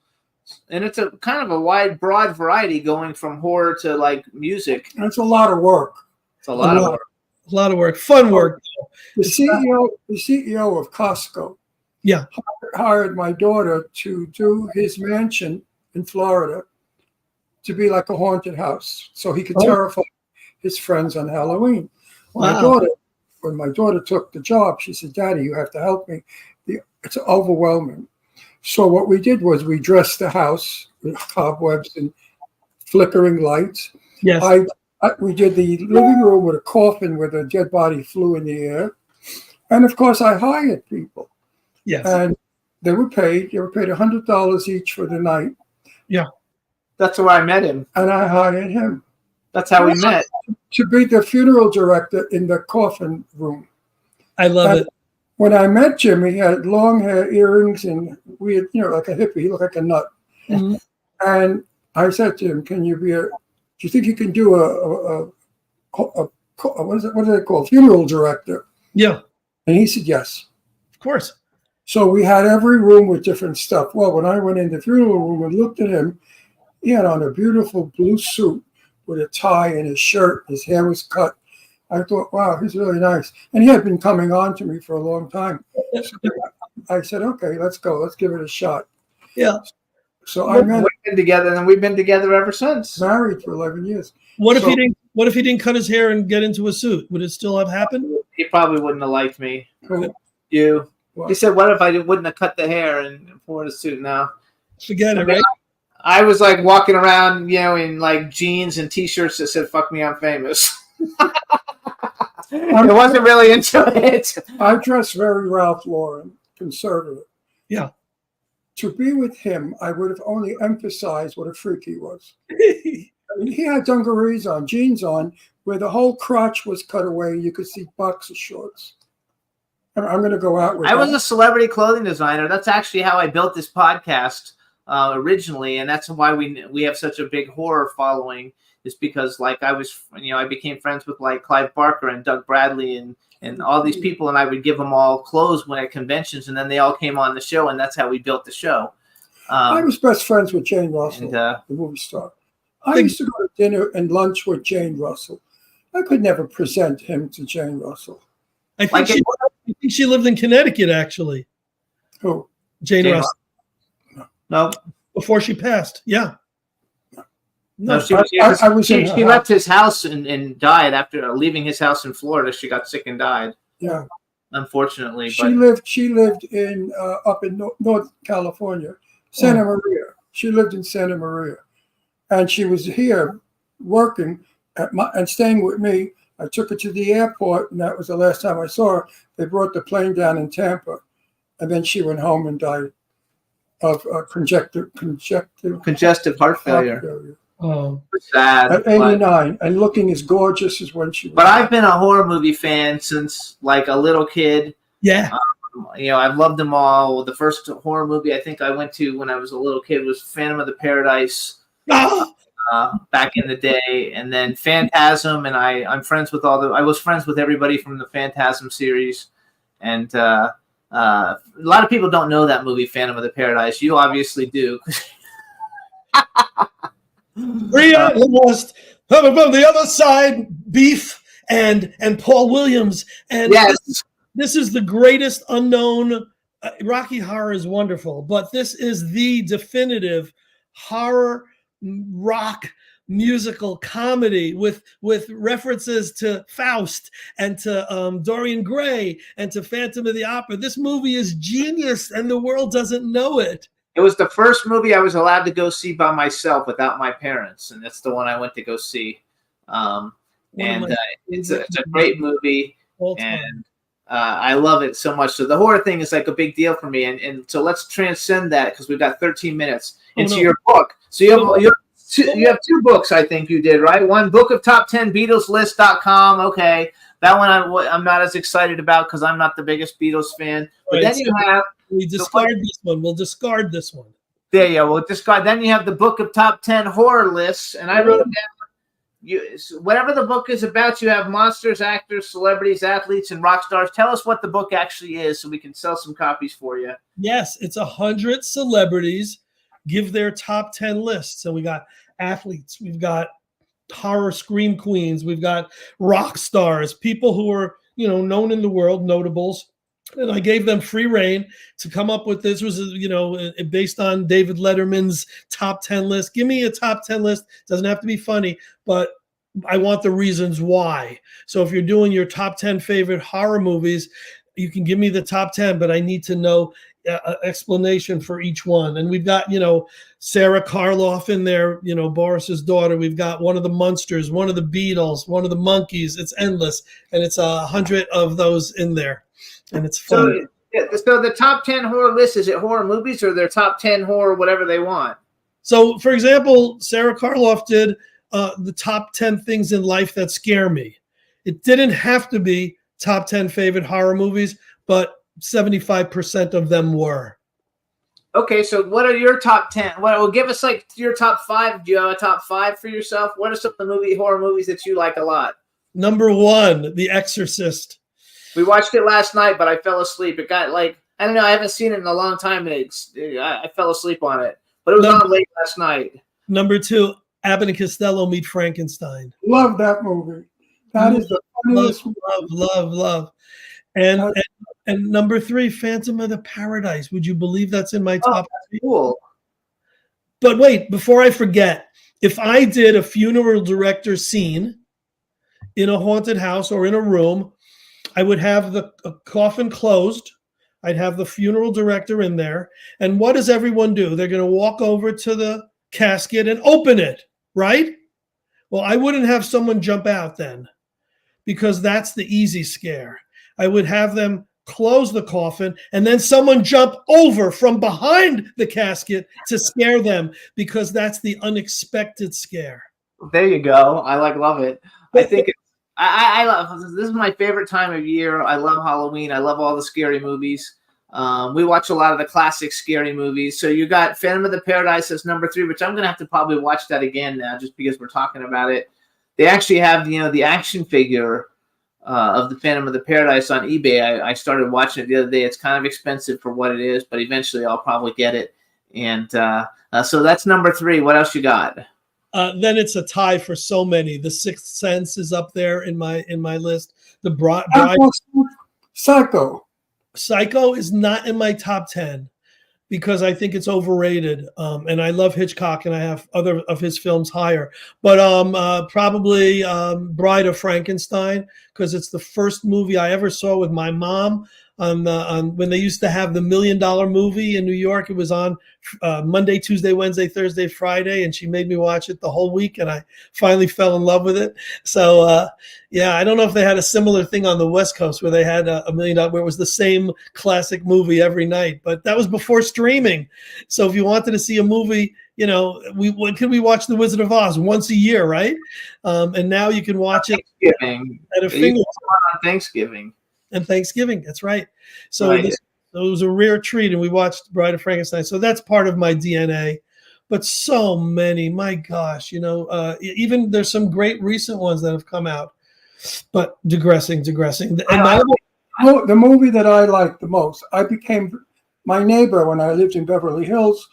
Speaker 4: And it's a kind of a wide, broad variety going from horror to like music.
Speaker 5: It's a lot of work.
Speaker 4: It's a lot of work.
Speaker 11: A lot of work. Fun work.
Speaker 5: The CEO of Costco,
Speaker 11: yeah,
Speaker 5: hired my daughter to do his mansion in Florida to be like a haunted house, so he could terrify his friends on Halloween.
Speaker 11: Wow.
Speaker 5: When my daughter took the job, she said, "Daddy, you have to help me. It's overwhelming." So what we did was we dressed the house with cobwebs and flickering lights.
Speaker 11: Yes.
Speaker 5: We did the living room with a coffin where the dead body flew in the air, and of course I hired people.
Speaker 11: Yes.
Speaker 5: And they were paid. They were paid $100 each for the night.
Speaker 11: Yeah.
Speaker 4: That's where I met him.
Speaker 5: And I hired him.
Speaker 4: That's how we met.
Speaker 5: To be the funeral director in the coffin room.
Speaker 11: I love it.
Speaker 5: When I met Jim, he had long hair, earrings, and weird, you know, like a hippie. He looked like a nut.
Speaker 11: Mm-hmm.
Speaker 5: And I said to him, do you think you can do what are they called? Funeral director.
Speaker 11: Yeah.
Speaker 5: And he said, yes.
Speaker 11: Of course.
Speaker 5: So we had every room with different stuff. Well, when I went in the funeral room and looked at him, he had on a beautiful blue suit with a tie and his shirt. His hair was cut. I thought, wow, he's really nice. And he had been coming on to me for a long time. So I said, okay, let's go. Let's give it a shot.
Speaker 11: Yeah.
Speaker 5: So I met him.
Speaker 4: We've been together, and we've been together ever since.
Speaker 5: Married for 11 years.
Speaker 11: What if he didn't cut his hair and get into a suit? Would it still have happened?
Speaker 4: He probably wouldn't have liked me.
Speaker 5: Who?
Speaker 4: You. He said, what if I wouldn't have cut the hair and worn a suit now?
Speaker 11: Forget it, right?
Speaker 4: I was like walking around, you know, in like jeans and t-shirts that said, fuck me, I'm famous. I wasn't really into it.
Speaker 5: I dress very Ralph Lauren, conservative.
Speaker 11: Yeah.
Speaker 5: To be with him, I would have only emphasized what a freak he was. I mean, he had dungarees on, jeans on, where the whole crotch was cut away. You could see boxer shorts. I'm going to go out with
Speaker 4: I was a celebrity clothing designer. That's actually how I built this podcast originally, and that's why we have such a big horror following. Is because like I became friends with like Clive Barker and Doug Bradley and all these people, and I would give them all clothes when at conventions, and then they all came on the show, and that's how we built the show.
Speaker 5: I was best friends with Jane Russell, the movie star. I used to go to dinner and lunch with Jane Russell. I could never present him to Jane Russell.
Speaker 11: I think she lived in Connecticut, actually.
Speaker 5: Who?
Speaker 11: Jane Russell.
Speaker 4: No.
Speaker 11: Before she passed. Yeah.
Speaker 4: No, she left his house and died after leaving his house in Florida. She got sick and died.
Speaker 5: Yeah.
Speaker 4: Unfortunately.
Speaker 5: She lived in up in North California, Santa Maria. She lived in Santa Maria. And she was here working and staying with me. I took her to the airport, and that was the last time I saw her. They brought the plane down in Tampa, and then she went home and died of congestive heart failure.
Speaker 11: Oh,
Speaker 4: Sad.
Speaker 5: At 89, and looking as gorgeous as when she was.
Speaker 4: But I've been a horror movie fan since like a little kid.
Speaker 11: yeah.
Speaker 4: I've loved them all. The first horror movie I think I went to when I was a little kid was Phantom of the Paradise.
Speaker 11: Oh,
Speaker 4: Back in the day, and then Phantasm, and I was friends with everybody from the Phantasm series, and a lot of people don't know that movie, Phantom of the Paradise. You obviously do.
Speaker 11: Rhea lost from the other side, Beef and Paul Williams, and
Speaker 4: Yes.
Speaker 11: this is the greatest unknown. Rocky Horror is wonderful, but this is the definitive horror rock musical comedy with references to Faust and to Dorian Gray and to Phantom of the Opera. This movie is genius, and the world doesn't know it.
Speaker 4: It was the first movie I was allowed to go see by myself without my parents, and that's the one I went to go see. It's a great movie, and I love it so much. So the horror thing is like a big deal for me, and so let's transcend that because we've got 13 minutes into your book. So you have two books, I think you did, right? One, Book of Top 10 BeatlesList.com. Okay, that one I'm not as excited about because I'm not the biggest Beatles fan. But then you have
Speaker 11: we discard this one. We'll discard this one.
Speaker 4: There you go. We'll discard. Then you have the Book of Top 10 Horror Lists, and I wrote down. Whatever the book is about, you have monsters, actors, celebrities, athletes, and rock stars. Tell us what the book actually is so we can sell some copies for you.
Speaker 11: Yes, it's 100 celebrities give their top 10 lists. So we got athletes, we've got horror scream queens, we've got rock stars, people who are, known in the world, notables. And I gave them free reign to come up with this. Was, based on David Letterman's top 10 list. Give me a top 10 list. Doesn't have to be funny, but I want the reasons why. So if you're doing your top 10 favorite horror movies, you can give me the top 10, but I need to know explanation for each one. And we've got, Sarah Karloff in there, Boris's daughter. We've got one of the Munsters, one of the Beatles, one of the Monkees. It's endless. And it's 100 of those in there. And it's fun.
Speaker 4: So the top 10 horror list, is it horror movies or their top 10 horror, whatever they want?
Speaker 11: So, for example, Sarah Karloff did the top 10 things in life that scare me. It didn't have to be top 10 favorite horror movies, but 75% of them were.
Speaker 4: Okay, so what are your top 10? Well, give us like your top 5. Do you have a top 5 for yourself? What are some of the horror movies that you like a lot?
Speaker 11: Number 1, The Exorcist.
Speaker 4: We watched it last night, but I fell asleep. It got I don't know, I haven't seen it in a long time, and I fell asleep on it. But it was on late last night.
Speaker 11: Number 2, Abbott and Costello Meet Frankenstein.
Speaker 5: Love that movie. That is the funniest
Speaker 11: love. And number 3, Phantom of the Paradise. Would you believe that's in my top 3?
Speaker 4: Cool.
Speaker 11: But wait, before I forget, if I did a funeral director scene in a haunted house or in a room, I would have the coffin closed. I'd have the funeral director in there. And what does everyone do? They're going to walk over to the casket and open it, right? Well, I wouldn't have someone jump out then, because that's the easy scare. I would have them close the coffin and then someone jump over from behind the casket to scare them, because that's the unexpected scare.
Speaker 4: There you go. I love it. I think I love this is my favorite time of year. I love Halloween. I love all the scary movies. We watch a lot of the classic scary movies. So you got Phantom of the Paradise as number 3, which I'm gonna have to probably watch that again now, just because we're talking about it. They actually have the action figure of the Phantom of the Paradise on eBay. I started watching it the other day. It's kind of expensive for what it is, but eventually I'll probably get it. And so that's number 3. What else you got?
Speaker 11: Then it's a tie for so many. The Sixth Sense is up there in my list. The Psycho is not in my top 10 because I think it's overrated. And I love Hitchcock, and I have other of his films higher. But probably Bride of Frankenstein, because it's the first movie I ever saw with my mom on when they used to have the $1 Million movie in New York. It was on Monday, Tuesday, Wednesday, Thursday, Friday, and she made me watch it the whole week, and I finally fell in love with it. So I don't know if they had a similar thing on the West Coast where they had $1 Million, where it was the same classic movie every night, but that was before streaming. So if you wanted to see a movie when can we watch The Wizard of Oz once a year, right? And now you can watch it at a finger
Speaker 4: on Thanksgiving.
Speaker 11: And Thanksgiving, that's right. So
Speaker 4: Right.
Speaker 11: it was a rare treat, and we watched Bride of Frankenstein. So that's part of my DNA. But so many, my gosh, even there's some great recent ones that have come out. But digressing. And
Speaker 5: The movie that I liked the most, my neighbor when I lived in Beverly Hills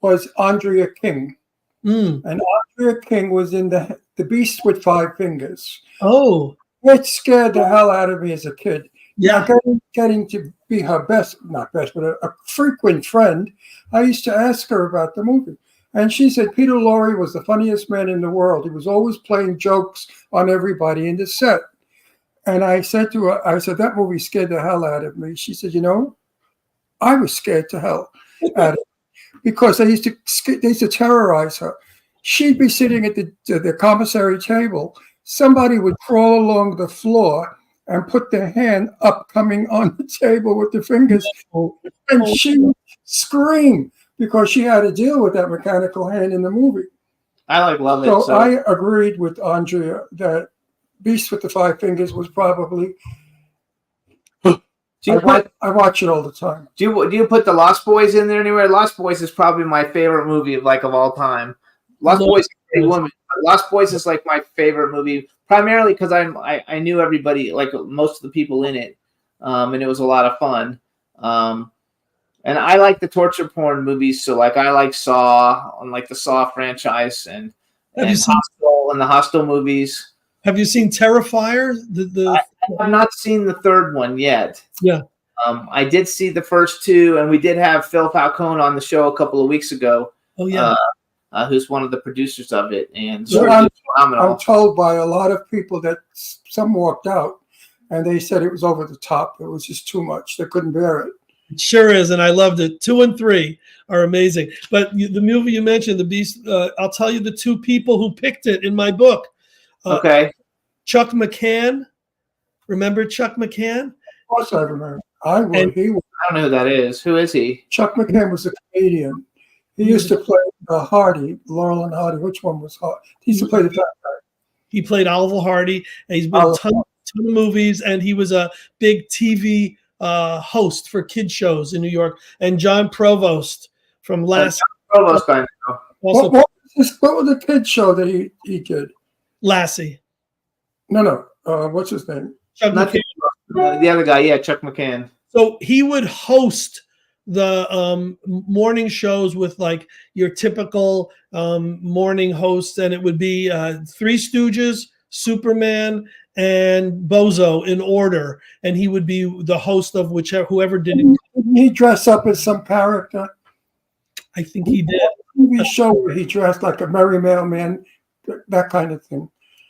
Speaker 5: was Andrea King. And Andrea King was in the Beast with Five Fingers.
Speaker 11: Oh.
Speaker 5: It scared the hell out of me as a kid.
Speaker 11: Yeah.
Speaker 5: Getting to be her not best, but a frequent friend, I used to ask her about the movie. And she said Peter Lorre was the funniest man in the world. He was always playing jokes on everybody in the set. And I said to her, that movie scared the hell out of me. She said, I was scared to hell out of it because they used to terrorize her. She'd be sitting at the commissary table. Somebody would crawl along the floor and put their hand up, coming on the table with the fingers. And she would scream because she had to deal with that mechanical hand in the movie.
Speaker 4: I love it.
Speaker 5: So I agreed with Andrea that Beast with the Five Fingers was probably. I watch it all the time.
Speaker 4: Do you put the Lost Boys in there anywhere? Lost Boys is probably my favorite movie of all time. Lost Boys is a big woman. But Lost Boys is like my favorite movie, primarily because I knew everybody, like most of the people in it, and it was a lot of fun. And I like the torture porn movies, so I like Saw, and the Saw franchise, and Hostel, and the Hostel movies.
Speaker 11: Have you seen Terrifier?
Speaker 4: I have not seen the third one yet.
Speaker 11: Yeah.
Speaker 4: I did see the first two, and we did have Phil Falcone on the show a couple of weeks ago.
Speaker 11: Oh, yeah.
Speaker 4: Who's one of the producers of it. And
Speaker 5: I'm told by a lot of people that some walked out, and they said it was over the top. It was just too much. They couldn't bear it.
Speaker 11: It sure is, and I loved it. 2 and 3 are amazing. But the movie you mentioned, The Beast, I'll tell you the two people who picked it in my book.
Speaker 4: Okay.
Speaker 11: Chuck McCann. Remember Chuck McCann?
Speaker 5: Of course I remember. I don't
Speaker 4: know who that is. Who is he?
Speaker 5: Chuck McCann was a comedian. He used to play Hardy, Laurel and Hardy. Which one was Hardy? He used to play the fat guy.
Speaker 11: He played Oliver Hardy, and he's been in a ton of movies, and he was a big TV host for kid shows in New York. And John Provost from last.
Speaker 4: John Provost, I know.
Speaker 5: What was the kid show that he did?
Speaker 11: Lassie.
Speaker 5: No. What's his name?
Speaker 11: Chuck McCann.
Speaker 4: The other guy, yeah, Chuck McCann.
Speaker 11: So he would host the morning shows with your typical morning hosts, and it would be Three Stooges, Superman, and Bozo in order, and he would be the host of whoever did it.
Speaker 5: Didn't he dress up as some character?
Speaker 11: I think he did.
Speaker 5: TV show where he dressed like a merry mailman, that kind of thing.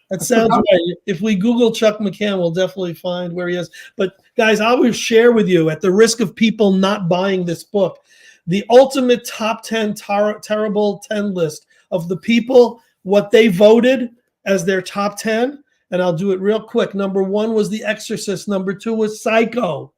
Speaker 11: That sounds right. If we Google Chuck McCann, we'll definitely find where he is. But guys, I will share with you, at the risk of people not buying this book, the ultimate top 10 terrible 10 list of the people, what they voted as their top 10. And I'll do it real quick. Number 1 was The Exorcist. Number 2 was Psycho.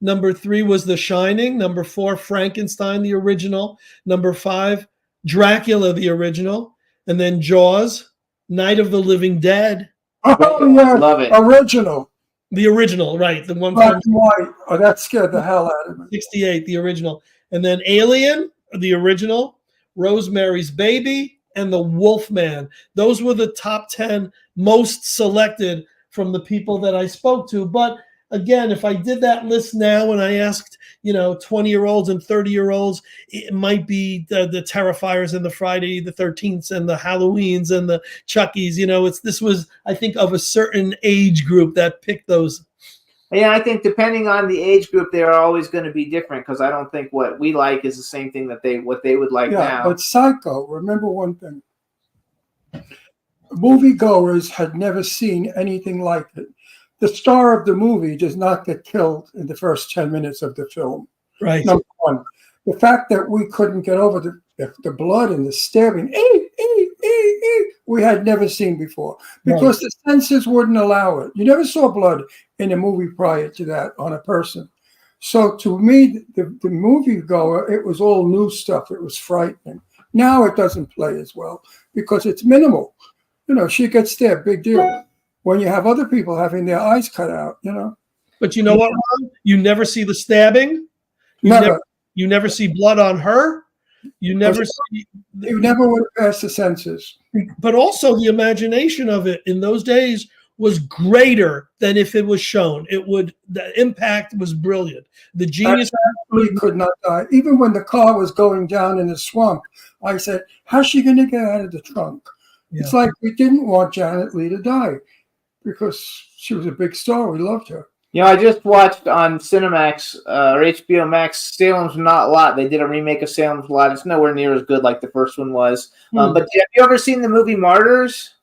Speaker 11: Number 3 was The Shining. Number 4, Frankenstein, the original. Number 5, Dracula, the original. And then Jaws, Night of the Living Dead.
Speaker 5: Oh, yeah.
Speaker 4: Love it.
Speaker 5: Original.
Speaker 11: The original, right. The one
Speaker 5: Black and white. Oh, that scared the hell out of me.
Speaker 11: 68, the original. And then Alien, the original. Rosemary's Baby, and The Wolfman. Those were the top 10 most selected from the people that I spoke to. But again, if I did that list now and I asked, 20-year-olds and 30-year-olds, it might be the Terrifiers and the Friday the 13th and the Halloweens and the Chuckies. This was, I think, of a certain age group that picked those.
Speaker 4: Yeah, I think depending on the age group, they are always going to be different, because I don't think what we like is the same thing that what they would like now.
Speaker 5: But Psycho, remember one thing. Moviegoers had never seen anything like it. The star of the movie does not get killed in the first 10 minutes of the film.
Speaker 11: Right.
Speaker 5: Number 1. The fact that we couldn't get over the blood and the stabbing, we had never seen before, because the senses wouldn't allow it. You never saw blood in a movie prior to that on a person. So to me, the moviegoer, it was all new stuff. It was frightening. Now it doesn't play as well because it's minimal. You know, she gets stabbed, big deal. When you have other people having their eyes cut out, you know.
Speaker 11: But you know what, Ron? You never see the stabbing. You never see blood on her. You never see.
Speaker 5: You never would have passed the senses.
Speaker 11: But also the imagination of it in those days was greater than if it was shown. The impact was brilliant. The genius
Speaker 5: absolutely could not die. Even when the car was going down in the swamp, I said, how's she going to get out of the trunk? Yeah. It's like we didn't want Janet Leigh to die because she was a big star. We loved her.
Speaker 4: You know, I just watched on Cinemax or HBO Max, Salem's Lot. They did a remake of Salem's Lot. It's nowhere near as good like the first one was. But have you ever seen the movie Martyrs?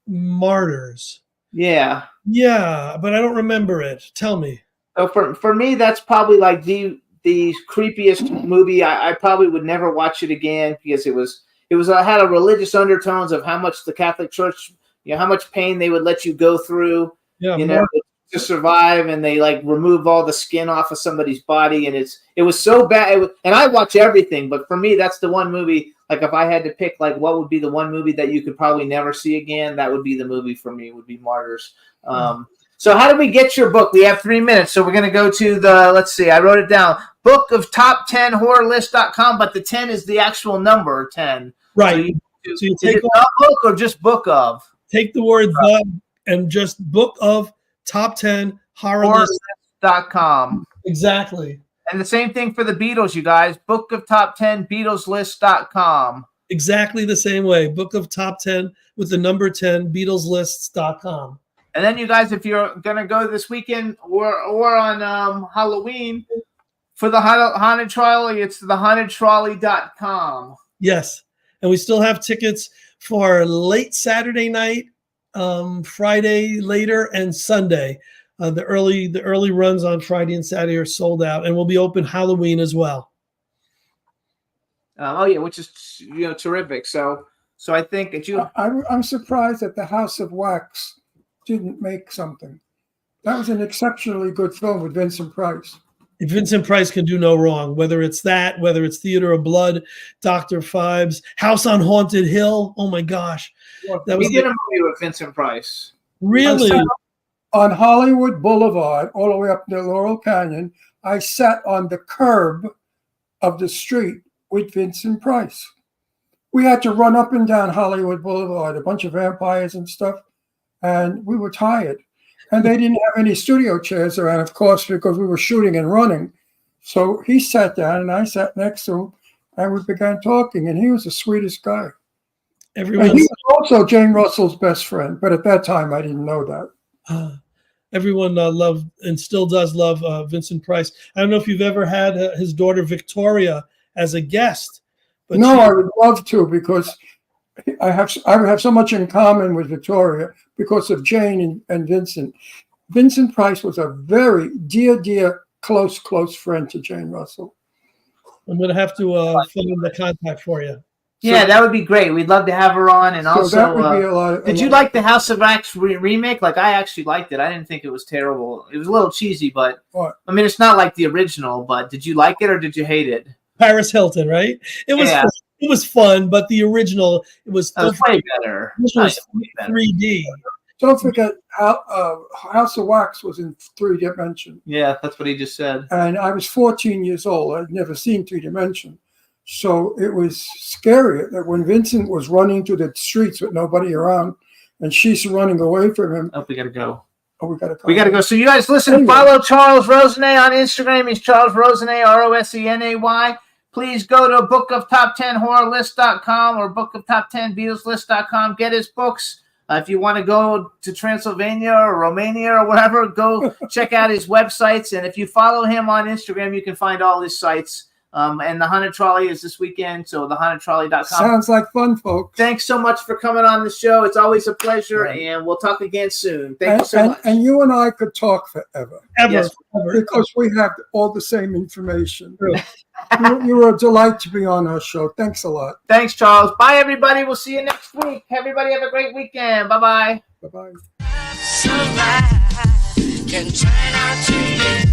Speaker 11: Martyrs.
Speaker 4: Yeah.
Speaker 11: Yeah, but I don't remember it. Tell me.
Speaker 4: So for me, that's probably like the creepiest movie. I probably would never watch it again because it had a religious undertones of how much the Catholic Church, you know, how much pain they would let you go through, you know, to survive, and they like remove all the skin off of somebody's body, and it was so bad. And I watch everything, but for me, that's the one movie. Like if I had to pick, like what would be the one movie that you could probably never see again, that would be the movie for me. Would be Martyrs. So how do we get your book? We have 3 minutes, so we're going to go to let's see, I wrote it down, book of top10horrorlist.com, but the 10 is the actual number 10.
Speaker 11: Right.
Speaker 4: So you take a book or just book of?
Speaker 11: Take the word the and just book of top 10
Speaker 4: horrorlist.com.
Speaker 11: Exactly.
Speaker 4: And the same thing for the Beatles, you guys. Book of top 10 beatleslist.com.
Speaker 11: Exactly the same way. Book of top 10 with the number 10 beatleslists.com.
Speaker 4: And then you guys, if you're going to go this weekend or on Halloween for the Haunted Trolley, it's thehauntedtrolley.com.
Speaker 11: Yes. And we still have tickets for late Saturday night, Friday later, and Sunday. The early runs on Friday and Saturday are sold out, and we'll be open Halloween as well.
Speaker 4: Which is terrific. So I think that
Speaker 5: I'm surprised that the House of Wax didn't make something. That was an exceptionally good film with Vincent Price.
Speaker 11: Vincent Price can do no wrong, whether it's Theater of Blood, Dr. Phibes, House on Haunted Hill. Oh my gosh.
Speaker 4: We did a movie with Vincent Price.
Speaker 11: Really?
Speaker 5: On Hollywood Boulevard, all the way up to Laurel Canyon, I sat on the curb of the street with Vincent Price. We had to run up and down Hollywood Boulevard, a bunch of vampires and stuff, and we were tired. And they didn't have any studio chairs around, of course, because we were shooting and running. So he sat down, and I sat next to him, and we began talking, and he was the sweetest guy. And he was also Jane Russell's best friend, but at that time, I didn't know that.
Speaker 11: Everyone loved and still does love Vincent Price. I don't know if you've ever had his daughter Victoria as a guest. But
Speaker 5: no, I would love to, because I have so much in common with Victoria because of Jane and Vincent. Vincent Price was a very dear, close friend to Jane Russell.
Speaker 11: I'm going to have to find the contact for you.
Speaker 4: Yeah, that would be great. We'd love to have her on. And also,
Speaker 5: that would be a lot.
Speaker 4: Did you like the House of Wax remake? Like, I actually liked it. I didn't think it was terrible. It was a little cheesy, but I mean, it's not like the original. But did you like it or did you hate it?
Speaker 11: Paris Hilton, right? It was. Yeah. It was fun, but the original was
Speaker 4: way better.
Speaker 11: This was 3D.
Speaker 5: Don't forget, House of Wax was in 3 dimension.
Speaker 4: Yeah, that's what he just said.
Speaker 5: And I was 14 years old. I'd never seen 3 dimension. So it was scary that when Vincent was running through the streets with nobody around and she's running away from him.
Speaker 4: Oh, we got to go.
Speaker 5: Oh, we got to go.
Speaker 4: We got to go. So you guys listen, anyway. Follow Charles Rosenay on Instagram. He's Charles Rosenay, Rosenay. Please go to bookoftop10horrorlist.com or bookoftop10beatleslist.com. Get his books. If you want to go to Transylvania or Romania or whatever, go check out his websites. And if you follow him on Instagram, you can find all his sites. And the Haunted Trolley is this weekend, so thehauntedtrolley.com.
Speaker 5: Sounds like fun, folks.
Speaker 4: Thanks so much for coming on the show. It's always a pleasure, and we'll talk again soon. Thank you so much.
Speaker 5: And you and I could talk forever.
Speaker 11: Ever.
Speaker 5: Because we have all the same information. You were a delight to be on our show. Thanks a lot.
Speaker 4: Thanks, Charles. Bye, everybody. We'll see you next week. Everybody have a great weekend. Bye-bye.
Speaker 5: Bye-bye.
Speaker 3: Can try not to get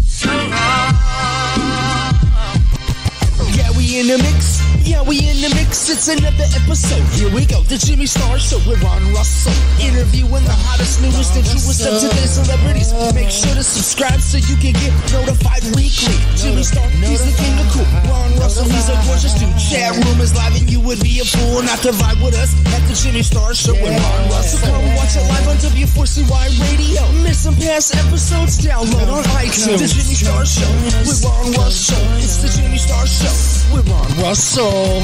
Speaker 3: so wrong. Yeah, we in the mix. Yeah,
Speaker 12: we in the mix, it's another episode. Here we go, the Jimmy Star Show with Ron Russell. Interviewing the hottest, newest, and truest of today's celebrities. Make sure to subscribe so you can get notified weekly. Jimmy Star, he's the king of cool. Ron Russell, he's a gorgeous dude. Chat room is live and you would be a fool not to vibe with us at the Jimmy Star Show with Ron Russell. So come watch it live on W4CY Radio. Miss some past episodes, download on iTunes. The Jimmy Star Show with Ron Russell. It's the Jimmy Star Show with Ron Russell.